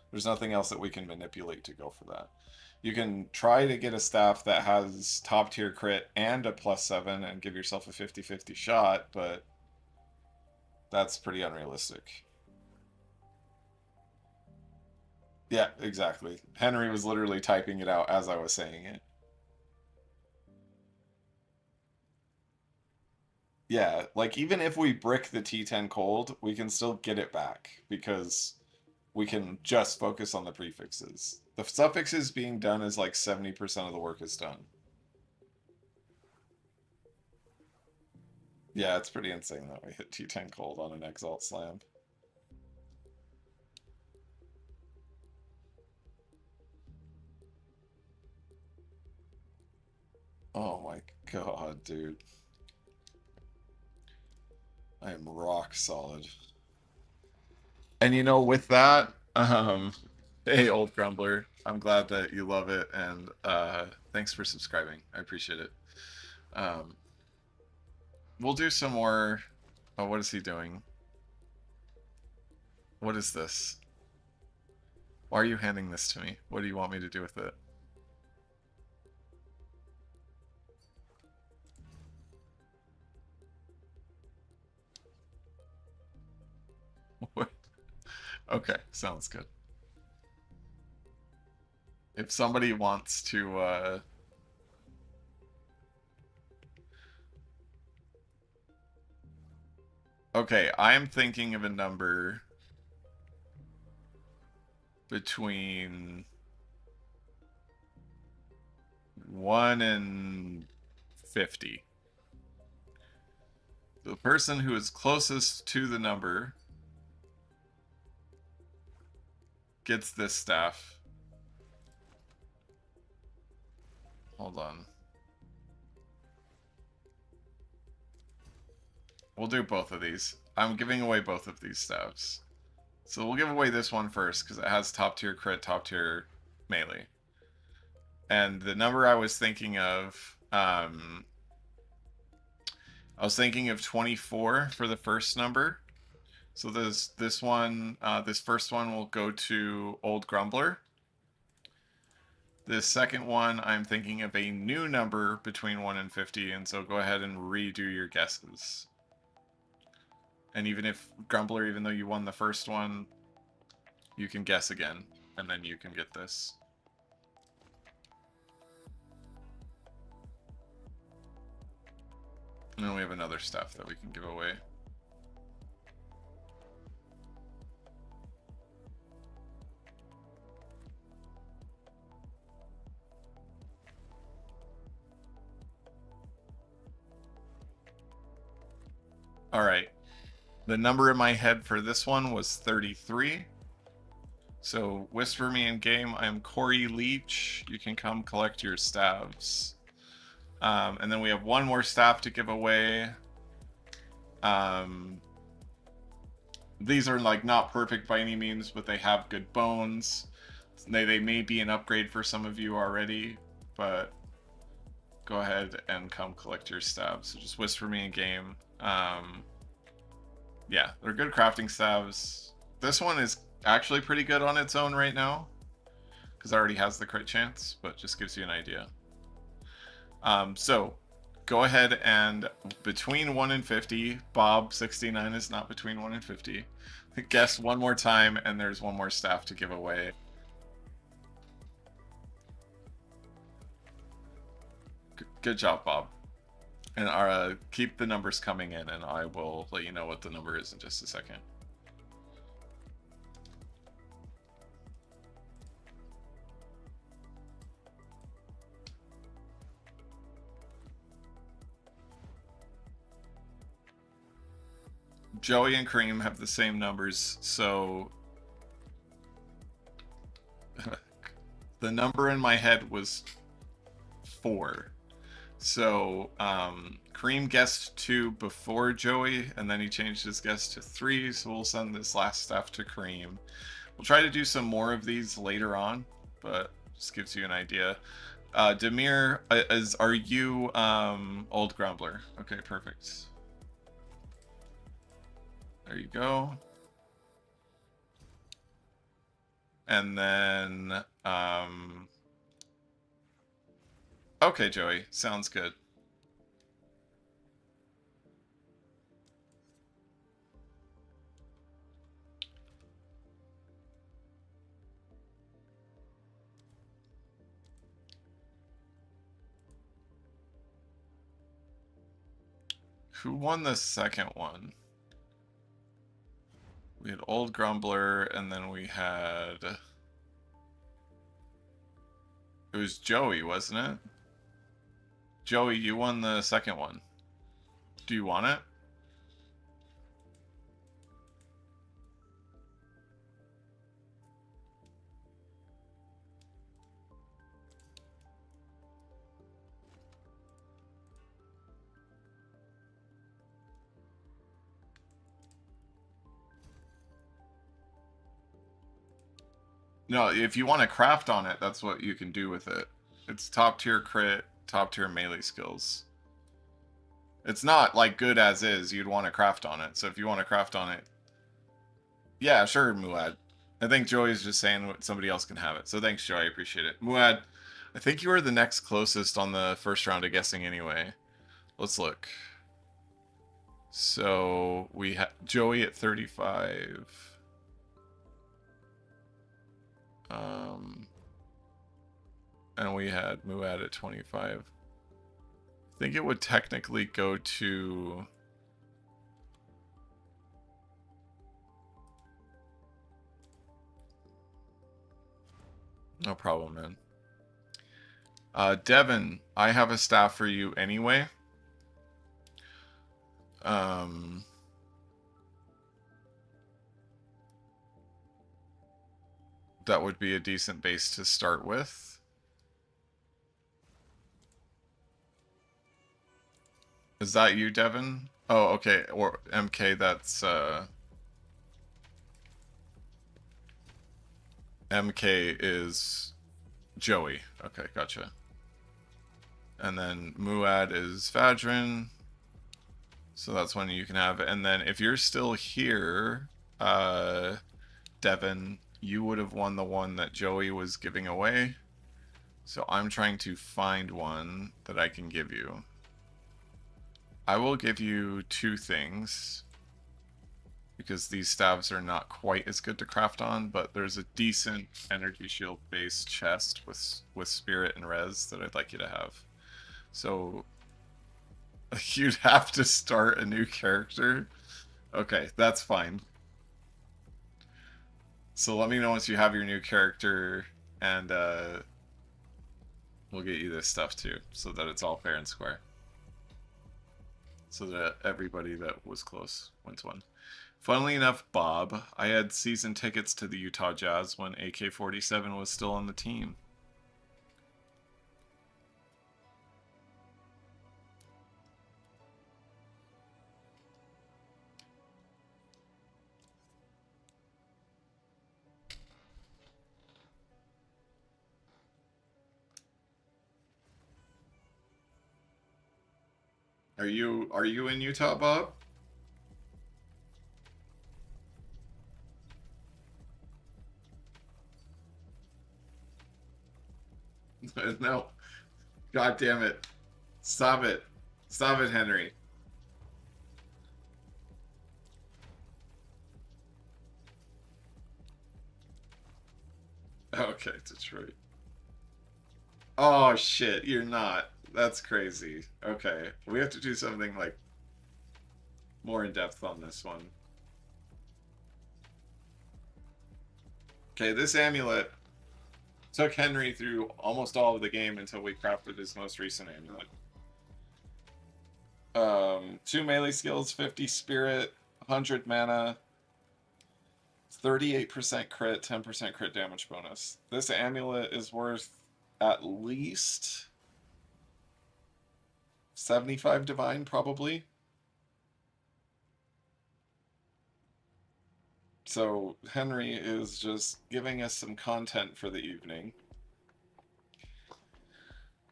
There's nothing else that we can manipulate to go for that. You can try to get a staff that has top tier crit and a +7 and give yourself a 50-50 shot, but that's pretty unrealistic. Yeah, exactly. Henry was literally typing it out as I was saying it. Yeah, like even if we brick the T10 cold, we can still get it back because we can just focus on the prefixes. The suffixes being done is like 70% of the work is done. Yeah, it's pretty insane that we hit T10 cold on an Exalt Slam. Oh my god, dude. I am rock solid. And you know, with that, hey, old grumbler, I'm glad that you love it, and thanks for subscribing. I appreciate it. We'll do some more. Oh, what is he doing? What is this? Why are you handing this to me? What do you want me to do with it? What? Okay, sounds good. If somebody wants to, okay, I'm thinking of a number between 1 and 50. The person who is closest to the number gets this staff. Hold on. We'll do both of these. I'm giving away both of these staffs. So we'll give away this one first because it has top tier crit, top tier melee. And the number I was thinking of, I was thinking of 24 for the first number. So this first one will go to Old Grumbler. The second one, I'm thinking of a new number between 1 and 50, and so go ahead and redo your guesses. And even if Grumbler, even though you won the first one, you can guess again, and then you can get this. And then we have another stuff that we can give away. Alright. The number in my head for this one was 33. So, whisper me in game. I'm Corey Leach. You can come collect your staves. And then we have one more staff to give away. These are like not perfect by any means, but they have good bones. They may be an upgrade for some of you already, but go ahead and come collect your staves. So just whisper me in game. Yeah, they're good crafting staves. This one is actually pretty good on its own right now, because it already has the crit chance, but just gives you an idea. So go ahead and between 1 and 50, Bob69 is not between 1 and 50. Guess one more time, and there's one more staff to give away. Good job, Bob. And keep the numbers coming in, and I will let you know what the number is in just a second. Joey and Kareem have the same numbers, so the number in my head was 4. So Kareem guessed 2 before Joey, and then he changed his guess to 3, so we'll send this last staff to Kareem. We'll try to do some more of these later on, but just gives you an idea. Demir, are you Old Grumbler? Okay, perfect. There you go. And then, okay, Joey, sounds good. Who won the second one? We had Old Grumbler, and then we had... It was Joey, wasn't it? Joey, you won the second one. Do you want it? No, if you want to craft on it, that's what you can do with it. It's top tier crit, top tier melee skills. It's not like good as is. You'd want to craft on it. So if you want to craft on it, yeah, sure, Muad. I think Joey's just saying somebody else can have it. So thanks, Joey. I appreciate it. Muad, I think you were the next closest on the first round of guessing anyway. Let's look. So we have Joey at 35. And we had Muad at 25. I think it would technically go to... No problem, man. Devin, I have a staff for you anyway. That would be a decent base to start with. Is that you, Devin? Oh, okay. Or MK, that's MK is Joey. Okay, gotcha. And then Muad is Vadrin. So that's one you can have. And then if you're still here, Devin, you would have won the one that Joey was giving away. So I'm trying to find one that I can give you. I will give you 2 things, because these staves are not quite as good to craft on, but there's a decent energy shield based chest with spirit and res that I'd like you to have. So you'd have to start a new character. Okay, that's fine. So let me know once you have your new character, and we'll get you this stuff too, so that it's all fair and square. so that everybody that was close wins one. Funnily enough, Bob, I had season tickets to the Utah Jazz when AK-47 was still on the team. Are you in Utah, Bob? No. God damn it. Stop it. Stop it, Henry. Okay, Detroit. Oh shit, you're not. That's crazy. Okay, we have to do something like more in depth on this one. Okay, this amulet took Henry through almost all of the game until we crafted his most recent amulet. 2 melee skills, 50 spirit, 100 mana, 38% crit, 10% crit damage bonus. This amulet is worth at least 75 divine, probably. So Henry is just giving us some content for the evening.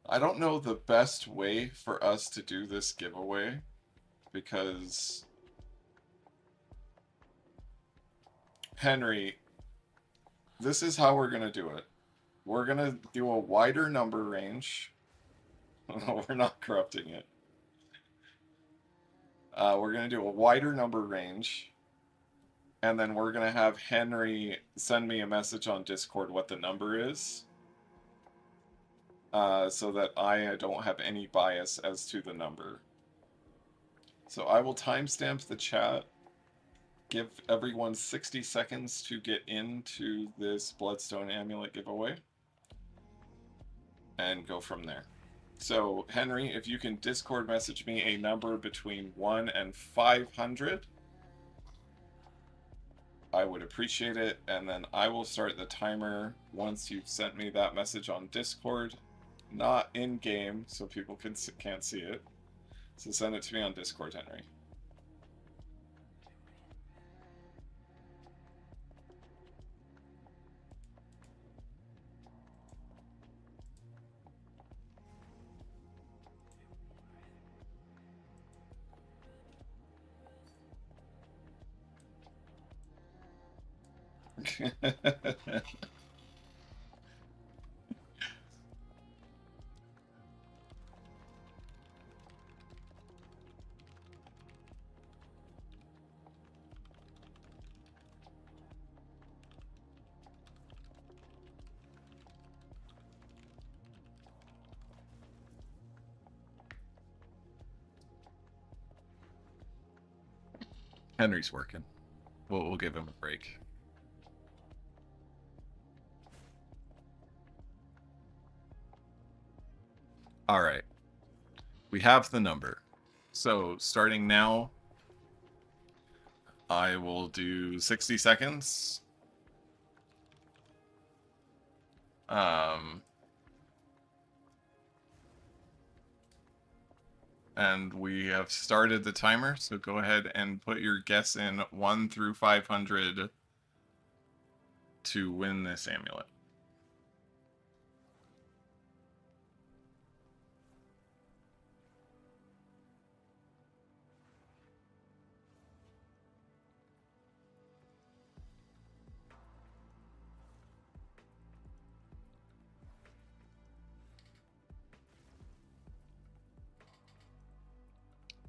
I don't know the best way for us to do this giveaway because Henry, this is how we're going to do it. We're going to do a wider number range. We're not corrupting it. We're going to do a wider number range. And then we're going to have Henry send me a message on Discord what the number is. So that I don't have any bias as to the number. So I will timestamp the chat. Give everyone 60 seconds to get into this Bloodstone Amulet giveaway. And go from there. So, Henry, if you can Discord message me a number between 1 and 500, I would appreciate it. And then I will start the timer once you've sent me that message on Discord. Not in-game, so people can't see it. So send it to me on Discord, Henry. Henry's working. We'll give him a break. All right. We have the number. So starting now, I will do 60 seconds. And we have started the timer, so go ahead and put your guess in 1 through 500 to win this amulet.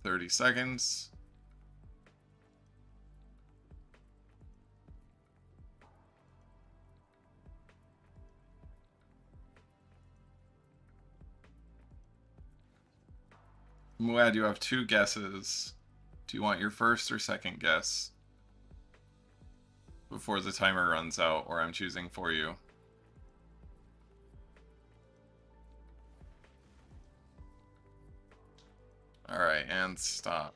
$30 seconds. Muad, you have 2 guesses. Do you want your first or second guess before the timer runs out, or I'm choosing for you? Alright, and stop.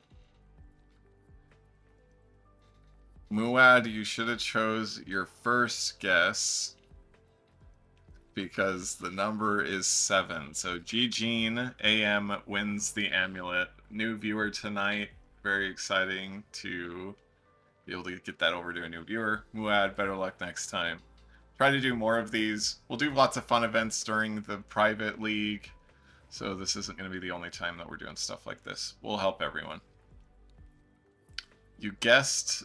Muad, you should have chose your first guess because the number is 7. So G-Gene AM wins the amulet. New viewer tonight. Very exciting to be able to get that over to a new viewer. Muad, better luck next time. Try to do more of these. We'll do lots of fun events during the private league. So this isn't going to be the only time that we're doing stuff like this. We'll help everyone. You guessed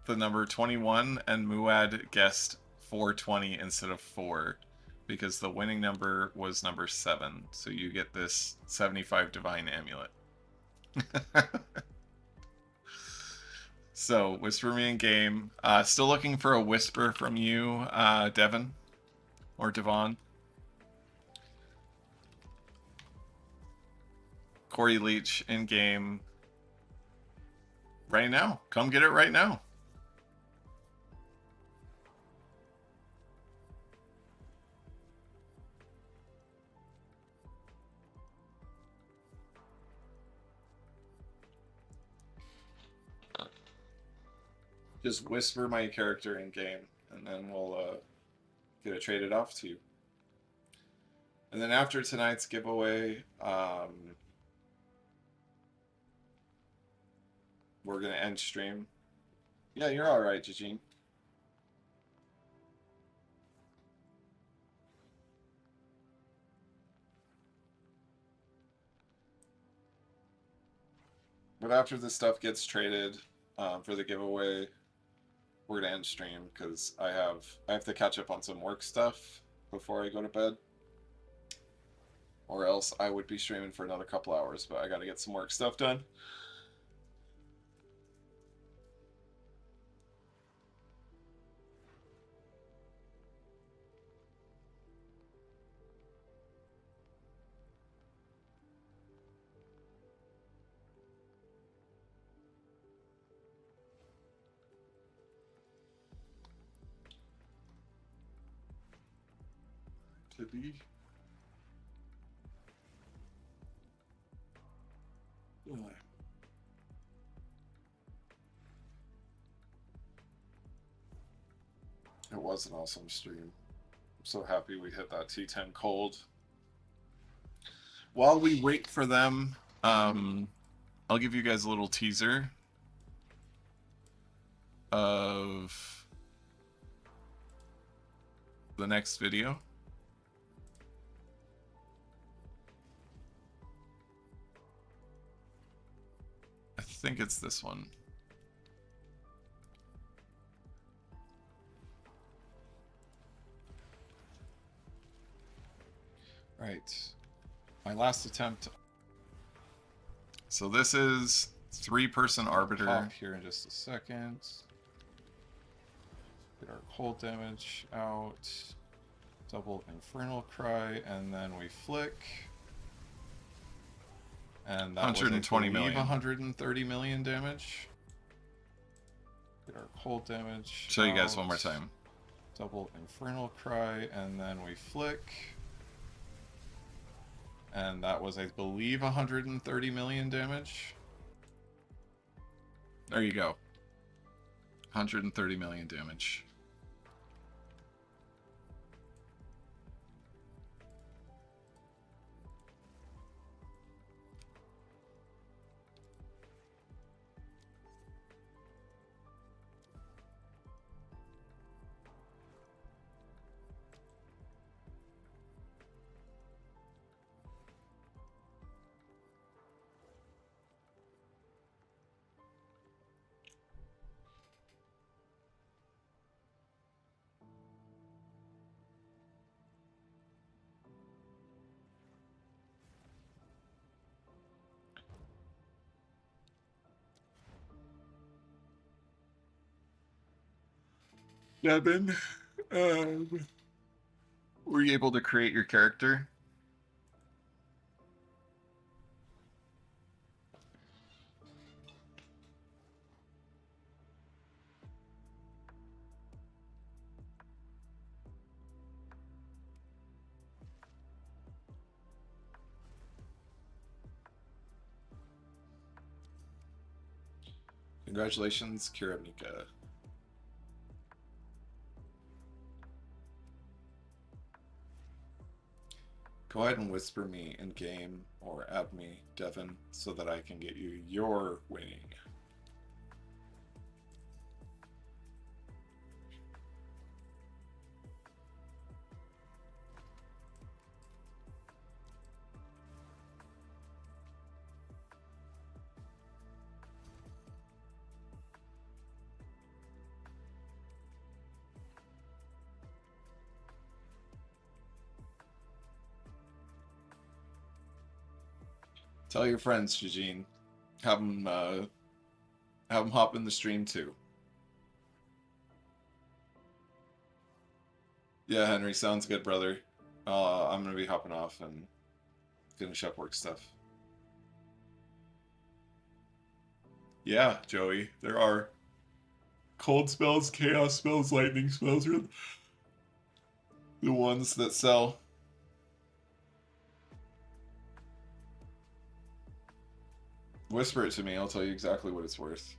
the number 21, and Muad guessed 420 instead of 4, because the winning number was number 7. So you get this 75 Divine Amulet. So, whisper me in game. Still looking for a whisper from you, Devin or Devon. Corey Leach in game right now. Come get it right now. Just whisper my character in game, and then we'll get it traded off to you. And then after tonight's giveaway, we're going to end stream. Yeah, you're all right, Eugene. But after this stuff gets traded for the giveaway, we're going to end stream because I have to catch up on some work stuff before I go to bed. Or else I would be streaming for another couple hours, but I got to get some work stuff done. To be. It was an awesome stream. I'm so happy we hit that T10 cold. While we wait for them, I'll give you guys a little teaser of the next video. I think it's this one. Right. My last attempt. So this is 3-person arbiter. Pop here in just a second. Get our cold damage out. Double infernal cry, and then we flick. And that 120 million. 130 million damage. Get our cold damage. Show you guys one more time. Double infernal cry, and then we flick. And that was, I believe, 130 million damage. There you go. 130 million damage. Devin, were you able to create your character? Congratulations, Kiramika. Go ahead and whisper me in game or add me, Devin, so that I can get you your winning. Tell your friends, Eugene. Have them hop in the stream too. Yeah, Henry, sounds good, brother. I'm gonna be hopping off and finish up work stuff. Yeah, Joey, there are cold spells, chaos spells, lightning spells are the ones that sell. Whisper it to me, I'll tell you exactly what it's worth.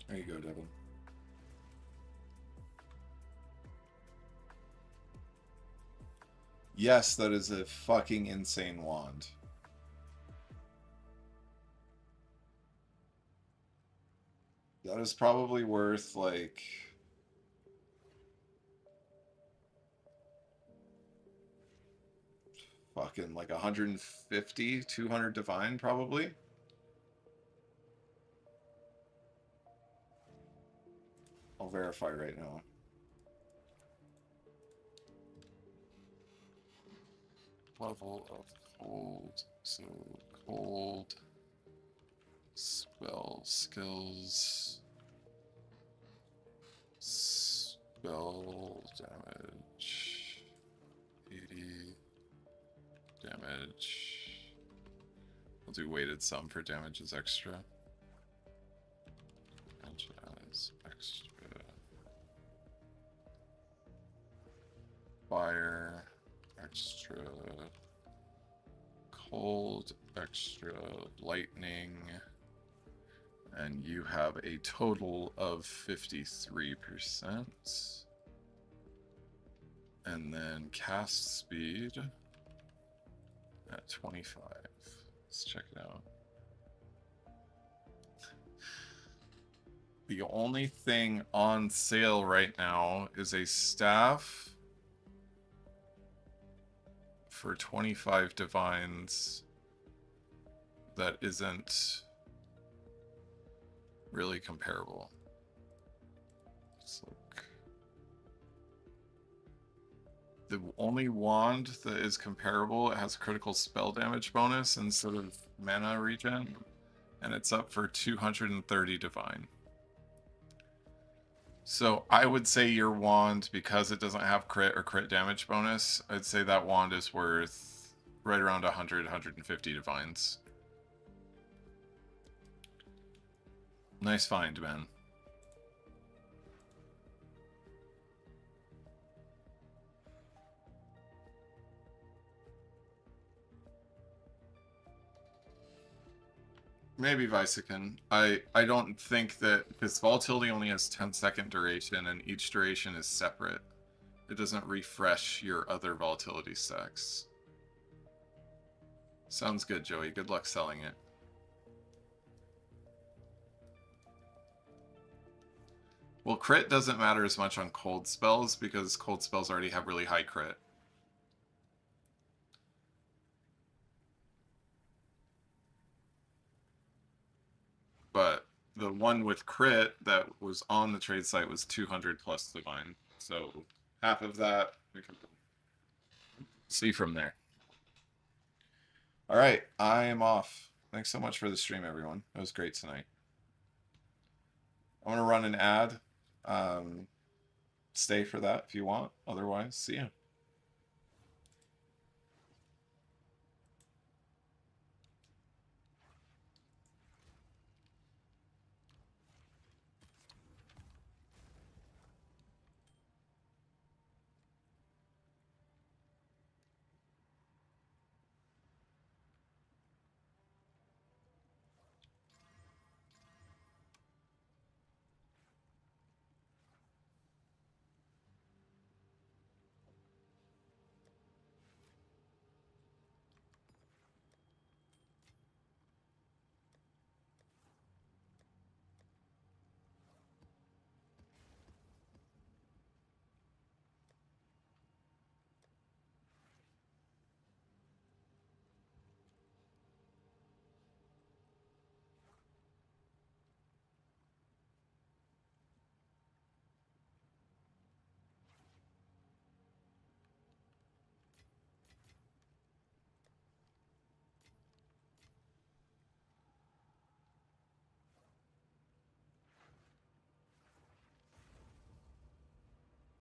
There you go, Devin. Yes, that is a fucking insane wand. That is probably worth, like... fucking, like 150, 200 divine, probably? I'll verify right now. Level of cold, so cold spell skills, spell damage, 80 damage. We'll do weighted sum for damages extra. Damage as extra. Fire extra, cold extra, lightning, and you have a total of 53%. And then cast speed at 25. Let's check it out. The only thing on sale right now is a staff for 25 divines that isn't really comparable. Let's look. The only wand that is comparable, it has a critical spell damage bonus instead of mana regen, and it's up for 230 divine. So I would say your wand, because it doesn't have crit or crit damage bonus, I'd say that wand is worth right around 100, 150 divines. Nice find, man. Maybe Vysican. I don't think that, because volatility only has 10-second duration and each duration is separate. It doesn't refresh your other volatility stacks. Sounds good, Joey. Good luck selling it. Well, crit doesn't matter as much on cold spells because cold spells already have really high crit. But the one with crit that was on the trade site was 200 plus divine. So half of that. see from there. All right, I am off. Thanks so much for the stream, everyone. It was great tonight. I want to run an ad. Stay for that if you want. Otherwise, see ya.